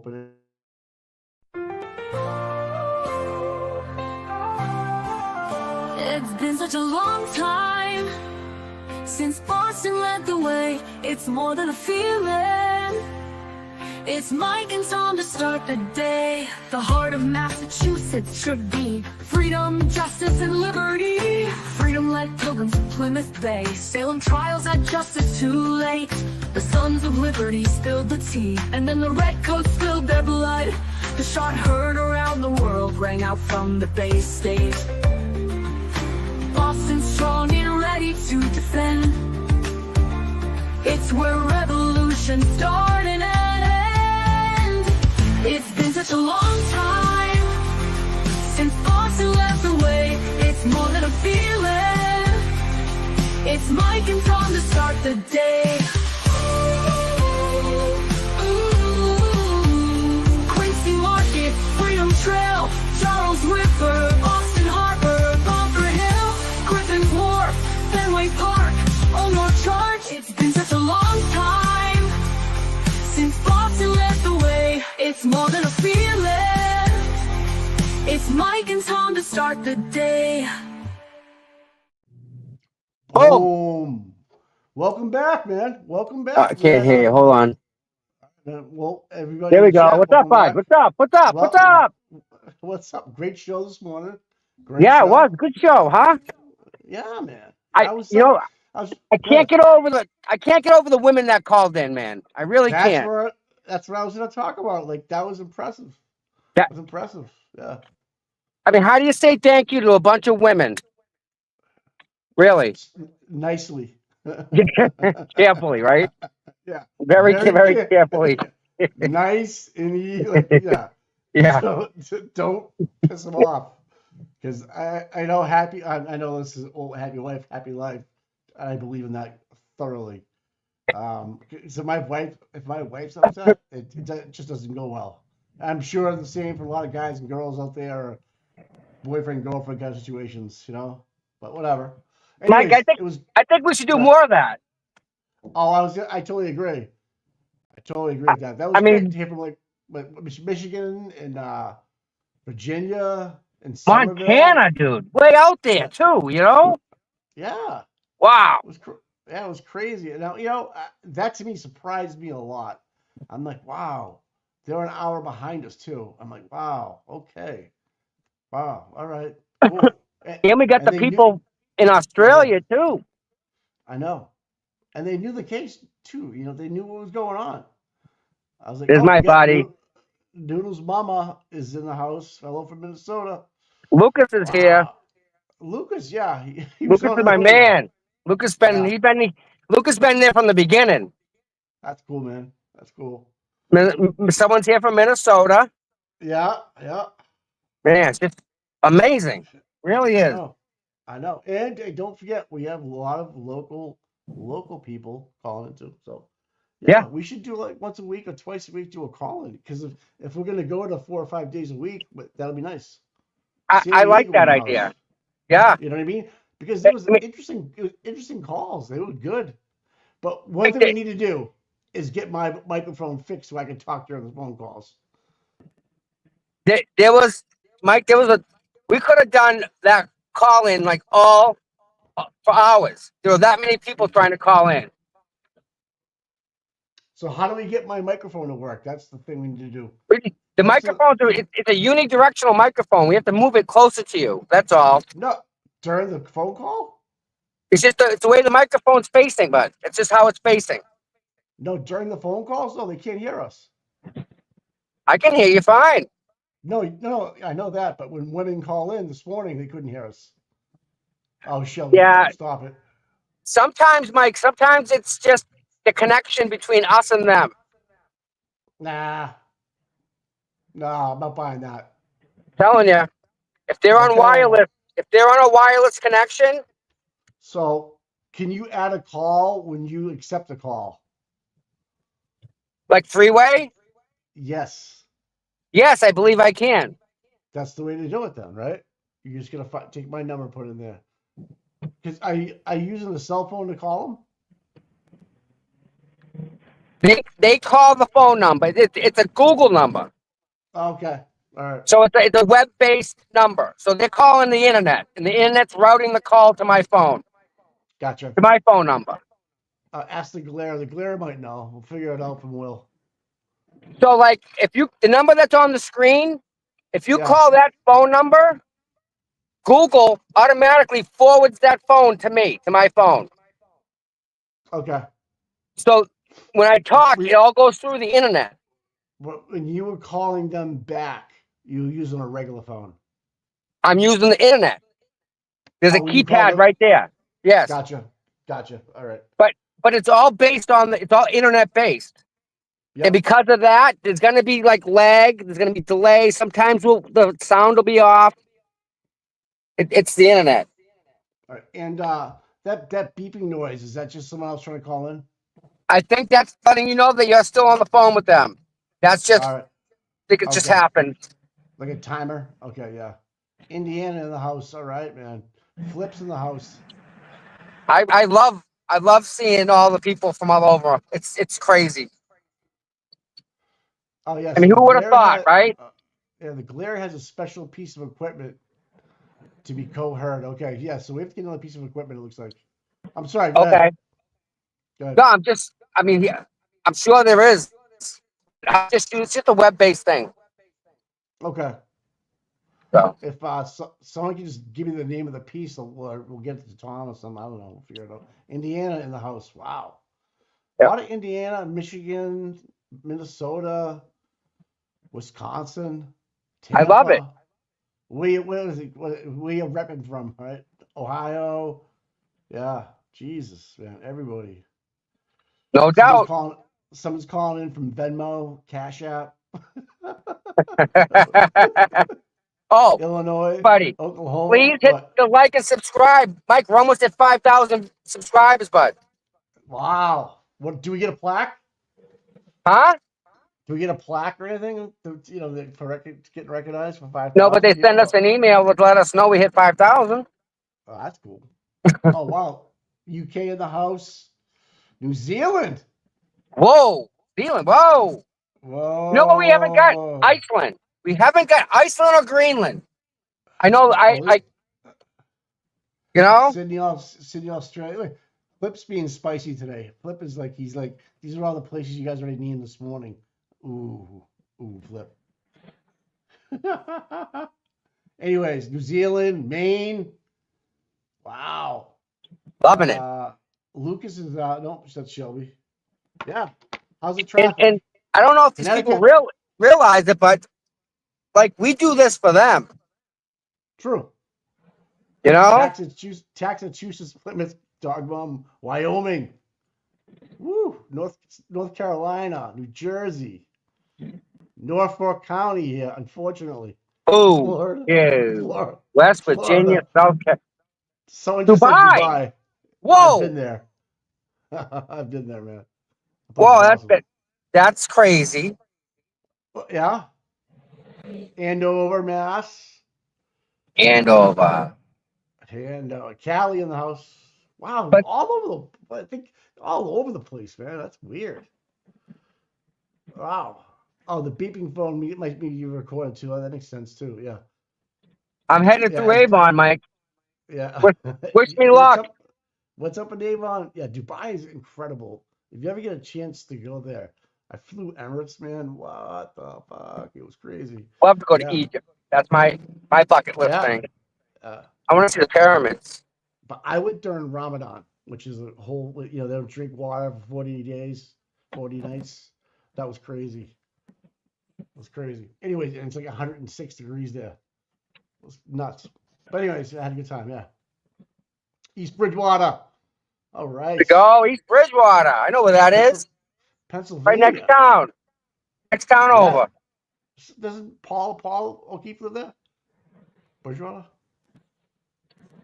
open it. It's been such a long time since Boston led the way. It's more than a feeling. It's Mike and Tom to start the day. The heart of Massachusetts should be freedom, justice, and liberty. Freedom led pilgrims to Plymouth Bay. Salem trials had justice too late. The sons of liberty spilled the tea, and then the redcoats spilled their blood. The shot heard around the world rang out from the Bay State. Boston strong and ready to defend. It's where revolution started and end. It's been such a long time since Boston led the way. It's more than a feeling. It's Mike and Tom to start the day. Quincy Market, Freedom Trail, Charles River, Boston Harbor, Bunker Hill, Griffin's Wharf, Fenway Park, Old North Charge. It's been such a long time since Boston led the way. It's more than a feeling. It's Mike and Tom to start the day. Boom. Welcome back, man. Welcome back. I can't hear you. Hold on. Well, everybody. There we in the go. chat, What's up, welcome bud? back. What's up? What's up? What's Well, up? What's up? Great show this morning. Great Yeah, show. it was. Good show, huh? Yeah, man. I can't get over the women that called in, man. I really can't. That's what I was going to talk about. Like, that was impressive. That was impressive. Yeah. I mean, how do you say thank you to a bunch of women? Really? Nicely. Carefully, right? Yeah. Very carefully. Nice and easy. Like, yeah. Yeah. So don't piss them off. Because I know I know this is old happy wife, happy life. I believe in that thoroughly. So if my wife's upset, it just doesn't go well. I'm sure the same for a lot of guys and girls out there, or boyfriend, girlfriend kind of situations, you know. But whatever. Anyways, Mike, I think we should do more of that. I totally agree. I totally agree with that. That was great to hear from like Michigan and Virginia and Somerville. Montana, dude, way out there too. You know? Yeah. Wow. It was crazy. Now, you know, that to me surprised me a lot. I'm like, wow, they're an hour behind us too. I'm like, wow, okay, wow, all right, cool. And we got the people in Australia too. I know, and they knew the case too. You know, they knew what was going on. I was like, "Here's my body." Noodle's mama is in the house. Fellow from Minnesota. Lucas is here. Lucas, yeah, Lucas is my man. Lucas been there from the beginning. That's cool, man. That's cool. Someone's here from Minnesota. Yeah. Man, it's just amazing. Really is. I know. And don't forget, we have a lot of local people calling in too. So yeah, we should do like once a week or twice a week, do a call in, because if we're gonna go to 4 or 5 days a week, that'll be nice. I like that idea. Yeah. You know what I mean? Because there was interesting calls. They were good. But one thing we need to do is get my microphone fixed so I can talk during the phone calls. There was we could have done that call in like all for hours. There were that many people trying to call in. So how do we get my microphone to work? That's the thing we need to do. The microphone, it's a unidirectional microphone. We have to move it closer to you. That's all. No, during the phone call? It's just it's the way the microphone's facing, but it's just how it's facing. No, during the phone calls? No, they can't hear us. I can hear you fine. No, I know that, but when women call in this morning, they couldn't hear us. Oh, Shelby, stop it. Sometimes, Mike, it's just the connection between us and them. Nah, I'm not buying that. Telling you, if they're on a wireless connection. So, can you add a call when you accept a call? Like three-way? Yes. Yes, I believe I can. That's the way to do it then, right? You're just going to take my number, put it in there. Because are you using the cell phone to call them? They call the phone number. It's a Google number. Okay. All right. So it's a web-based number. So they're calling the internet, and the internet's routing the call to my phone, Gotcha. to my phone number. Ask the glare. The glare might know. We'll figure it out from Will. So like, the number that's on the screen, if you Yeah. call that phone number, Google automatically forwards that phone to me, to my phone. Okay. So when I talk, it all goes through the internet. But when you were calling them back, you were using a regular phone. I'm using the internet. There's a When you called keypad them. right there. Yes. Gotcha. All right. But it's all based on it's all internet based. Yep. And because of that, there's going to be like lag. There's going to be delay. Sometimes the sound will be off. It's the internet. All right. And that beeping noise, is that just someone else trying to call in? I think that's letting you know that you're still on the phone with them. That's just, All right. I think it just Okay. happened. Like a timer? Okay, yeah. Indiana in the house. All right, man. Flips in the house. I love seeing all the people from all over. It's crazy. Oh, yeah. I mean, So the who would have glare thought, right? yeah, the glare has a special piece of equipment to be co-heard. Okay, yeah. So we have to get another piece of equipment, it looks like. I'm sorry. Go Okay. ahead. Go ahead. No, I mean, yeah, I'm sure there is. It's just a web-based thing. Okay. So If someone can just give me the name of the piece, we'll get it to Tom or something. I don't know. We'll figure it out. Indiana in the house. Wow. A Yep. lot of Indiana, Michigan, Minnesota, Wisconsin, Tampa. I love it. Where are repping from, right? Ohio. Yeah. Jesus, man. Everybody. No doubt. Someone's calling in from Venmo, Cash App. Oh, Illinois, buddy, Oklahoma. please hit What? the like and subscribe. Mike, we're almost at 5,000 subscribers, bud. Wow. What do we get a plaque? Huh? Do we get a plaque or anything? For getting recognized for 5,000? No, but they send us an email to let us know we hit 5,000. Oh, that's cool. Oh wow. UK in the house. New Zealand. Whoa, Zealand. Whoa. Whoa. You know what we haven't got? Iceland. We haven't got Iceland or Greenland. I know. You know. Sydney, Australia. Look, Flip's being spicy today. Flip is like these are all the places you guys already named this morning. Ooh, Flip. Anyways, New Zealand, Maine. Wow. Loving it. Lucas is no, that's Shelby. Yeah. How's the traffic? And I don't know if these people realize it, but like we do this for them. True. You know? Massachusetts, Plymouth, Dog Bum, Wyoming. Woo! North Carolina, New Jersey, Norfolk County here, unfortunately. Oh, Florida, West Virginia, South Carolina. Someone just said Dubai. Whoa! I've been there. I've been there, man. Whoa, awesome. that's crazy. Yeah. Andover, Mass. Andover. Cali in the house. Wow, I think all over the place, man. That's weird. Wow. Oh, the beeping phone might be you recorded too. Oh, that makes sense too. Yeah. I'm headed through Avon, Mike. Yeah. Wish me luck. What's up in Avon? Yeah, Dubai is incredible. If you ever get a chance to go there, I flew Emirates, man. What the fuck? It was crazy. We'll have to go to Egypt. That's my bucket list thing. I want to see the pyramids. But I went during Ramadan, which is a whole, they don't drink water for 40 days, 40 nights. That was crazy. It was crazy. Anyways, and it's like 106 degrees there. It was nuts. But anyways, I had a good time, yeah. East Bridgewater. All right. To go, East Bridgewater. I know where that is. Pennsylvania. Right next town. Next town over. Doesn't Paul O'Keefe live there? Bridgewater?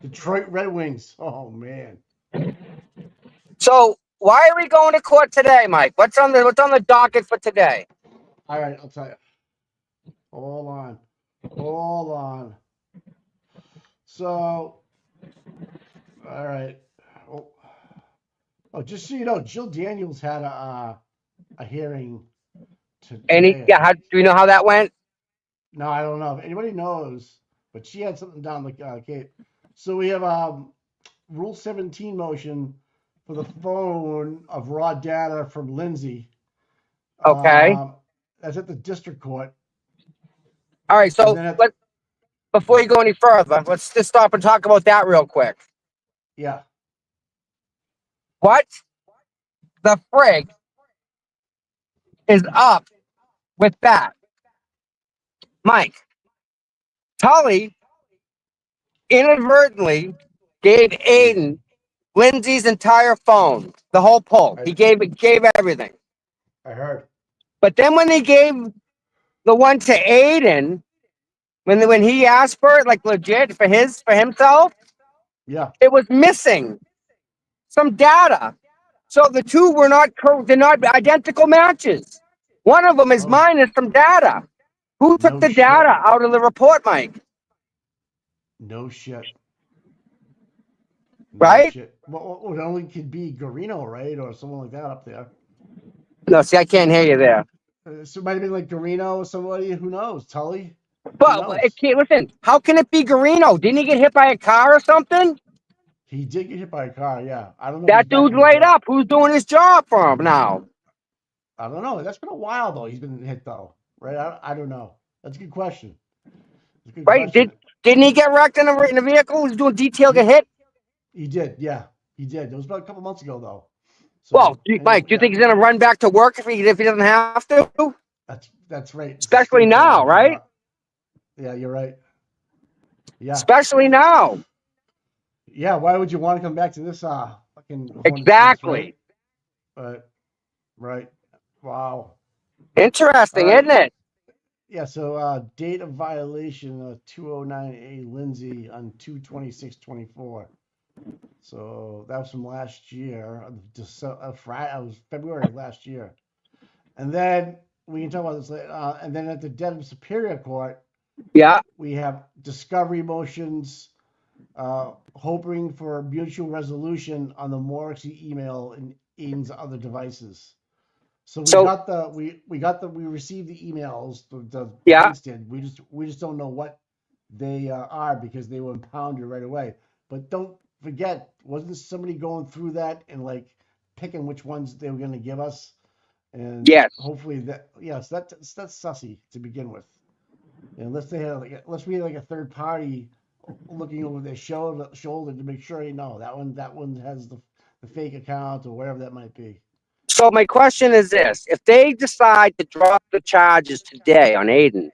Detroit Red Wings. Oh man. So why are we going to court today, Mike? What's on the docket for today? All right, I'll tell you. Hold on. So, all right. Oh, just so you know, Jill Daniels had a a hearing And today, I do think. you know how that went? No, I don't know if anybody knows, but she had something down the Cape. So we have Rule 17 motion for the phone of raw data from Lindsay. Okay. That's at the district court, All right. and So then at go before you ahead. go any further, let's just stop and talk about that real quick. Yeah. What the frig is up with that, Mike? Tully inadvertently gave Aiden Lindsay's entire phone, the whole pull. I He gave everything. I heard. But then when they gave the one to Aiden, when he asked for it, like legit for himself, Yeah. it was missing some data. So the two were they're not identical matches. One of them is Oh, minus some data. Who took no the data shit. out of the report, Mike? No shit. No Right? shit. Well, it only could be Garino, right, or someone like that up there. No, see, I can't hear you there. So it might have been like Garino or somebody. Who knows? Tully. Who But it knows? can't, listen, how can it be Garino? Didn't he get hit by a car or something? He did get hit by a car. Yeah. I don't know if he's That back dude's on the laid job. up. Who's doing his job for him now? I don't know. That's been a while though. He's been hit though, right? I don't know. That's a good question. That's a good Right? question. Didn't he get wrecked in a vehicle? He's doing detail, get He hit. he did. Yeah, he did. It was about a couple months ago though. Well, So anyway, Mike, do you yeah, think he's gonna run back to work if he doesn't have to? that's right. It's a Especially state now, job. right? Yeah, you're right. Yeah, Especially now. yeah. Why would you want to come back to this fucking hornet's nest, right? Exactly. But right. Wow. All Interesting, right. isn't it? Yeah. So date of violation 209A Lindsay on 2/26/24. So that was from last year. Friday, it was February of last year. And then we can talk about this later. And then at the DEDHAM Superior Court, Yeah. we have discovery motions, hoping for mutual resolution on the Morrissey email and Aiden's other devices. So So we received the emails. The yeah, defense did. We just don't know what they are because they were impounded right away. But don't forget, wasn't somebody going through that and like picking which ones they were going to give us? And yes. hopefully that, yes, that's sussy to begin with. Unless they have unless we had like a third party looking over their shoulder to make sure, that one has the fake account or whatever that might be. So my question is this: if they decide to drop the charges today on Aiden,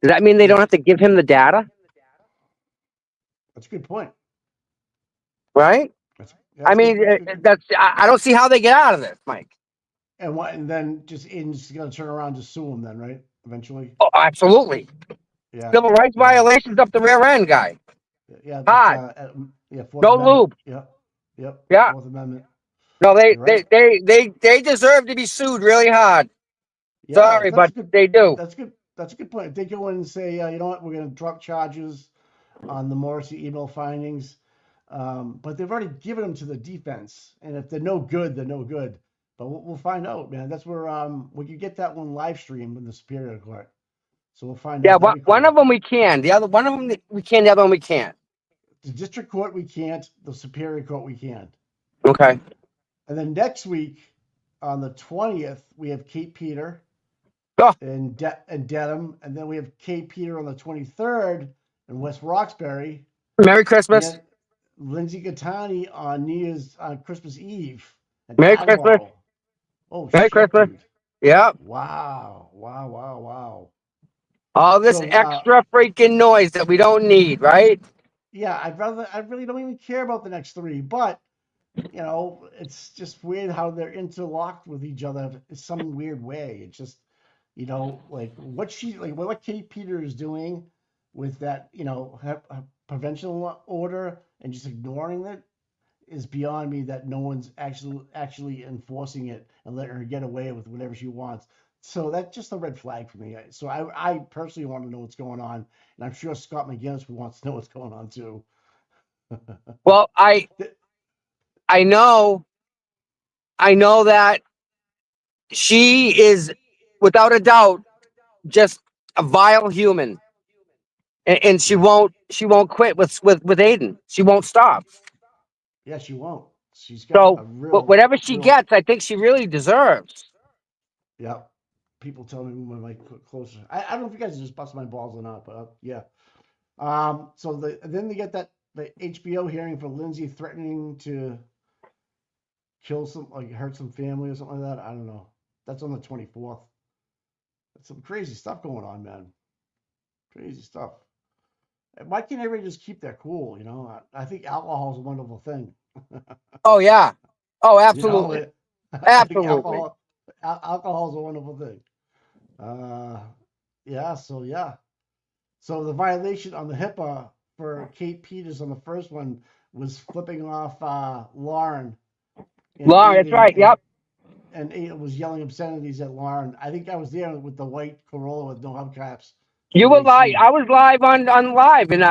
does that mean they don't Yeah, have to give him the data? that's a good point. Right? Yeah, I that's good. mean, I don't see how they get out of this, Mike. And then just Aiden's gonna turn around and just sue him then, right? Eventually. Oh, absolutely. Yeah, Civil rights yeah, violations up the rear end, guy. yeah. That's Hard. yeah, Fourth No Amendment. lube. Yep, yep. Yeah. Fourth Amendment. No, You're right. they deserve to be sued really hard. Yeah, Sorry, that's but a good. they do. That's good. That's a good point. If they go in and say, you know what, we're gonna drop charges on the Morrissey email findings, but they've already given them to the defense, and if they're no good, they're no good. But we'll find out, man. That's where we can get that one live streamed in the Superior Court, so we'll find Yeah, out. That'd be one of cool. them we can. The other one of them we can. The other one we can't. The District Court we can't. The Superior Court we can. Okay. And then next week, on the 20th, we have Kate Peter Oh, and Dedham, and then we have Kate Peter on the 23rd in West Roxbury, Merry and Christmas. then Lindsay Gattani on Christmas Eve at Merry Christmas. Attleboro. Oh Merry shit, Christmas. dude! Yeah. Wow, wow, wow, wow. All this So extra freaking noise that we don't need, right? yeah, I really don't even care about the next three, but it's just weird how they're interlocked with each other in some weird way. It's just, like what Kate Peter is doing with that, prevention order and just ignoring it is beyond me that no one's actually enforcing it and letting her get away with whatever she wants. So that's just a red flag for me. So I personally want to know what's going on, and I'm sure Scott McGinnis wants to know what's going on too. Well, I know that she is without a doubt just a vile human, and Yeah. she won't quit with Aiden. She won't stop. Yeah, she won't. She's got So a real, whatever she real. gets, I think she really deserves. Yeah. People tell me when my closer. I don't know if you guys just bust my balls or not, but yeah. So then they get the HBO hearing for Lindsay threatening to kill some, like hurt some family or something like that. I don't know. That's on the 24th. That's some crazy stuff going on, man. Crazy stuff. Why can't everybody just keep their cool? I think alcohol is a wonderful thing. Oh yeah. Oh, absolutely. It, I think Absolutely. alcohol is a wonderful thing. Uh, yeah. So yeah. So the violation on the HIPAA for Kate Peters on the first one was flipping off Lauren and Lauren, that's Aiden, right. Yep. and Aiden was yelling obscenities at Lauren. I think I was there with the white Corolla with no hubcaps You on were the live. AC. I was live on live, and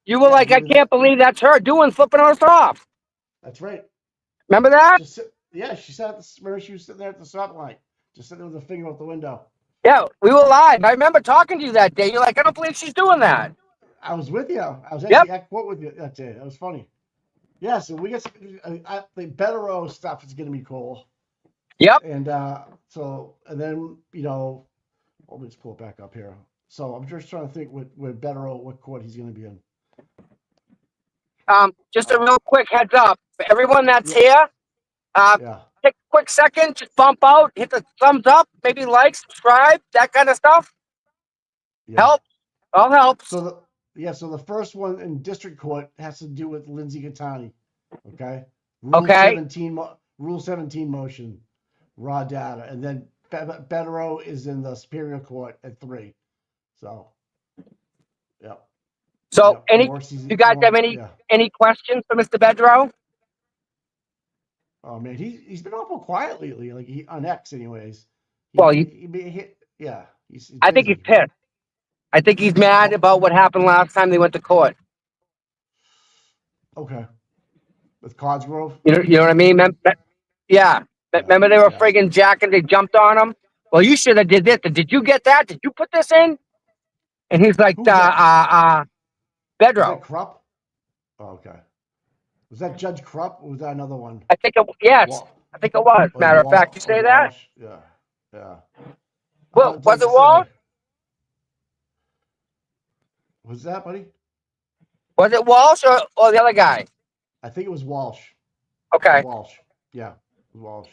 you were Yeah, like, you I were there. can't believe that's her doing flipping us off. That's right. Remember that? Yeah, she sat at remember she was sitting there at the stoplight, just sitting there with a finger out the window. Yeah, we were live. I remember talking to you that day. You're like, I don't believe she's doing that. I was with you. I was Yep. actually at court with you that day. That was funny. Yeah, so we got some, the Bettero stuff is going to be cool. Yep. And and then, let me just pull it back up here. So I'm just trying to think what Bettero, what court he's going to be in. Just a Uh, real quick heads up for everyone that's yeah, here. Uh, yeah, take a quick second, just bump out, hit the thumbs up, maybe like, subscribe, that kind of stuff. yeah. Help. All helps. So so the first one in district court has to do with Lindsay Gattani. Okay, Okay. Rule 17 motion, raw data, and then Bettero is in the Superior Court at 3. So, yeah, So, yeah, any you guys have yeah. any questions for Mr. Bedrow? Oh man, he's been awful quiet lately. Like he on X, anyways. Well, Yeah, he's I think he's busy. pissed. I think he's mad Oh, about what happened last time they went to court. okay. With Codsgrove. You know what I mean? Yeah. Yeah, Remember they were yeah. friggin' jacking, they jumped on him? Well, you should have did this. Did you get that? Did you put this in? And he's like, Who was that? Was Bedrow. that Krupp? Oh, okay. Was that Judge Krupp or was that another one? I think yes. Wall I think it was. or Matter of fact, you say that? Walsh? Yeah, yeah. Well, I'd was like it to Walsh? say, was that buddy? Was it Walsh or the other guy? I think it was Walsh. It was Okay. Walsh. Yeah, it was Walsh.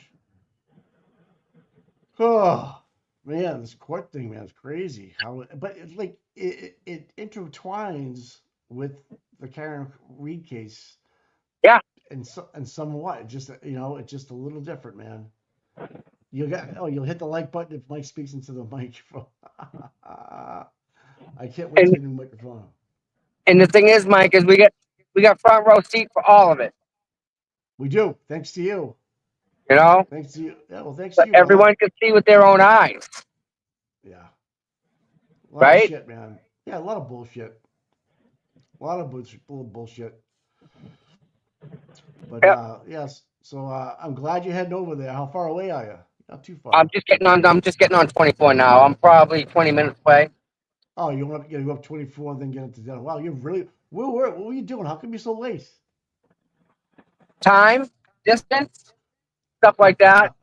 Oh man, this court thing, man, is crazy. But it's like it intertwines with the Karen Reed case, Yeah. and somewhat. It's just a little different, man. You'll hit the like button if Mike speaks into the microphone. I can't wait to And get a new microphone. and the thing is, Mike, is we got front row seat for all of it. We do, thanks to you. You know? Thanks to you. Yeah, well, thanks to But you, brother. everyone can see with their own eyes. Yeah, a lot of Right? shit, man. Yeah, a lot of bullshit. A lot of bullshit. But Yep. yes. So I'm glad you're heading over there. How far away are you? Not too I'm far. just getting on 24 now. I'm probably 20 minutes away. Oh, you want to go up 24 and then get into dinner? Wow, you're really. What were you doing? How come you're so late? Time, distance, stuff like that.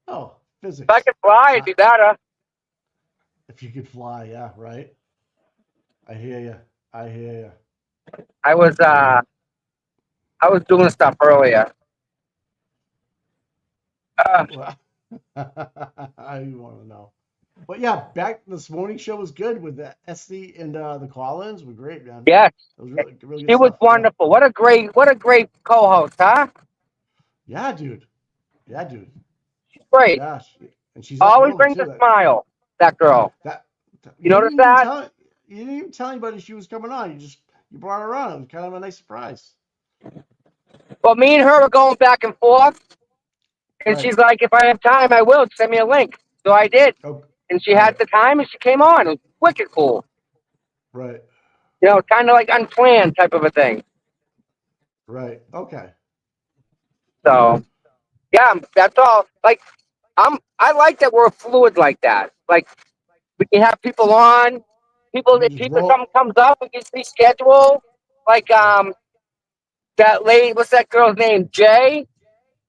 Oh, If I physics. could fly, it'd Time. be better. If you could fly, yeah, right. I hear you. I hear I was you. I was doing stuff earlier. Well, I want to know. But yeah, back this morning show was good with the SC and the Collins were great, man. Yes, It was really really good she was stuff. Yeah. wonderful. What a great co-host, huh? Yeah, dude. Yeah, dude. Great. Yeah, and she's up Always north brings too. a smile. That girl. That You notice that? you didn't even tell anybody she was coming on. You brought her on. It was kind of a nice surprise. Well, me and her were going back and forth, and Right. she's like, "If I have time, I will. Send me a link." So I did, Oh, and she had right. the time, and she came on. It was wicked cool. Right. You know, kind of like unplanned type of a thing. Right. Okay. So yeah, that's all. Like I like that we're fluid like that. Like we can have people on. People, We can if just people something roll. comes up, we can reschedule. Like Yeah. that lady, what's that girl's name? Jay,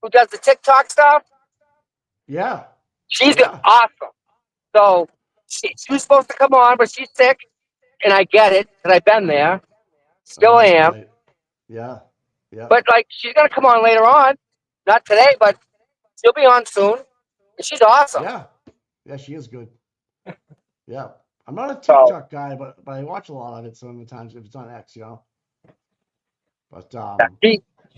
who does the TikTok stuff. Yeah. She's Yeah. awesome. So she was supposed to come on, but she's sick, and I get it because I've been there. Still Right. am. Right. Yeah. Yeah. But like she's gonna come on later on. Not today, but she'll be on soon. And she's awesome. Yeah. Yeah. She is good. Yeah. I'm not a So TikTok guy, but I watch a lot of it some of the times if it's on X, you know. But yeah,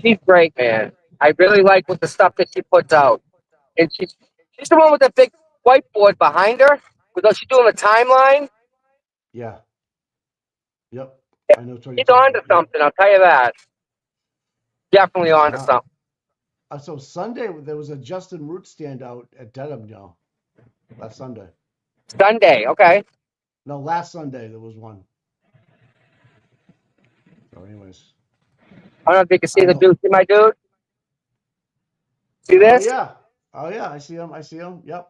she's great, man. I really like what the stuff that she puts out. And she's the one with the big whiteboard behind her. Because she's doing the timeline. yeah. Yep. I know what you're She's talking on to about. Yep. something, I'll tell you that. Definitely on to Uh, something. so Sunday there was a Justin Root standout at DEDHAM, you know, last Sunday. Sunday, okay. No, last Sunday there was one. So, anyways, I don't know if you can see I the know. dude. See my dude? See Oh this? yeah. Oh yeah. I see him. I see him. Yep.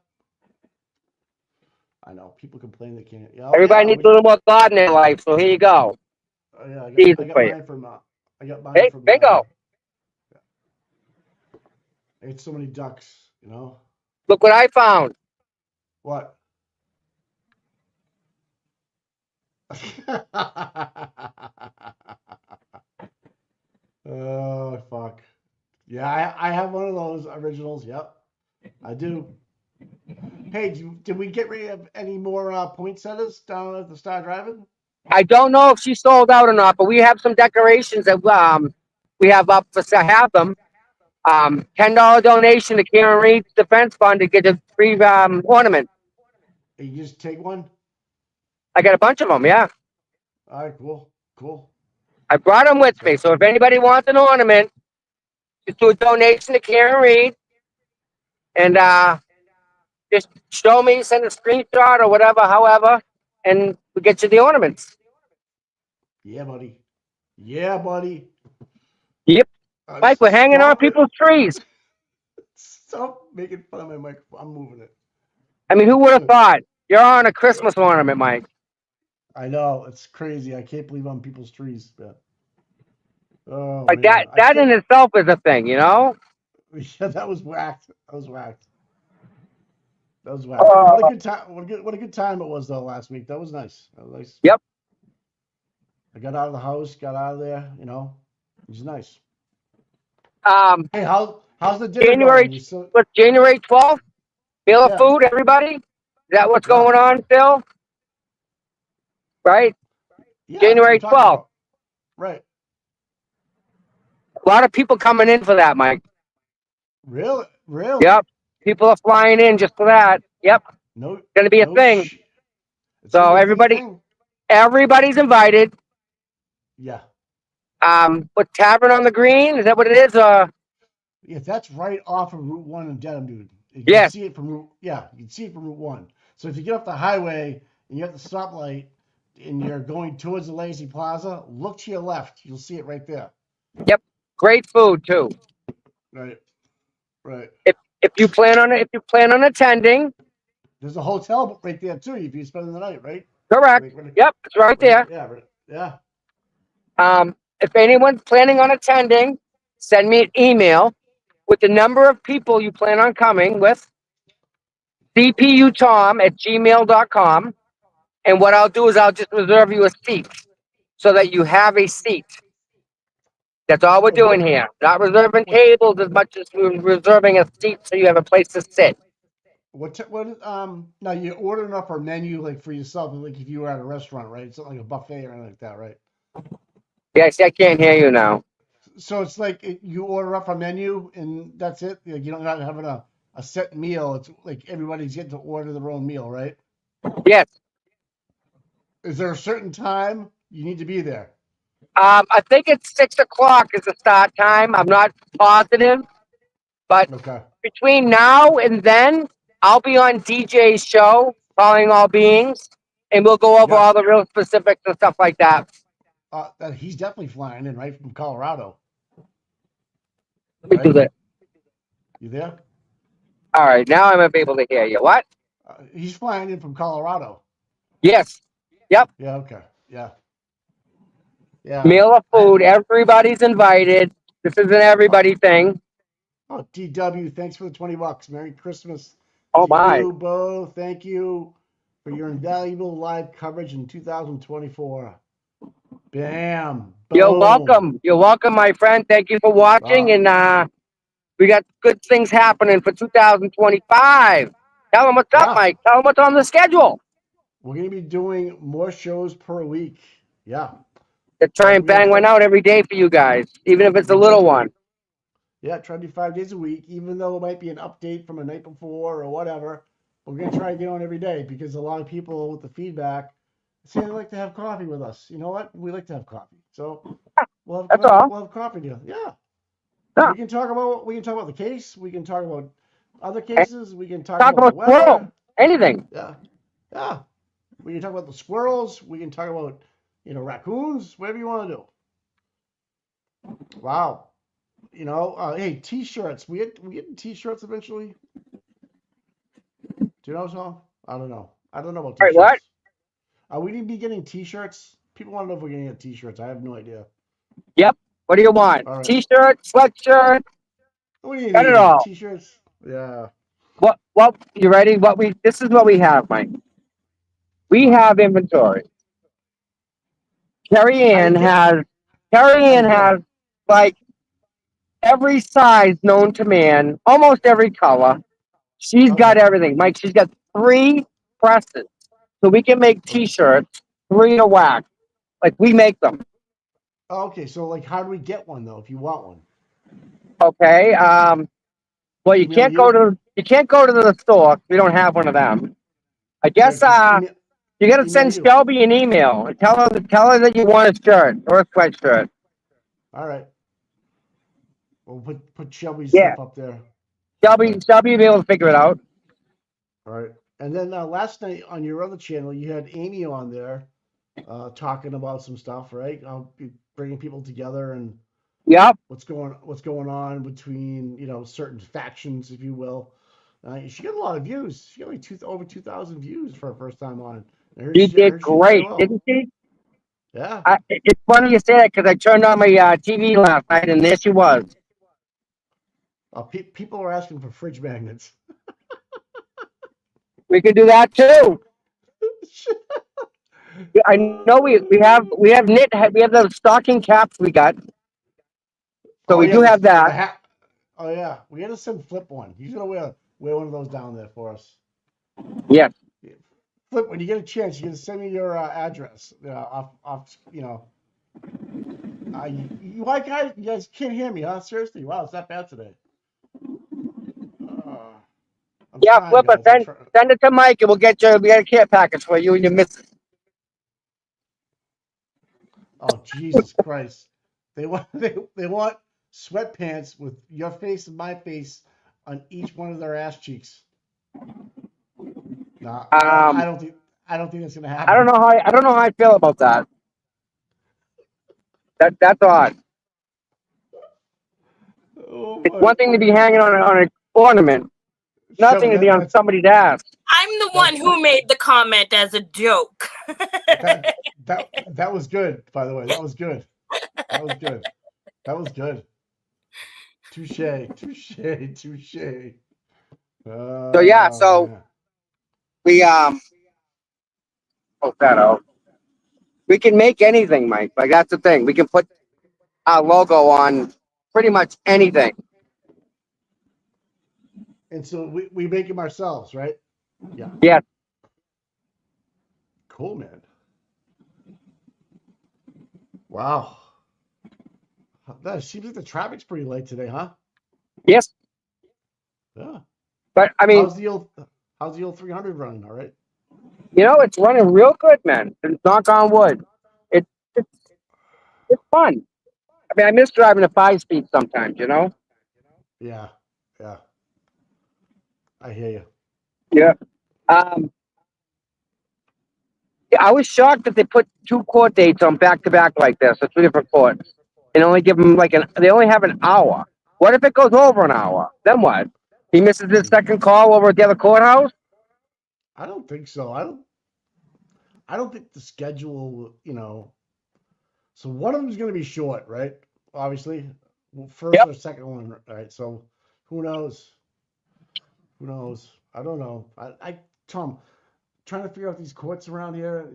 I know. People complain they can't. Yeah. Oh Everybody yeah. needs a little more God in their life, so here you go. Oh yeah. I Jesus got for you. mine from. I got mine Hey, from. bingo. I ate so many ducks. You know Look what I found. what? Oh fuck. Yeah, I have one of those originals. Yep, I do. Hey, did we get rid of any more poinsettias down at the Star Driving? I don't know if she sold out or not, but we have some decorations that we have up for to have them. $10 donation to Karen Reed's Defense Fund to get a free ornament. You just take one. I got a bunch of them. Yeah, All right, cool, cool. I brought them with So me. So if anybody wants an ornament, just do a donation to Karen Reed and just show me, send a screenshot or whatever, however, and we get you the ornaments. yeah, buddy. Yeah, buddy. Yep, Mike, we're hanging on Stop it. people's trees. Stop making fun of my microphone. I'm moving I mean, who would have it. thought? You're on a Christmas ornament, Mike. I know it's crazy. I can't believe on people's trees. But, oh Like man, I that in can't. itself is a thing, you know? Yeah, that was whacked. That was whacked. That was whacked. Uh, What a good time. What a good time it was though last week. That was nice. That was nice. yep. I got out of the house, got out of there. You know, it was nice. Um, Hey, how's the dinner January, going? You still? what's January 12th? Meal of Yeah, food, everybody? Is that what's yeah, going on still? Right? yeah. That's what I'm January talking 12th. about. Right. A lot of people coming in for that, Mike. Really? Really? Yep. People are flying in just for that. Yep. No, Going to be a no. thing. It's gonna So be a big thing. everybody's invited. Yeah. What Tavern on the Green? Is that what it is? Yeah, that's right off of Route One in Dedham, dude. You can Yes. see it from Route. Yeah, you can see it from Route One. So if you get off the highway and you're at the stoplight and you're going towards the Lazy Plaza, look to your left. You'll see it right there. Yep. Great food too. Right. Right. If you plan on attending, There's a hotel right there too. If you're spending the night, right? correct. Right. Right. Yep, it's right there. Yeah. Right. Yeah. If anyone's planning on attending, send me an email with the number of people you plan on coming with, cputom@gmail.com. And what I'll do is I'll just reserve you a seat so that you have a seat. That's all we're doing What? here. Not reserving What? tables as much as we're reserving a seat so you have a place to sit. What? Now you're ordering up our menu like for yourself, like if you were at a restaurant, right? It's not like a buffet or anything like that, right? Yeah, see, I can't hear you now. So it's like you order up a menu and that's it. Like you don't not having a set meal. It's like everybody's getting to order their own meal, right? Yes. Is there a certain time you need to be there? I think it's 6 o'clock is the start time. I'm not positive, but Okay. between now and then, I'll be on DJ's show, Calling All Beings, and we'll go over Yeah. all the real specifics and stuff like that. He's definitely flying in right from Colorado, Let me do right? that. You there? All right, now I'm able to hear you. What? He's flying in from Colorado. Yes. Yep. Yeah. Okay. Yeah. Yeah. Meal of I. food. Everybody's invited. This is an Oh, everybody thing. oh, DW. Thanks for the $20. Merry Christmas Oh to my. you, Bo. Thank you for your invaluable live coverage in 2024. Bam. You're Boom. welcome. You're welcome, my friend. Thank you for watching. Wow. And we got good things happening for 2025. Tell them what's up, Yeah. Mike. Tell them what's on the schedule. We're going to be doing more shows per week. Yeah. To try and We're going to bang one try. out every day for you guys, even if it's We're a going to try little to. one. Yeah, try to do 5 days a week, even though it might be an update from a night before or whatever. We're going to try to get on every day because a lot of people with the feedback say they like to have coffee with us. You know what? We like to have coffee. So That's all. we'll have coffee together. Yeah. No. We can talk about the case. We can talk about other cases. We can talk Talk about the about squirrel. weather. Anything. Yeah. Yeah. We can talk about the squirrels. We can talk about, raccoons, whatever you want to do. Wow. Hey, t-shirts. We get t-shirts eventually. Do you know so? I don't know. I don't know about All right, what? t-shirts. Are we going to be getting t-shirts? People want to know if we're going to get t-shirts. I have no idea. Yep. What do you want? All right. T-shirt, sweatshirt, What do you got it need? all. T-shirts? Yeah. What you ready? This is what we have, Mike. We What? have inventory. Carrie How you Ann get? has Carrie How you Ann get them? has like every size known to man, almost every color. She's got Okay. everything. Mike, she's got 3 presses. So we can make Okay. t-shirts, 3 to wax. Like we make them. Okay. So, like, how do we get one though? If you want one, Okay. Well, email you. you can't go to the store. We don't have one of them. I Okay. guess Just email you gotta email send you. Shelby an email and tell her that you want a shirt or a sweatshirt. All right. We'll put Shelby's Yeah. stuff up there. Okay. Shelby will be able to figure it out. All right. And then last night on your other channel, you had Amy on there talking about some stuff, right? Bringing people together and Yep. what's going on between certain factions, if you will. She got a lot of views. She got like over 2,000 views for her first time on. She I did heard she did very great, well. didn't she? Yeah. It's funny you say that because I turned on my TV last night and there she was. People are asking for fridge magnets. We could do that too. I know we have those stocking caps we got, so Oh we yeah, do have the that. hat. Oh yeah, we gotta send Flip one. He's gonna wear one of those down there for us. Yes. Flip, when you get a chance, you can send me your address. Off. You guys can't hear me, huh? Seriously, wow, it's that bad today. Uh, I'm Yeah, trying, Flipper, guys. I'm send trying. send it to Mike and we'll get you. We got a care package for you and your missus. Oh Jesus Christ! They want sweatpants with your face and my face on each one of their ass cheeks. Nah, I Um, don't think that's gonna I don't happen. know how I don't know how I feel about that. That's odd. Oh It's one my! thing to be hanging on an ornament, Shelby, nothing to be on somebody's ass. I'm the that one who made the comment as a joke. that that was good. By the way, that was good. That was good. That was good. Touche, touche, touche. So yeah, Oh so man. we oh that out. We can make anything, Mike. Like that's the thing. We can put our logo on pretty much anything. And so we make them ourselves, right? Yeah. Yeah. Cool, man. Wow. That seems like the traffic's pretty light today, huh? Yes. Yeah. But I mean, How's the old 300 running? All right. it's running real good, man. Knock on wood. It, it's it's fun. I mean, I miss driving a 5-speed sometimes. Yeah. Yeah. I hear you. Yeah. Um, yeah, I was shocked that they put 2 court dates on back to back like this, or 2 different courts, and only give them they only have an hour. What if it goes over an hour? Then what? He misses his second call over at the other courthouse. I don't think so. I don't think the schedule, so one of them is going to be short, right? Obviously, well, first Yep. or second one, right? So who knows? Who knows? I don't know. Tom, trying to figure out these courts around here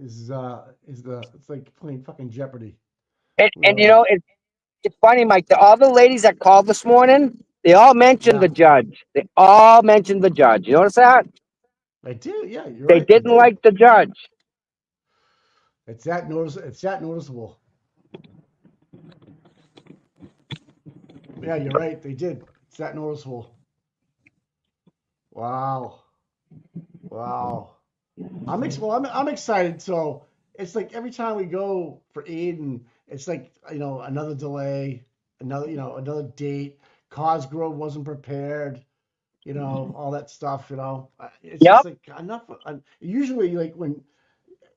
it's like playing fucking Jeopardy. And Really. it's funny, Mike. All the ladies that called this morning, they all mentioned Yeah, the judge. They all mentioned the judge. You notice that? I did. Yeah, you're They right. They didn't did. like the judge. It's that noticeable. Yeah, you're right. They did. It's that noticeable. Wow. Wow. I'm excited. So it's like every time we go for Aiden, it's like another delay, another date. Cosgrove wasn't prepared. All that stuff. It's just Yep. like enough. Usually, like when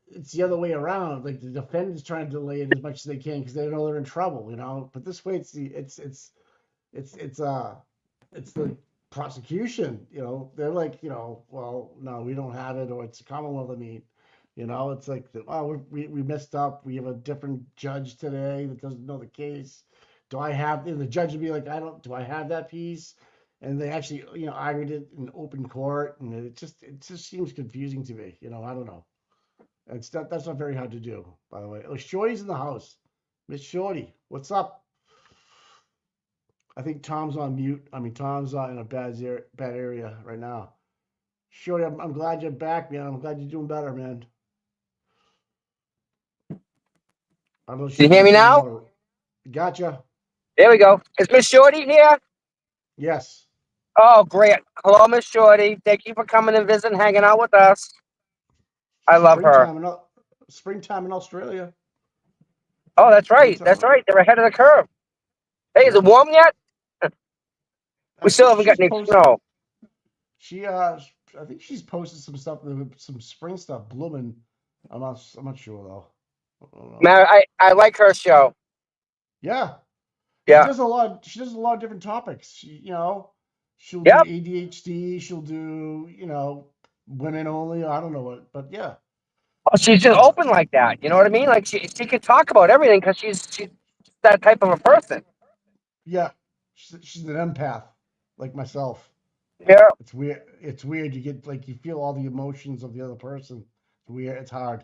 it's the other way around, like the defendant's trying to delay it as much as they can because they know they're in trouble. But this way, it's it's uh it's the prosecution. They're like, well, no, we don't have it, or it's a Commonwealth. I mean, it's like, oh, we messed up. We have a different judge today that doesn't know the case. Do I have? And the judge would be like, I don't. Do I have that piece? And they actually, argued it in open court, and it just seems confusing to me. I don't know. That's not very hard to do, by the way. Oh, Shorty's in the house. Miss Shorty, what's up? I think Tom's on mute. I mean, Tom's in a bad area right now. Shorty, I'm glad you're back, man. I'm glad you're doing better, man. I don't know if Can she's you hear me listening now? or gotcha. There we go. Is Miss Shorty here? Yes. Oh, great. Hello, Miss Shorty. Thank you for coming and visiting, hanging out with us. I love her. Springtime in Australia. Oh, that's right. That's Springtime. right. They're ahead of the curve. Hey, is it Yep. warm yet? We I still think haven't got she's any posted. snow. I think she's posted some stuff, some spring stuff blooming. I'm not sure though. I don't know. Man, I like her show. Yeah, she Yeah. does a lot. She does a lot of different topics. She'll do Yep. ADHD. She'll do women only. I don't know what, but yeah, Oh, she's just uh, open like that. You know what I mean? Like she can talk about everything because she's that type of a person. yeah. She's an empath like myself. Yeah. It's weird. It's weird. You get like you feel all the emotions of the other person. It's weird. It's hard.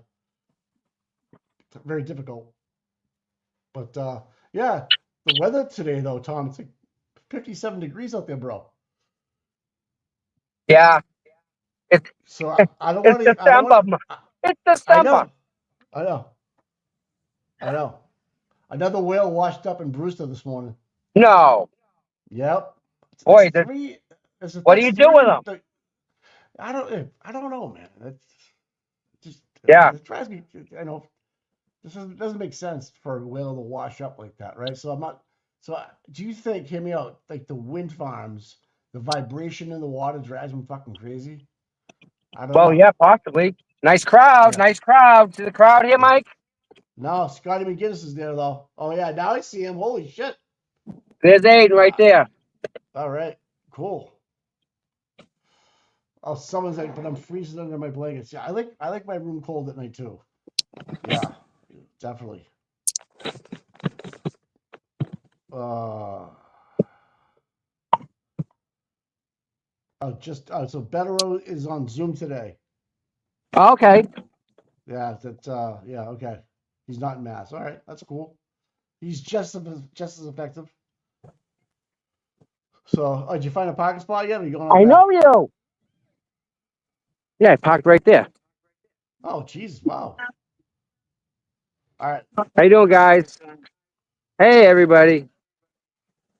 It's very difficult. But yeah, the weather today though, Tom, it's like 57 degrees out there, bro. Yeah. It's So I don't it's want to. I don't want. December. It's I December. know. I know. I know. Another whale washed up in Brewster this morning. No. Yep. It's Boy, three. what do That's you do with three. them? I don't know, man. It's just Yeah. it drives me. I know doesn't make sense for a whale to wash up like that, right? So I'm not. So do you think? Hear me out. Like the wind farms, the vibration in the water drives them fucking crazy. I don't Well, know. yeah, possibly. Nice crowd. Yeah. Nice crowd. See the crowd here, Yeah. Mike? No, Scotty McGinnis is there though. Oh yeah, now I see him. Holy shit. There's Aiden right Uh, there. all right. Cool. Oh, someone's like, but I'm freezing under my blankets. Yeah, I like my room cold at night too. Yeah, definitely. Uh, so Betero is on Zoom today. Okay. Yeah, yeah, okay. He's not in Mass. All right, that's cool. He's just as effective. So, did you find a parking spot yet? Or are you going out I back? know you. Yeah, I parked right there. Oh, jeez, wow. All right. How you doing, guys? Hey, everybody.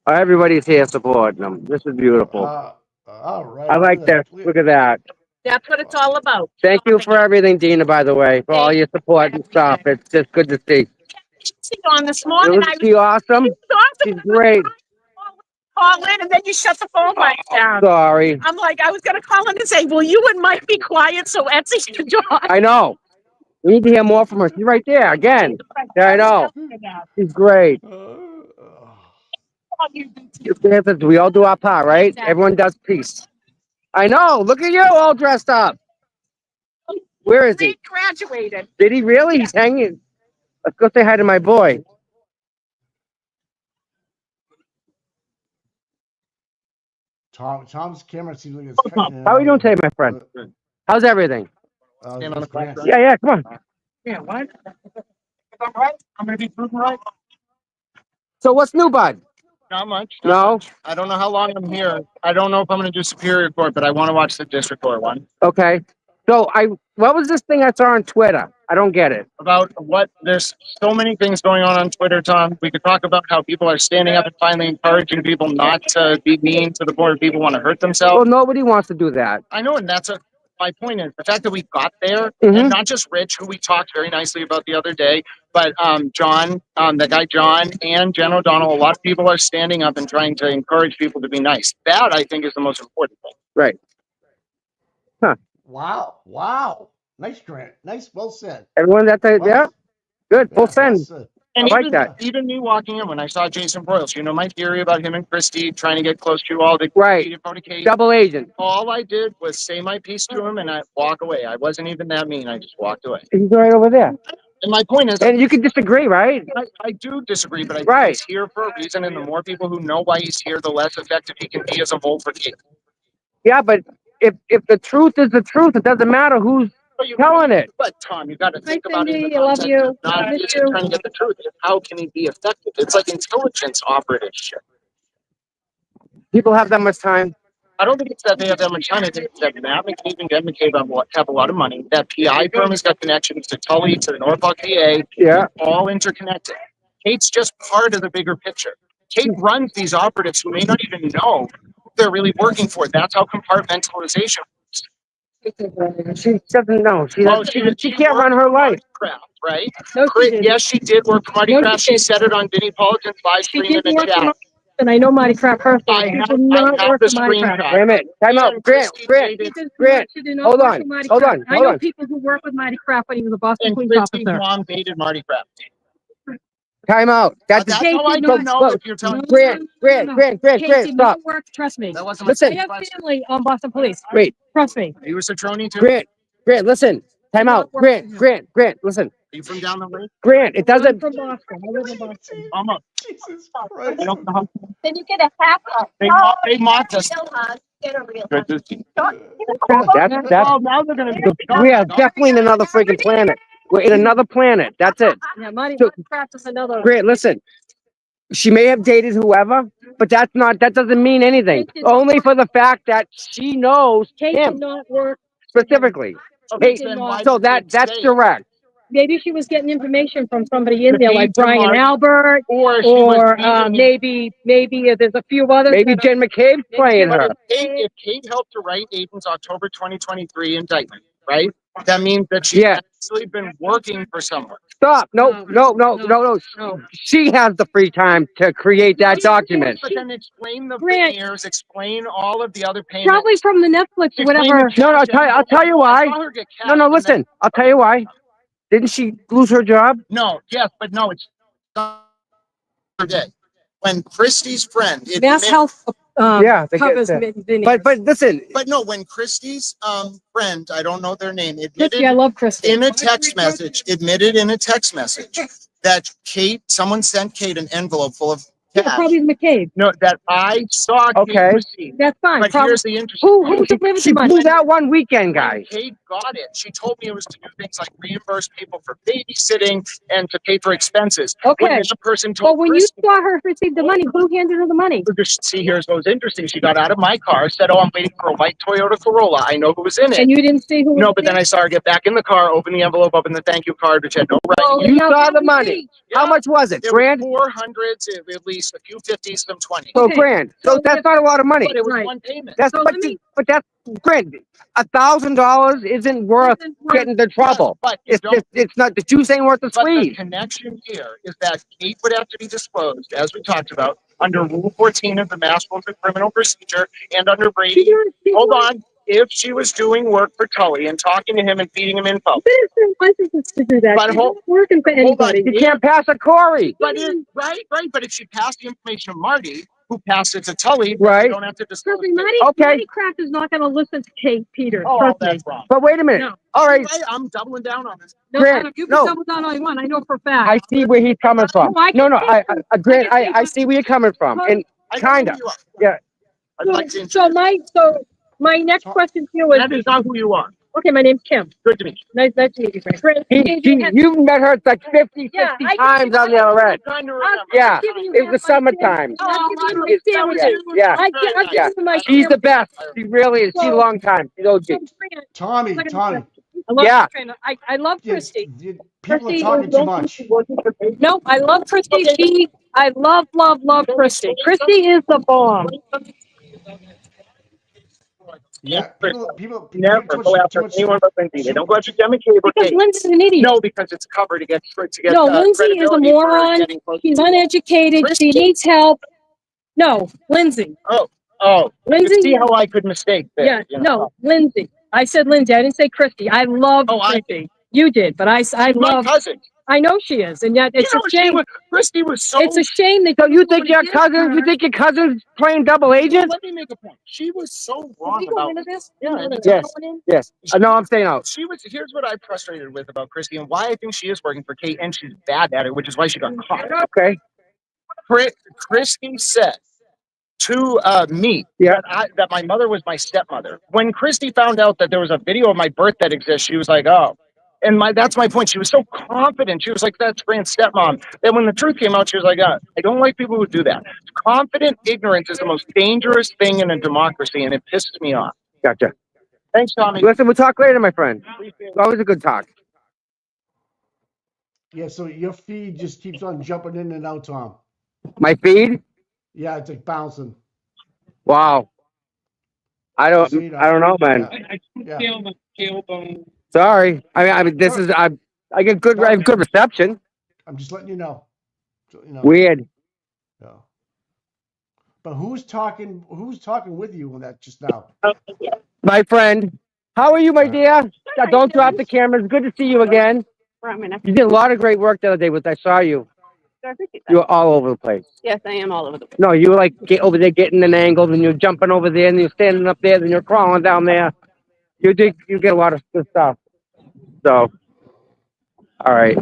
Everybody's here supporting them. This is beautiful. Uh, all I right. Look like at this. that. Look at that. That's what it's all about. Thank you for everything, Dina, by the way, for all your support and stuff. It's just good to see. On this morning, Isn't she awesome? awesome. She's great. Call in and then you shut the phone mic down. Sorry. I'm like, I was gonna call in and say, will you and Mike be quiet so Etsy can talk? I know. We need to hear more from her. She's right there again. Yeah, I know. She's great. We all do our part, right? Everyone does peace. I know. Look at you all dressed up. Where is he? He graduated. Did he really? He's hanging. Let's go say hi to my boy. Tom's camera seems like it's cutting in. How are you doing today, my friend? How's everything? It's grand. Yeah, come on. Yeah, what? If I'm right, I'm gonna be proven right. So what's new, bud? Not much. No? I don't know how long I'm here. I don't know if I'm gonna do Superior Court, but I want to watch the District Court one. Okay. So what was this thing I saw on Twitter? I don't get it. About what? There's so many things going on Twitter, Tom. We could talk about how people are standing up and finally encouraging people not to be mean to the point where people want to hurt Well, themselves. nobody wants to do that. I know, and my point is the fact that we got there, Mhm. and not just Rich, who we talked very nicely about the other day, but John, the guy John, and Jen O'Donnell. A lot of people are standing up and trying to encourage people to be nice. That, I think, is the most important thing. Right. Wow. Nice, Grant. Nice, well said. Everyone yeah? Good. Full send. said. And I like that. Even me walking in when I saw Jason Broyles, you know my theory about him and Christie trying to get close to all the Right. Double agent. All I did was say my piece to him and I walk away. I wasn't even that mean. I just walked away. He's right over there. And my point is, And you can disagree, right? I do disagree, but I think Right. he's here for a reason, and the more people who know why he's here, the less effective he can be as a vote for Kate. Yeah, but if the truth is the truth, it doesn't matter who's telling it. But Tom, you got to think Hi, about it. In Cindy. the I love context you. of not I miss just you. trying to get the truth. How can he be effective? It's like intelligence operative shit. People have that much time. I don't think it's that they have that much time. I think it's that Matt McCabe and Deb McCabe have a lot of money. That PI firm has got connections to Tully, to the Norfolk PA. Yeah. All interconnected. Kate's just part of the bigger picture. Kate runs these operatives who may not even know who they're really working for. That's how compartmentalization works. She doesn't know. She can't run her life. Craft, right? No, she didn't. Yes, she did work for Marty No, Kraft. she She said it on Vinnie Politan's live She stream in did the work for chat. and I know Marty Kraft personally. She did not work the for Marty Kraft. screenshot. Wait a minute. Time out. And Grant. Christie Grant. dated- She did Grant, not- she did not hold work on, for Marty hold Kraft. on, I hold know on. people who work with Marty Kraft when he was a Boston And police Christie's officer. mom dated Marty Kraft. Time out. That's Kate how I did don't not- know if you're telling me. Grant, Kate did stop. not work. Trust me. That wasn't Listen. I have family on Boston Police. Wait, Trust me. Are you a Citroni too? Grant, listen. Time out. Grant, listen. Are you from down the way? Grant, it I'm doesn't. from Boston. I live in Boston. Almost. Jesus I Christ. don't know. Then you get a half up. They mocked us. Get a real Good to see. That's Oh, now they're gonna be. we are definitely in another freaking planet. We're in another planet. That's it. Yeah, Marty So- Kraft is another. Grant, listen. She may have dated whoever, but that doesn't mean anything. Kate did- Only for the fact that she knows Kate him did not work. specifically. Okay, Hey, then why so did Kate that's stay? direct. Maybe she was getting information from somebody in The there, like Kate to Brian Mark- Albert, Or she was or meeting- maybe there's a few others. Maybe that are- Jen McCabe playing her. If Kate helped to write Aiden's October 2023 indictment, right? That means that she's Yeah. actually been working for someone. Stop. No. No. She has the free time to create that document. But then explain the Grant- veneers, explain all of the other payments. Probably from the Netflix or Explain whatever. the No, I'll tell you why. I saw her get No, cashed, and listen. I'll tell you why. Didn't she lose her job? No, yes, but no, it's not her day. When Christie's friend, Mass Health Yeah, they get covers that. veneers. But listen, but no, when Christie's friend, I don't know their name, Christy, I admitted love Christy. in a text message that someone sent Kate an envelope full of Yeah, cash. probably McCabe. No, that I saw Kate Okay. receive. That's fine. But Probably, here's the interesting who took living she too much? blew that one weekend, When guys. Kate got it, she told me it was to do things like reimburse people for babysitting and to pay for expenses. Okay. When the person Well, told when you Christy, saw her receive the money, who handed her the money? see, here's what was interesting. She got out of my car, said, "Oh, I'm waiting for a white Toyota Corolla. I know who was in it." And you didn't see who? No, but then I saw her get back in the car, open the envelope, open the thank you card, which had no Oh, writing. You now saw that the was money. me. How much was it? There Grand? were 400s, at least a few 50s, some 20s. So Okay. grand. So So that's not a lot of money. But it was Right. one payment. That's So but, let me- but that's grand. $1,000 isn't worth getting the trouble. But you don't. It's not the juice ain't worth the But the squeeze. connection here is that Kate would have to be disclosed, as we talked about, under Rule 14 of the Mass Rules of Criminal Procedure and under She Brady. didn't see Hold who- on. if she was doing work for Tully and talking to him and feeding him info. Licenses to do that. But She's not working for anybody. You can't pass a Corey. But right. But if she passed the information to Marty, who passed it to Tully, Right. you don't have to disclose. Trust me, Marty, Okay. Marty Kraft is not going to listen to Kate Peters. Oh, Trust me. that's wrong. But wait a minute. No. All right. I'm doubling down on this. No, Grant, you can no. double down all you want. I know for a fact. I see where he's coming from. No, I No, can see no. Grant, I see where you're coming from. And I kinda. know who you are. Yeah. I'd like to. So my next question to you is, That is not who you are. okay, my name's Kim. Good to meet you. Nice to meet you, Grant. You've met her like 50 Yeah, I times on the already. Trying to remember. Yeah. giving you It was the half my summertime. I'm giving you Yeah. my sandwiches. Yeah. I'll give you my She's the sandwiches. best. She really is. She's a long time. She's OG. So, Grant, Tommy, look at Tommy, I love Yeah. you, Trina. I love Christy. people are talking too much. No, I love Christy. I love Christy. Christy is the bomb. Yeah, people Never too go much, after too much. anyone but Lindsay. They don't go after Gemma Cable. Because Lindsay's an idiot. No, because it's covered to get. No, Lindsay is a credibility for moron. getting close. She's uneducated. She needs help. No, Lindsay. Oh, Lindsay. see how I could mistake this. Yeah, you know? no, Lindsay. I said Lindsay. I didn't say Christy. I love Christy. You did, but I My love. cousin. I know she is, and yet it's a shame. Christy was so. It's a shame that So you think your cousin's playing double agent? Let me make a point. She was so Did wrong we go about into this? Yeah, Yes. No, I'm staying out. Here's what I'm frustrated with about Christy and why I think she is working for Kate and she's bad at it, which is why she got caught. Okay. Christy said to me that my mother was my stepmother. When Christy found out that there was a video of my birth that exists, she was like, oh. And that's my point. She was so confident. She was like, that's Grant's stepmom. Then when the truth came out, she was like, I don't like people who do that. Confident ignorance is the most dangerous thing in a democracy, and it pisses me off. Gotcha. Thanks, Tommy. Listen, we'll talk later, my friend. Always a good talk. Yeah, so your feed just keeps on jumping in and out, Tom. My feed? Yeah, it's like bouncing. Wow. I don't know, man. Yeah. Sorry. I mean, this is I have good reception. I'm just letting you know. So, Weird. Yeah. But who's talking with you on that just now? My friend. How are you, my dear? Don't drop the cameras. Good to see you again. You did a lot of great work the other day. I saw you. You were all over the place. Yes, I am all over the place. No, you were like over there getting an angle, and you're jumping over there, and you're standing up there, and you're crawling down there. You get a lot of good stuff. So, all right.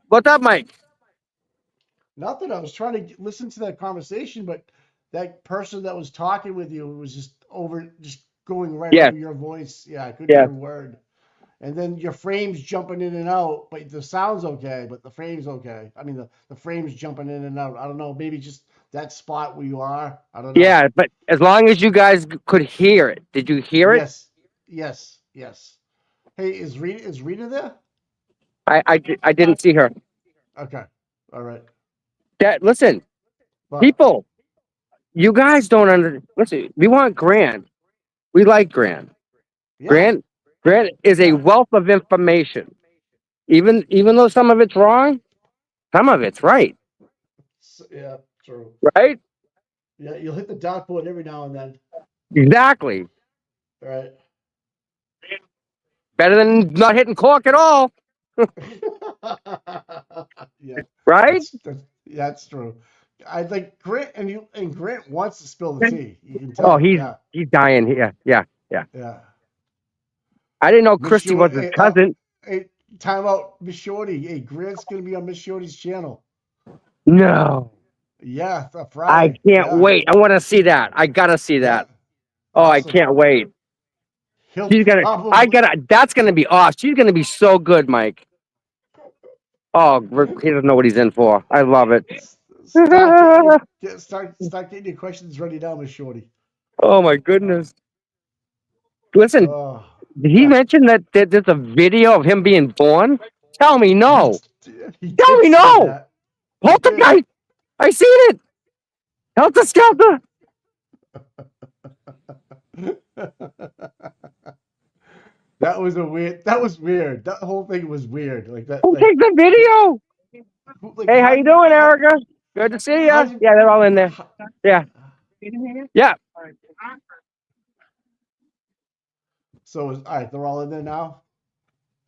What's up, Mike? Nothing. I was trying to listen to that conversation, but that person that was talking with you was just going right over your voice. Yeah, I couldn't hear a word. And then your frame's jumping in and out, but the sound's okay, but the frame's okay. I mean, the frame's jumping in and out. I don't know, maybe just that spot where you are. I don't know. Yeah, but as long as you guys could hear it. Did you hear it? Yes. Hey, is Rita there? I didn't see her. Okay. All right. Listen, people, you guys don't listen, we want Grant. We like Grant. Yeah. Grant is a wealth of information. Even though some of it's wrong, some of it's right. Yeah, true. Right? Yeah, you'll hit the dartboard every now and then. Exactly. Right. Better than not hitting cork at all. Yeah. Right? That's true. I think Grant and Grant wants to spill the tea. You can tell. Oh, he's dying here. Yeah. Yeah. I didn't know Christy was his cousin. Hey, time out, Miss Shorty. Hey, Grant's gonna be on Miss Shorty's channel. No. Yeah, Friday. I can't wait. I want to see that. I gotta see that. Yeah. Oh, Awesome. I can't wait. That's gonna be awesome. She's gonna be so good, Mike. Oh, he doesn't know what he's in for. I love it. Start getting your questions ready now, Miss Shorty. Oh my goodness. Listen, did he mention that there's a video of him being born? Tell me no. Tell me no. Poltergeist. I seen it. Helter Skelter. That was weird. That whole thing was weird. Like that. Who takes the video? Hey, how you doing, Erica? Good to see you. Yeah, they're all in there. Yeah. Yeah. So all right, they're all in there now.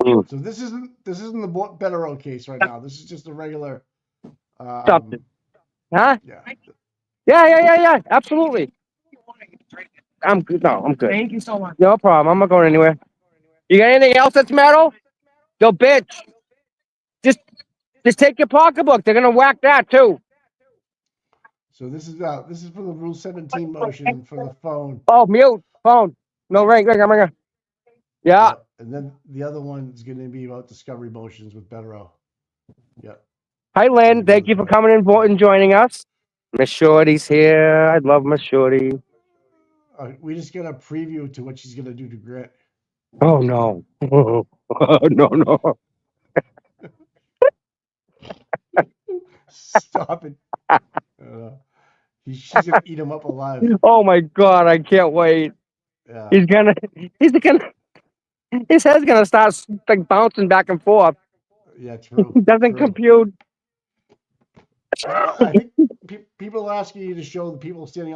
Mm. So this isn't the Bettero case right now. This is just a regular. Something. Huh? Yeah. Yeah. Absolutely. I'm good. No, I'm good. Thank you so much. No problem. I'm not going anywhere. You got anything else that's metal? Yo, bitch. Just take your pocketbook. They're gonna whack that too. So this is for the Rule 17 motion for the phone. Oh, mute phone. No ring. Yeah. Yeah. And then the other one is going to be about discovery motions with Bettero. Yeah. Hi, Lynn. Thank you for coming in and joining us. Miss Shorty's here. I love Miss Shorty. We're just going to preview to what she's going to do to Grant. Oh no. No. Stop it. She's going to eat him up alive. Oh my God, I can't wait. Yeah. He's gonna his head's gonna start like bouncing back and forth. Yeah, true. It doesn't True. compute. I think people are asking you to show the people sitting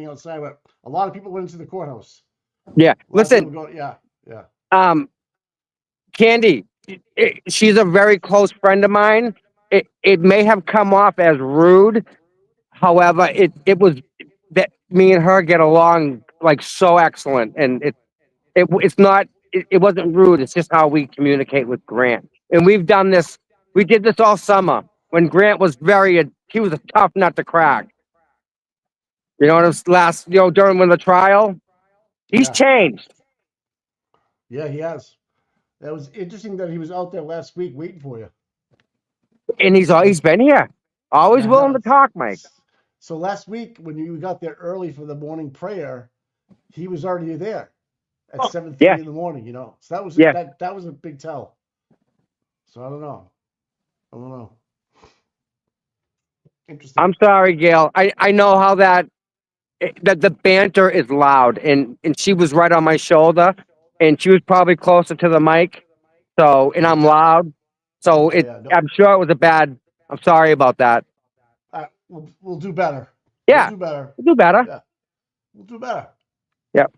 outside, but a lot of people went into the courthouse. Yeah. Listen. Yeah. Candy, she's a very close friend of mine. It may have come off as rude. However, it was that me and her get along like so excellent, and it's not it wasn't rude. It's just how we communicate with Grant, and we've done this. We did this all summer when Grant was he was a tough nut to crack. You know, during the trial, he's changed. Yeah, he has. That was interesting that he was out there last week waiting for you. And he's been here. Always willing to talk, Mike. So last week when you got there early for the morning prayer, he was already there at 7:30 in the morning, you know. So that was that was a big tell. So I don't know. Interesting. I'm sorry, Gail. I know how that the banter is loud, and she was right on my shoulder, and she was probably closer to the mic. So, and I'm loud. So I'm sure it was a bad. I'm sorry about that. We'll do better. Yeah. We'll do better. We'll do better. Yeah. We'll do better. Yep.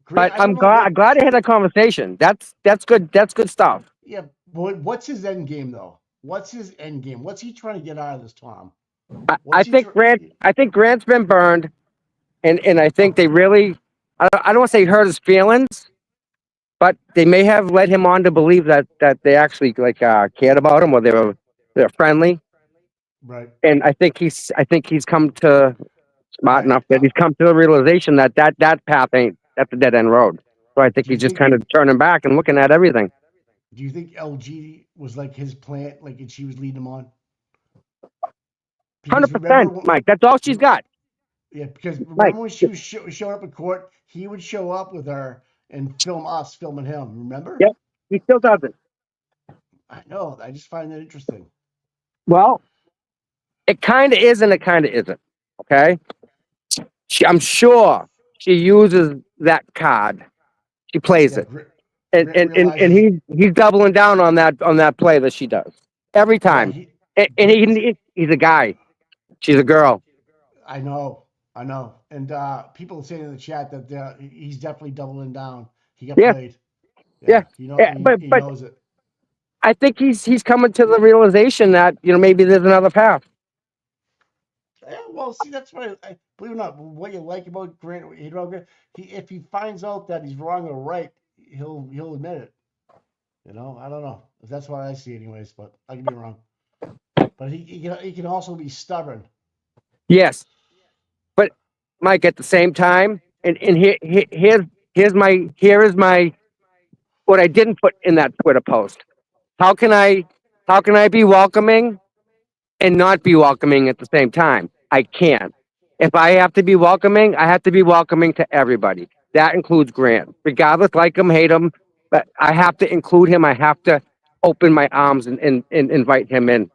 But I'm glad I had that conversation. That's good. That's good stuff. Yeah, but what's his end game though? What's his end game? What's he trying to get out of this, Tom? I think Grant's been burned, and I think they really. I don't want to say hurt his feelings, but they may have led him on to believe that they actually cared about him, or they're friendly. Right. And I think he's come to smart enough that he's come to the realization that path that's a dead end road. So I think he's just kind of turning back and looking at everything. Do you think LG was like his plant, like and she was leading him on? 100%, Mike. That's all she's got. Yeah, because remember when she was showing up in court, he would show up with her and film us filming him. Remember? Yep. He still does it. I know. I just find that interesting. Well, it kind of is and it kind of isn't. Okay. I'm sure she uses that card. She plays it, and he's doubling down on that play that she does every time. He's a guy. She's a girl. I know. And people saying in the chat that he's definitely doubling down. He got played. Yeah. He knows it. I think he's coming to the realization that maybe there's another path. Yeah, well, see, that's what I believe it or not. What you like about Grant, if he finds out that he's wrong or right, he'll admit it. I don't know. That's what I see, anyways. But I can be wrong. But he can also be stubborn. Yes, but Mike, at the same time, and here is my what I didn't put in that Twitter post. How can I be welcoming and not be welcoming at the same time? I can't. If I have to be welcoming, I have to be welcoming to everybody. That includes Grant, regardless, like him, hate him. But I have to include him. I have to open my arms and invite him in.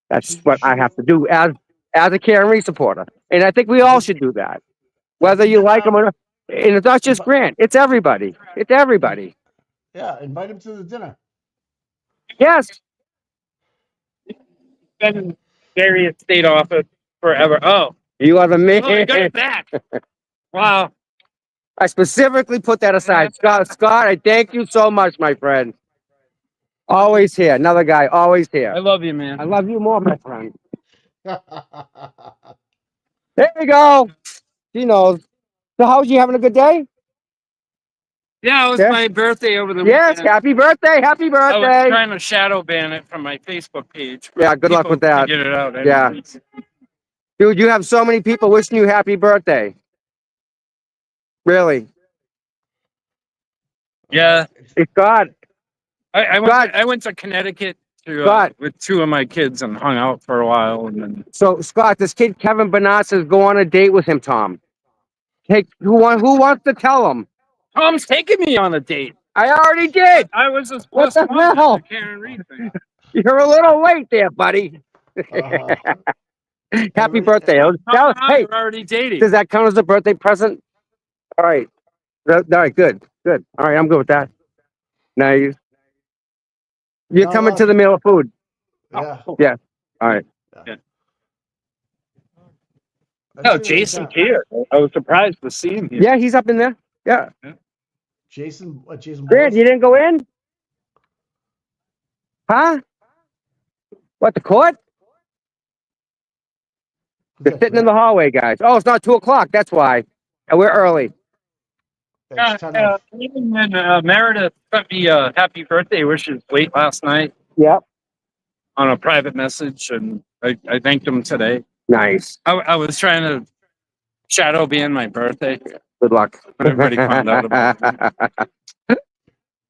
That's what I have to do as a Karen Reed supporter. And I think we all should do that. Whether you like him or not. And it's not just Grant. It's everybody. It's everybody. Yeah, invite him to the dinner. Yes. Been in various state office forever. Oh. You are the man. Oh, I got it back. Wow. I specifically put that aside. Scott, I thank you so much, my friend. Always here. Another guy, always I here. love you, man. I love you more, my friend. There we go. She knows. So how was you having a good day? Yeah, it was Yeah. my birthday over the Yes, weekend. happy birthday, happy I was birthday. trying to shadow ban it from my Facebook page. but Yeah, good luck with people that. figured it out Yeah. anyways. Dude, you have so many people wishing you happy birthday. Really. Yeah, It's God. I went to Connecticut to with 2 of my kids and hung out for a while, and then So Scott, this kid Kevin Bernard says go on a date with him, Tom. Who wants to tell him? Tom's taking me on a date. I already did. I was just What the hell? Karen Reed thing. You're a little late there, buddy. Happy birthday. Tom and I Hey, were already dating. does that count as a birthday present? All right. All right, good. Good. All right, I'm good with that. Nice. You're coming to the meal of food. Yeah. Yeah. All right. No, Jason's here. I was surprised to see him here. Yeah, he's up in there. Yeah. Jason Grant, Wallace? you didn't go in? Huh? What, the court? They're sitting in the hallway, guys. Oh, it's not 2 o'clock. That's why. And we're early. Even when Meredith sent me happy birthday wishes late last night. Yep. On a private message, and I thanked him today. Nice. I was trying to shadow ban my birthday. Good luck. But everybody found out about it.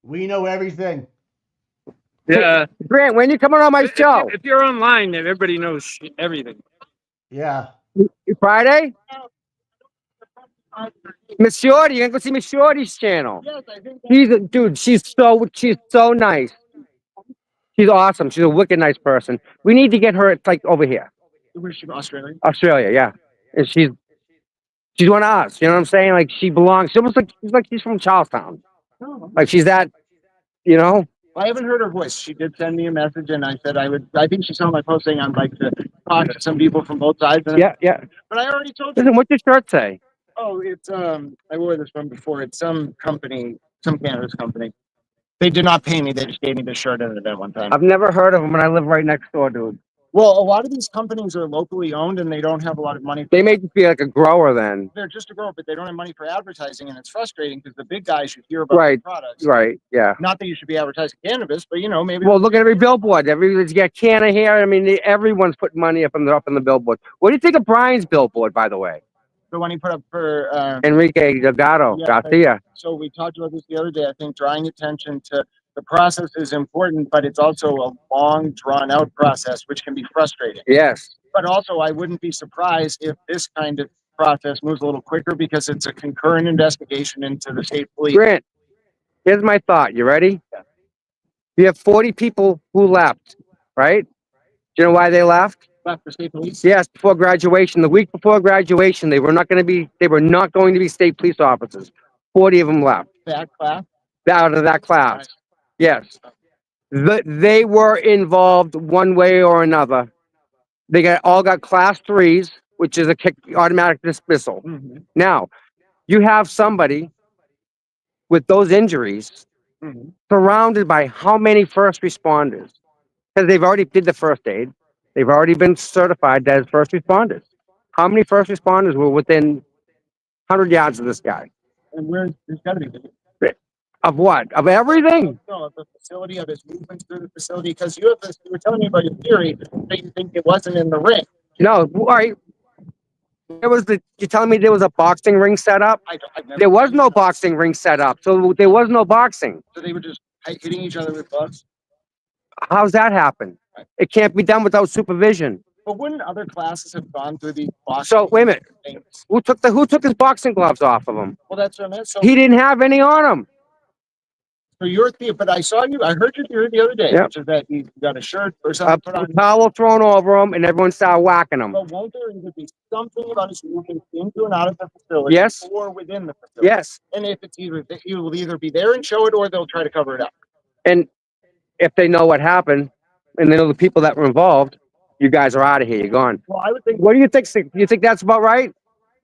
We know everything. Yeah. Grant, when you coming on my show? If you're online, everybody knows everything. Yeah. Friday? Miss Shorty, you're gonna go see Miss Shorty's channel. Yes, I think She's so nice. She's awesome. She's a wicked nice person. We need to get her like over here. Where's she from? Australia? Australia, yeah. And she's one of us. You know what I'm saying? Like she belongs. She almost like she's from Charlestown. Like she's that, you know. I haven't heard her voice. She did send me a message, and I said I would. I think she saw my post saying I'd like to talk to some people from both sides. And Yeah. But I already told you. Listen, what's your shirt say? Oh, it's I wore this one before. It's some company, some cannabis company. They did not pay me. They just gave me this shirt at an event one time. I've never heard of them, and I live right next door, dude. Well, a lot of these companies are locally owned, and they don't have a lot of money. They may just be like a grower then. They're just a grower, but they don't have money for advertising, and it's frustrating because the big guys should hear about the products. Right. Yeah. Not that you should be advertising cannabis, but maybe. Well, look at every billboard. Everybody's got canna here. I mean, everyone's putting money up in the billboard. What do you think of Brian's billboard, by the way? The one he put up for Enrique Delgado Garcia. So we talked about this the other day. I think drawing attention to the process is important, but it's also a long, drawn-out process, which can be frustrating. Yes. But also, I wouldn't be surprised if this kind of process moves a little quicker because it's a concurrent investigation into the state police. Grant, here's my thought. You ready? Yeah. You have 40 people who left, right? Do you know why they left? Left for state police? Yes, before graduation. The week before graduation, they were not going to be state police officers. 40 of them left. That class? Out of that class. Nice. Yes. They were involved one way or another. They all got class 3s, which is automatic dismissal. Mm-hmm. Now, you have somebody with those injuries surrounded by how many first responders? Because they've already did the first aid. They've already been certified as first responders. How many first responders were within 100 yards of this guy? And there's got to be. Of what? Of everything? No, of the facility, of his movements through the facility. Because you were telling me about your theory that you think it wasn't in the ring. No, all right. You're telling me there was a boxing ring set up? There was no boxing ring set up, so there was no boxing. So they were just hitting each other with gloves? How's that happen? It can't be done without supervision. But wouldn't other classes have gone through the boxing? So wait a minute. Who took his boxing gloves off of him? Well, that's what I meant. So he didn't have any on him. So your theory, but I heard your theory the other day, which is that he got a shirt or something. A towel thrown over him, and everyone started whacking him. But won't there either be something about his movement into and out of the facility? Yes. Or within the facility? Yes. And if it's he will either be there and show it, or they'll try to cover it up. And if they know what happened, and they know the people that were involved, you guys are out of here. You're gone. Well, I would think. What do you think? You think that's about right?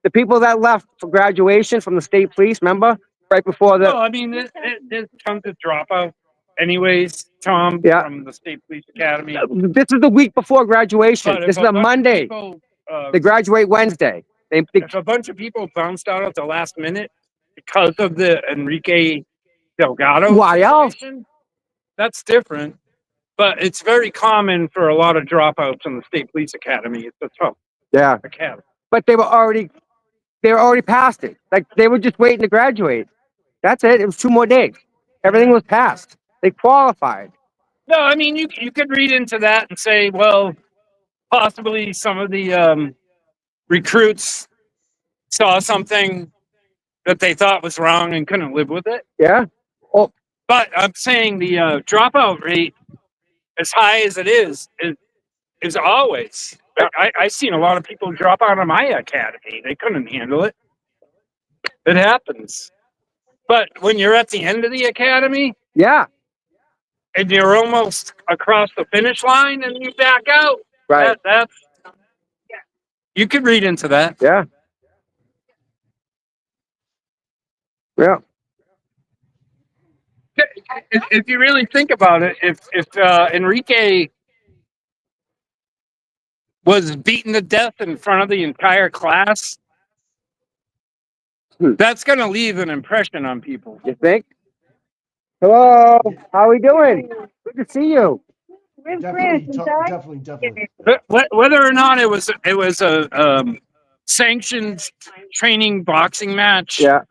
The people that left for graduation from the state police, remember? Right before No, the, I mean, there's tons of dropout anyways, Tom, Yeah. from the State Police Academy. this is the week before graduation. But This if is a Monday. People, They graduate Wednesday. They if a bunch of people bounced out at the last minute because of the Enrique Delgado Why else? situation, that's different. But it's very common for a lot of dropouts in the State Police Academy. It's a tough Yeah. academy. But they were already past it. Like they were just waiting to graduate. That's it. It was 2 more days. Everything was passed. They qualified. No, I mean, you could read into that and say, well, possibly some of the recruits saw something that they thought was wrong and couldn't live with it. Yeah. Oh, But I'm saying the dropout rate, as high as it is always. I've seen a lot of people drop out of my academy. They couldn't handle it. It happens. But when you're at the end of the academy yeah. and you're almost across the finish line and you back out, Right. that's you could read into that. Yeah. Yeah. If you really think about it, if Enrique was beaten to death in front of the entire class, that's going to leave an impression on people. You think? Hello. How we doing? Good to see you. Definitely. Whether or not it was a sanctioned training boxing match. Yeah.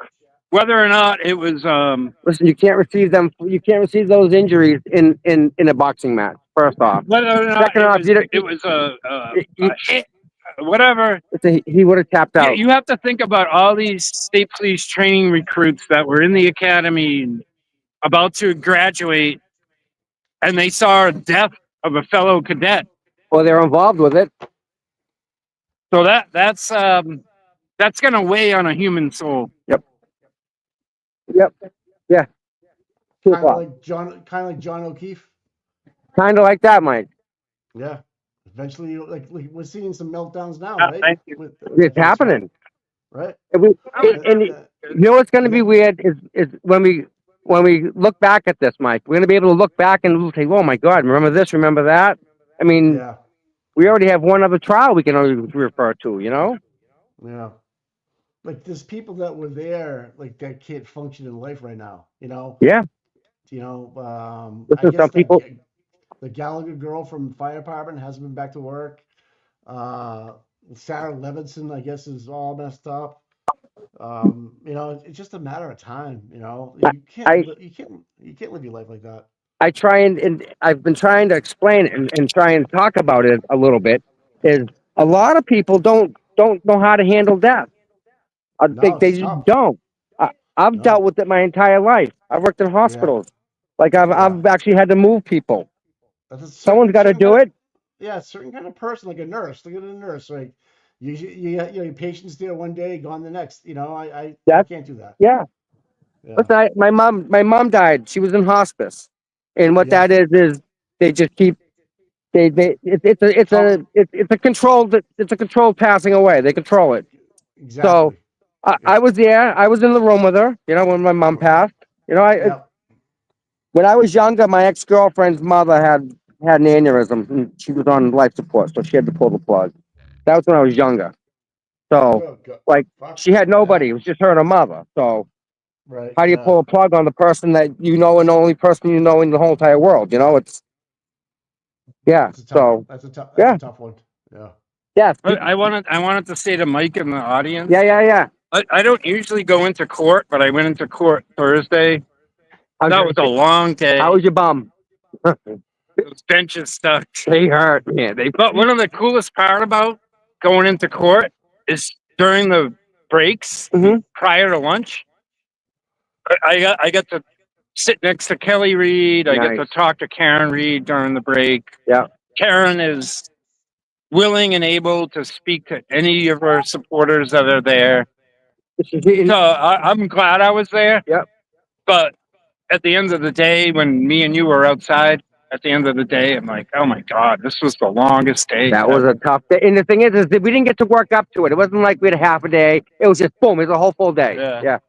Whether or not it was Listen, you can't receive them. You can't receive those injuries in a boxing match. First off. whether or not Second off, it was a hit, whatever. He would have tapped out. You have to think about all these state police training recruits that were in the academy and about to graduate, and they saw a death of a fellow cadet. Well, they're involved with it. So that's going to weigh on a human soul. Yep. Yeah. 2 Kind of o'clock. like John O'Keefe. Kind of like that, Mike. Yeah. Eventually, like we're seeing some meltdowns now, Yeah, right? thank you. It's happening. Right. And you know what's going to be weird is when we look back at this, Mike. We're going to be able to look back and say, "Oh my God, remember this? Remember that?" I mean, Yeah. we already have one other trial we can always refer to. You know? Yeah. Like there's people that were there, like that can't function in life right now. You know. Yeah. You know. Listen, I guess some people. the Gallagher girl from fire department hasn't been back to work. Sarah Levinson, I guess, is all messed up. You know, it's just a matter of time. You know, you can't live your life like that. I try and I've been trying to explain it and try and talk about it a little bit. Is a lot of people don't know how to handle death. No, They it's just tough. don't. I've No. dealt with it my entire life. I've worked in hospitals. Like I've actually had to move people. Someone's got to do it. Yeah, a certain kind of person, like a nurse. Look at a nurse. Like you your patient's there one day, gone the next. You know, I can't do that. Yeah. Listen, my mom died. She was in hospice, and what that is they just keep it's a controlled passing away. They control it. Exactly. So I was there. I was in the room with her. You know, when my mom passed. You know, when I was younger, my ex-girlfriend's mother had an aneurysm, and she was on life support, so she had to pull the plug. That was when I was younger. So, like, she had nobody. It was just her and her mother. So, right. how do you pull a plug on the person that you know and the only person you know in the whole entire world? You know, it's That's a tough one. Yeah. Yeah. I wanted to say to Mike in the audience. Yeah. I don't usually go into court, but I went into court Thursday. That was a long day. How was your bum? Those benches stuck. They hurt, man. But one of the coolest part about going into court is during the breaks prior to lunch. I got to sit next to Kelly Reed. I get to talk to Karen Reed during the break. Yeah. Karen is willing and able to speak to any of her supporters that are there. So I'm glad I was there. Yep. But at the end of the day, when me and you were outside, at the end of the day. I'm like, oh my God, this was the longest day. That was a tough day. And the thing is that we didn't get to work up to it. It wasn't like we had a half a day. It was just boom. It was a whole full day. Yeah.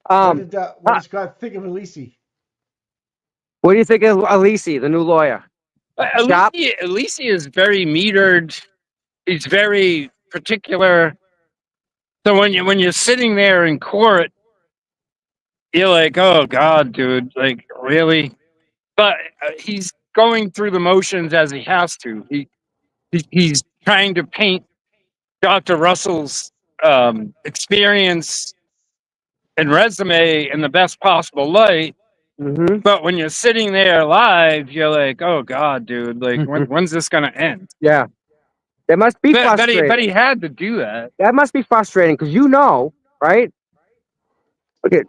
What does God think of Elise? What do you think of Alisi, the new lawyer? Sharp? Elise is very metered. He's very particular. So when you're sitting there in court, you're like, oh God, dude, like really? But he's going through the motions as he has to. He's trying to paint Dr. Russell's experience and resume in the best possible light. Mm-hmm. But when you're sitting there live, you're like, oh God, dude, like when's this gonna end? Yeah. That must be frustrating. But he had to do that. That must be frustrating because you know, right? Okay.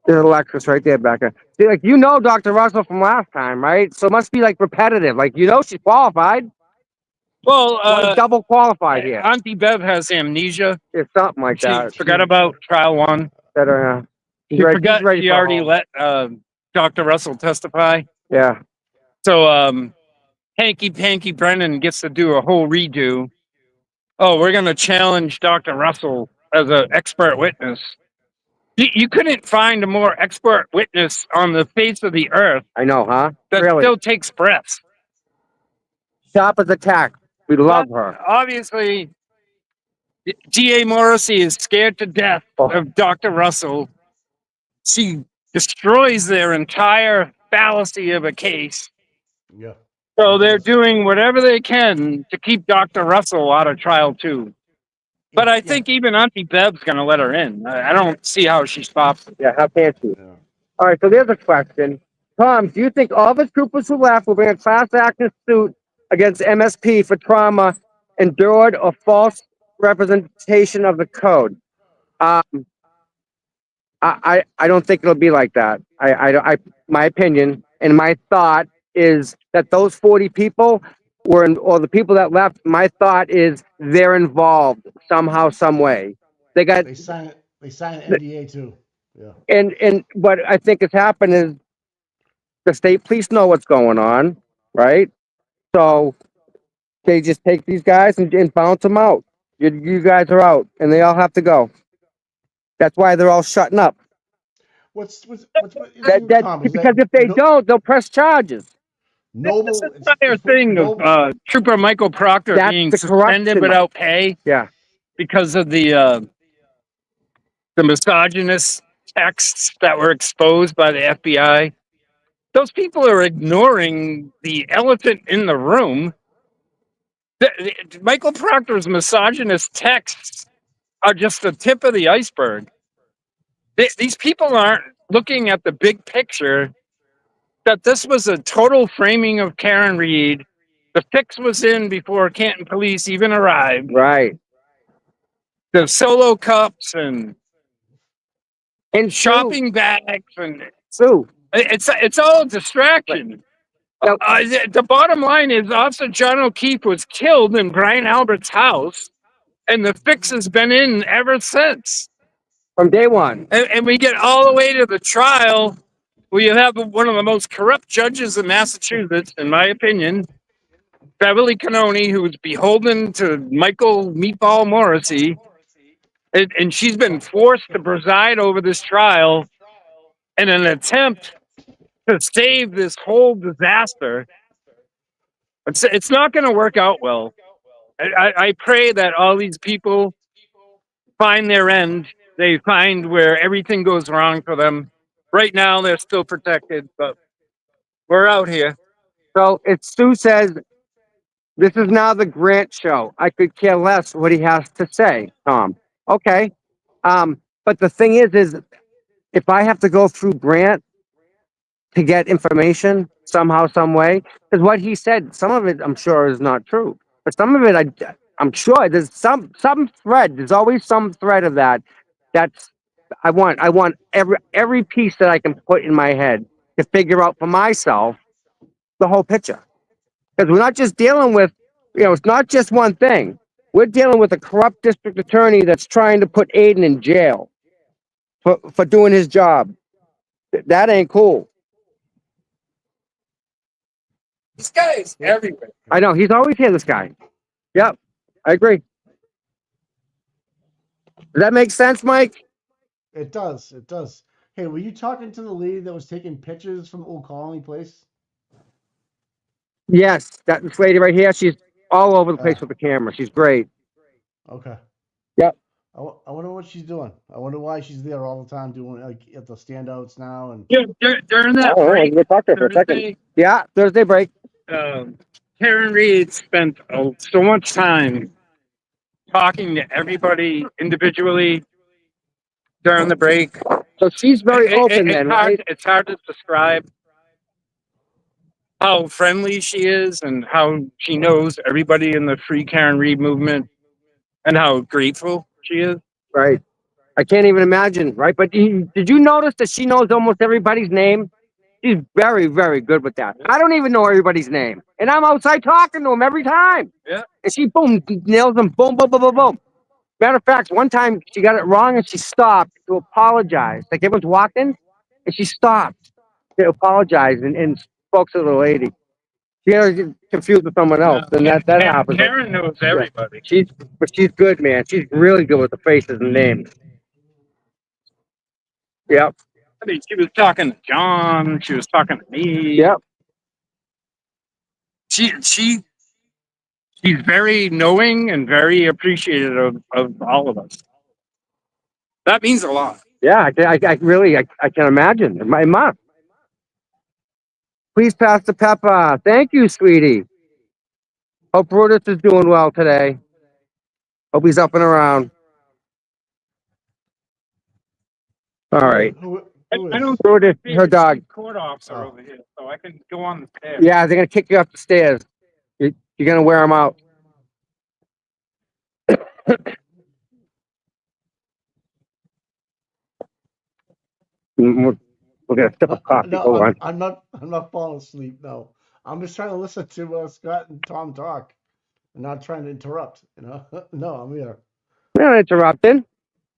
There's Alexis right there, Becca. See, like, you know Dr. Russell from last time, right? So it must be like repetitive. Like, you know she's qualified. Well, double qualified here. Auntie Bev has amnesia. It's something like She that. forgot about trial one. Better, She forgot she already let Dr. Russell testify. Yeah. So Hanky Panky Brennan gets to do a whole redo. Oh, we're going to challenge Dr. Russell as an expert witness. You couldn't find a more expert witness on the face of the earth. I know, huh? That Really? still takes breaths. Sharp as a tack. We love her. Obviously, D.A. Morrissey is scared to death of Dr. Russell. She destroys their entire fallacy of a case. Yeah. So they're doing whatever they can to keep Dr. Russell out of trial too. But I think even Auntie Bev's going to let her in. I don't see how she stops it. Yeah, how can she? Yeah. All right, so there's a question. Tom, do you think all the troopers who left will bring a class action suit against MSP for trauma endured or false representation of the code? I don't think it'll be like that. My opinion and my thought is that those 40 people or the people that left, my thought is they're involved somehow, some way. They sign an NDA too. Yeah. And what I think has happened is the state police know what's going on, right? So they just take these guys and bounce them out. You guys are out, and they all have to go. That's why they're all shutting up. What's because that, if they don't, they'll press charges. Noble. This entire thing of Trooper Michael Proctor being suspended without pay. Yeah. Because of the misogynist texts that were exposed by the FBI. Those people are ignoring the elephant in the room. Michael Proctor's misogynist texts are just the tip of the iceberg. These people aren't looking at the big picture, that this was a total framing of Karen Reed. The fix was in before Canton police even arrived. Right. The solo cups and shopping bags and it's all a distraction. The bottom line is Officer John O'Keefe was killed in Brian Albert's house, and the fix has been in ever since. From day one. And we get all the way to the trial where you have one of the most corrupt judges in Massachusetts, in my opinion, Beverly Cannoni, who's beholden to Michael Meatball Morrissey. And she's been forced to preside over this trial in an attempt to save this whole disaster. It's not going to work out well. I pray that all these people find their end. They find where everything goes wrong for them. Right now, they're still protected, but we're out here. So Stu says, this is now the Grant show. I could care less what he has to say, Tom. Okay. But the thing is if I have to go through Grant to get information somehow, some way, because what he said, some of it I'm sure is not true, but some of it I'm sure there's some thread. There's always some thread of that. That's I want every piece that I can put in my head to figure out for myself the whole picture. Because we're not just dealing with, it's not just one thing. We're dealing with a corrupt district attorney that's trying to put Aiden in jail for doing his job. That ain't cool. This guy is everywhere. I know, he's always here, this guy. Yep, I agree. Does that make sense, Mike? It does. It does. Hey, were you talking to the lady that was taking pictures from Old Colony Place? Yes, that this lady right here, she's all over the place Ah, with the camera. She's great. okay. Yep. I wonder what she's doing. I wonder why she's there all the time doing like at the standouts now and During that Oh, break, we'll talk to her for a second. Thursday, Yeah, Thursday break. Karen Reed spent so much time talking to everybody individually during the break. So she's very open It's then, hard. right? It's hard to describe how friendly she is and how she knows everybody in the Free Karen Reed movement and how grateful she is. Right. I can't even imagine, right? But did you notice that she knows almost everybody's name? She's very, very good with that. I don't even know everybody's name. And I'm outside talking to them every time. Yeah. And she, boom, nails them, boom, boom, boom, boom, boom. Matter of fact, one time she got it wrong and she stopped to apologize. Like everyone's walking and she stopped to apologize and spoke to the lady. She had her confused with someone else, and that happens. Karen knows everybody. But she's good, man. She's really good with the faces and names. Yep. I mean, she was talking to John. She was talking to me. Yep. She's very knowing and very appreciative of all of us. That means a lot. Yeah, I really can imagine. It must. Please pass the pepper. Thank you, sweetie. Hope Brutus is doing well today. Hope he's up and around. All right. who I is? don't Brutus, her dog. Court officer Oh. over here, so I can go on the stairs. Yeah, they're gonna kick you up the stairs. You're gonna wear them out. We'll get a sip of coffee. No, Hold on. I'm not falling asleep. No, I'm just trying to listen to Scott and Tom talk. I'm not trying to interrupt. You know, no, I'm here. We're not interrupting.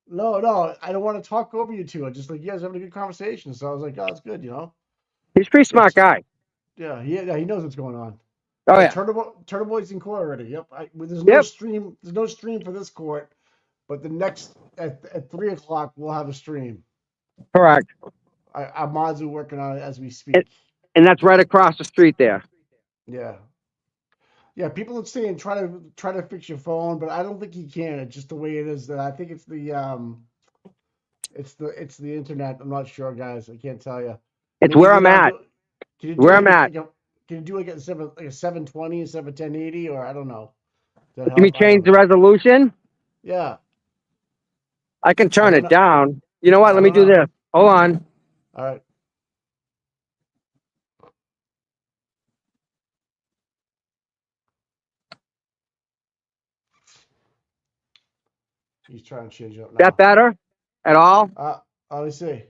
No, I don't want to talk over you two. I just like you guys having a good conversation. So I was like, oh, it's good. You know. He's a pretty smart guy. Yeah, he knows what's going on. Oh Hey, yeah. Turtle Boy's in court already. Yep. There's no Yep. stream. There's no stream for this court, but the next at 3 o'clock we'll have a stream. Correct. Our mods are working on it as we speak. And that's right across the street there. Yeah. Yeah, people are saying try to fix your phone, but I don't think you can. It's just the way it is. That I think it's the internet. I'm not sure, guys. I can't tell you. It's where I'm at. Can you Where I'm at. Can you do like a 720 instead of a 1080, or I don't know? Does that Can we help? I don't change the know. resolution? Yeah. I can turn I it don't know. down. You know what? I Let me don't do know. this. Hold on. All right. He's trying to change it up now. That better? At all? Let me see.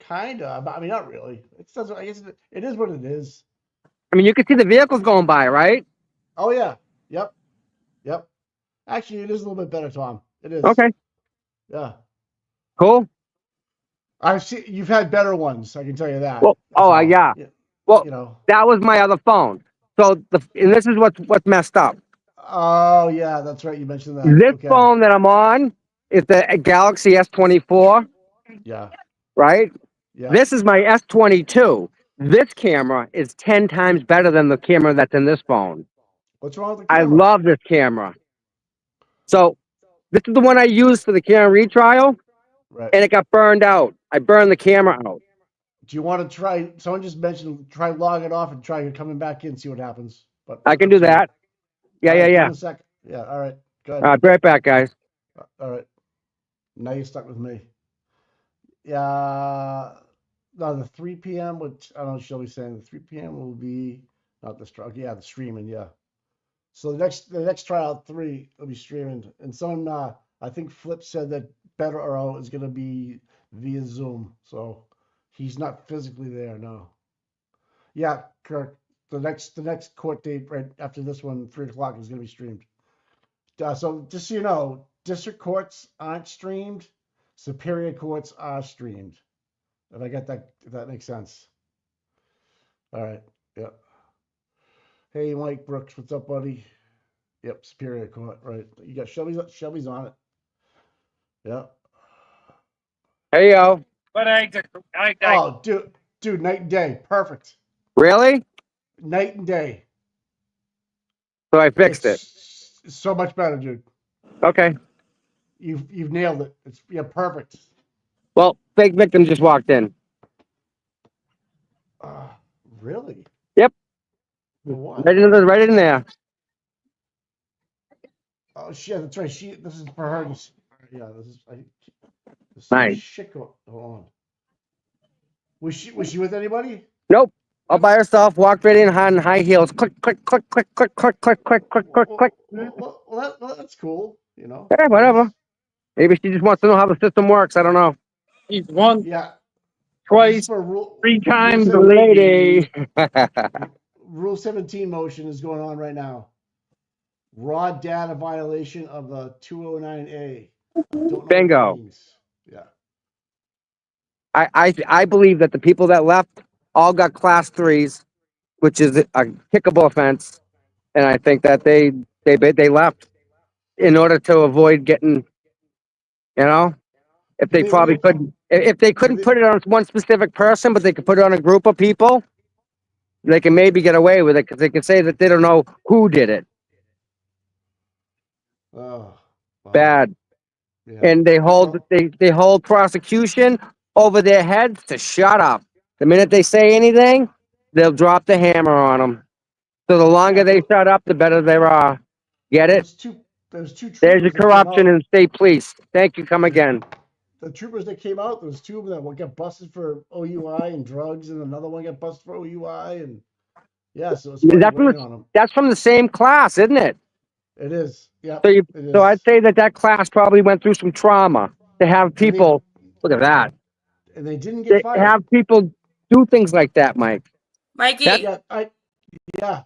Kinda. I mean, not really. It doesn't. I guess it is what it is. I mean, you can see the vehicles going by, right? Oh yeah. Yep. Actually, it is a little bit better, Tom. It is. Okay. Yeah. Cool. I've seen. You've had better ones. I can tell you that. Well, That's all. yeah. Well, You know. that was my other phone. So and this is what's messed up. Oh yeah, that's right. You mentioned that. This Okay. phone that I'm on is the Galaxy S24, Yeah. right? Yeah. This is my S22. This camera is 10 times better than the camera that's in this phone. What's wrong with the I camera? love this camera. So this is the one I used for the Karen Reed trial, Right. and it got burned out. I burned the camera out. Do you want to try? Someone just mentioned try logging it off and try coming back in, see what happens. But I can do that. Yeah, All right, yeah, give yeah. me a second. Yeah. All right. Good. All right, be right back, guys. All right. Now you're stuck with me. Yeah. No, the 3 p.m. Which I don't know. Shelby's saying the 3 p.m. will be not the strike. Yeah, the streaming. Yeah. So the next trial 3 will be streaming, and someone I think Flip said that Better Earl is going to be via Zoom, so he's not physically there. No. Yeah, Kirk. The next court date right after this one, 3 o'clock, is going to be streamed. So just so you know, district courts aren't streamed. Superior courts are streamed. If I get that, if that makes sense. All right. Yep. Hey, Mike Brooks, what's up, buddy? Yep, Superior Court. Right. You got Shelby's on it. Yep. Hey, yo. But I Oh, dude, night and day. Perfect. Really? Night and day. So I fixed it. It's so much better, dude. Okay. You've nailed it. It's perfect. Well, fake victim just walked in. Uh, really? Yep. For what? Right in there. Oh shit, that's right. This is for her. Yeah, there's so much Nice. shit going on. Was she with anybody? Nope. All by herself, walked right in on high heels. Click, click, click, click, click, click, click, click, click, click, click. That's cool. You know. Yeah, whatever. Maybe she just wants to know how the system works. I don't know. he's once, Yeah. This is twice, for rule. 3 times a seven- lady. Rule 17 motion is going on right now. Raw data violation of the 209A. Don't know Bingo. what that means. Yeah. I believe that the people that left all got class 3s, which is a kickable offense, and I think that they left in order to avoid getting, you know, if they probably couldn't, if they couldn't put it on one specific person, but they could put it on a group of people, they can maybe get away with it because they can say that they don't know who did it. Oh, wow. Bad. Yeah. And they hold prosecution over their heads to shut up. The minute they say anything, they'll drop the hammer on them. So the longer they shut up, the better they are. Get it? There's two troopers There's your that came corruption out. in state police. Thank you. Come again. The troopers that came out, there's two of them that got busted for OUI and drugs, and another one got busted for OUI, and yeah, so it's probably weighing on them. That's from the same class, isn't it? It is. Yeah. So It is. so I'd say that class probably went through some trauma to have people. Look at that. And they didn't They get fired. have people do things like that, Mike. Mikey, Yeah.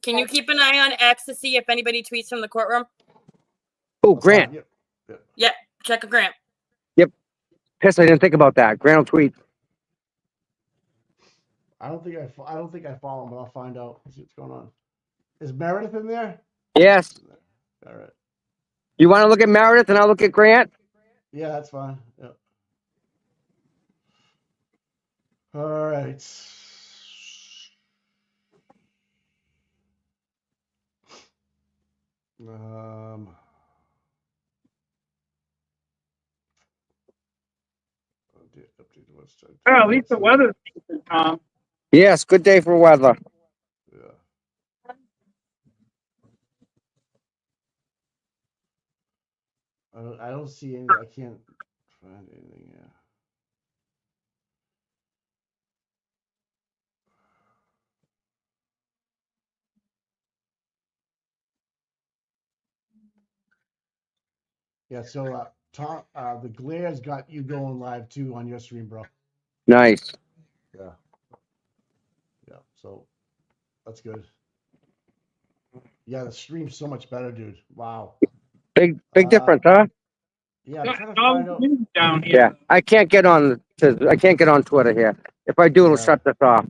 can you keep an eye on X to see if anybody tweets from the courtroom? Oh, Grant. Yeah, check a Grant. Piss, I didn't think about that. Grant will tweet. I don't think I follow him, but I'll find out. See what's going on. Is Meredith in there? Yes. All right. You want to look at Meredith and I'll look at Grant? Yeah, that's fine. Yep. All right. Update the website. Well, at least the weather's decent, Tom. Yes, good day for weather. Yeah. I don't see any. I can't find anything. Yeah. Yeah. So, Tom, the glare's got you going live too on your stream, bro. Nice. Yeah. Yeah. So that's good. Yeah, the stream's so much better, dude. Wow. Big difference, huh? Yeah, I'm trying to find out. Down here. Yeah, I can't get on Twitter here. If I do, it'll shut this off.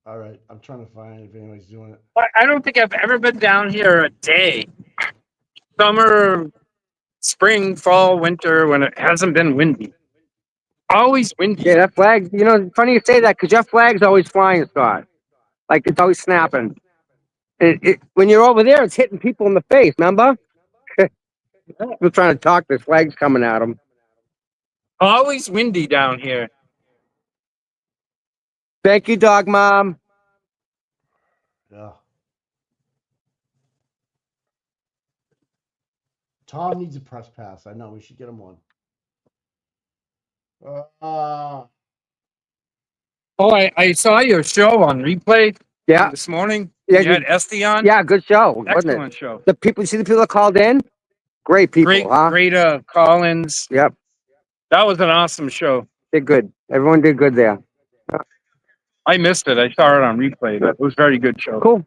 All right, I'm trying to find if anybody's doing it. I don't think I've ever been down here a day. Summer, spring, fall, winter, when it hasn't been windy. Always windy. Yeah, that flag. You know, funny you say that because your flag's always flying, Scott. Like it's always snapping. When you're over there, it's hitting people in the face. Remember? We're trying to talk. This flag's coming at them. Always windy down here. Thank you, dog mom. Yeah. Tom needs a press pass. I know we should get him one. Oh, I saw your show on replay. Yeah. This morning. Yeah, You had Esty on. Yeah, good show. Wasn't Excellent it? show. The people, see the people that called in? Great people, huh? Great call-ins. Yep. That was an awesome show. Did good. Everyone did good there. I missed it. I saw it on replay, but it was a very good show. Cool.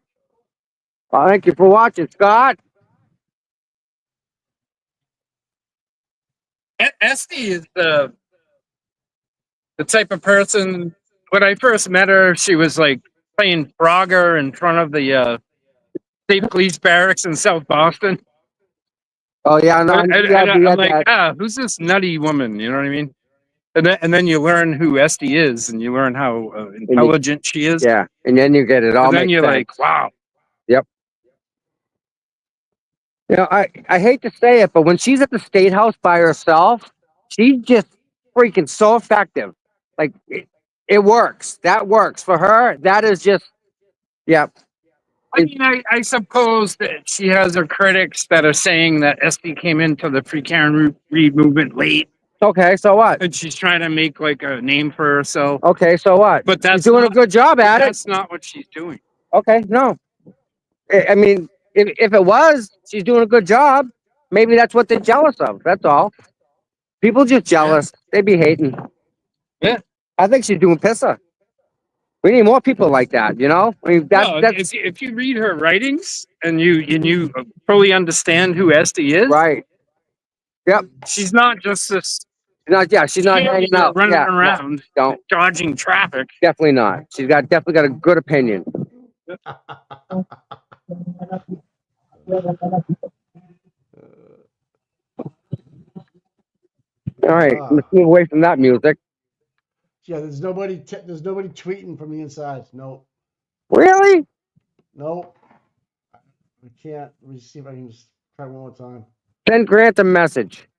Well, thank you for watching, Scott. Esty is the type of person, when I first met her, she was like playing Frogger in front of the state police barracks in South Boston. Oh yeah, no, I'm like, who's this nutty woman? You know what I mean? And then you learn who Esty is, and you learn how intelligent she is. yeah, and then you get it all. And then makes you're sense. like, wow. Yep. You know, I hate to say it, but when she's at the state house by herself, she's just freaking so effective. Like it works. That works for her. That is just, yeah. I mean, I suppose that she has her critics that are saying that Esty came into the Free Karen Reid movement late, Okay, so what? and she's trying to make like a name for herself. Okay, so what? But that's she's doing a good job at it. That's not what she's doing. Okay, no. I mean, if it was, she's doing a good job. Maybe that's what they're jealous of. That's all. People just jealous. They be hating. Yeah. I think she's doing pisser. We need more people like that, you know? I mean, that's if you read her writings and you fully understand who Esty is, right. Yep. She's not just this. She's not hanging out, running around, dodging traffic. Definitely not. She's definitely got a good opinion. All right, let's move away from that music. Yeah, there's nobody tweeting from the inside. Nope. Really? Nope. We can't. Let me see if I can just try one more time. Send Grant a message.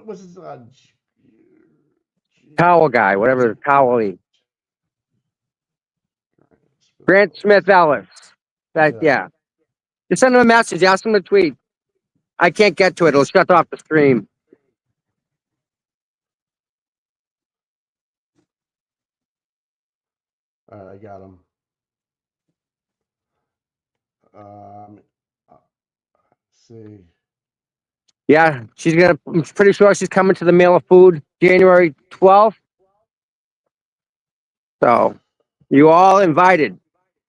What's his Towel guy, whatever, Towel. Grant Smith Ellis. Yeah. Just send him a message. Ask him to tweet. I can't get to it. It'll shut off the stream. All right, I got him. See. Yeah, I'm pretty sure she's coming to the Mail of Food January 12th. So, you all invited.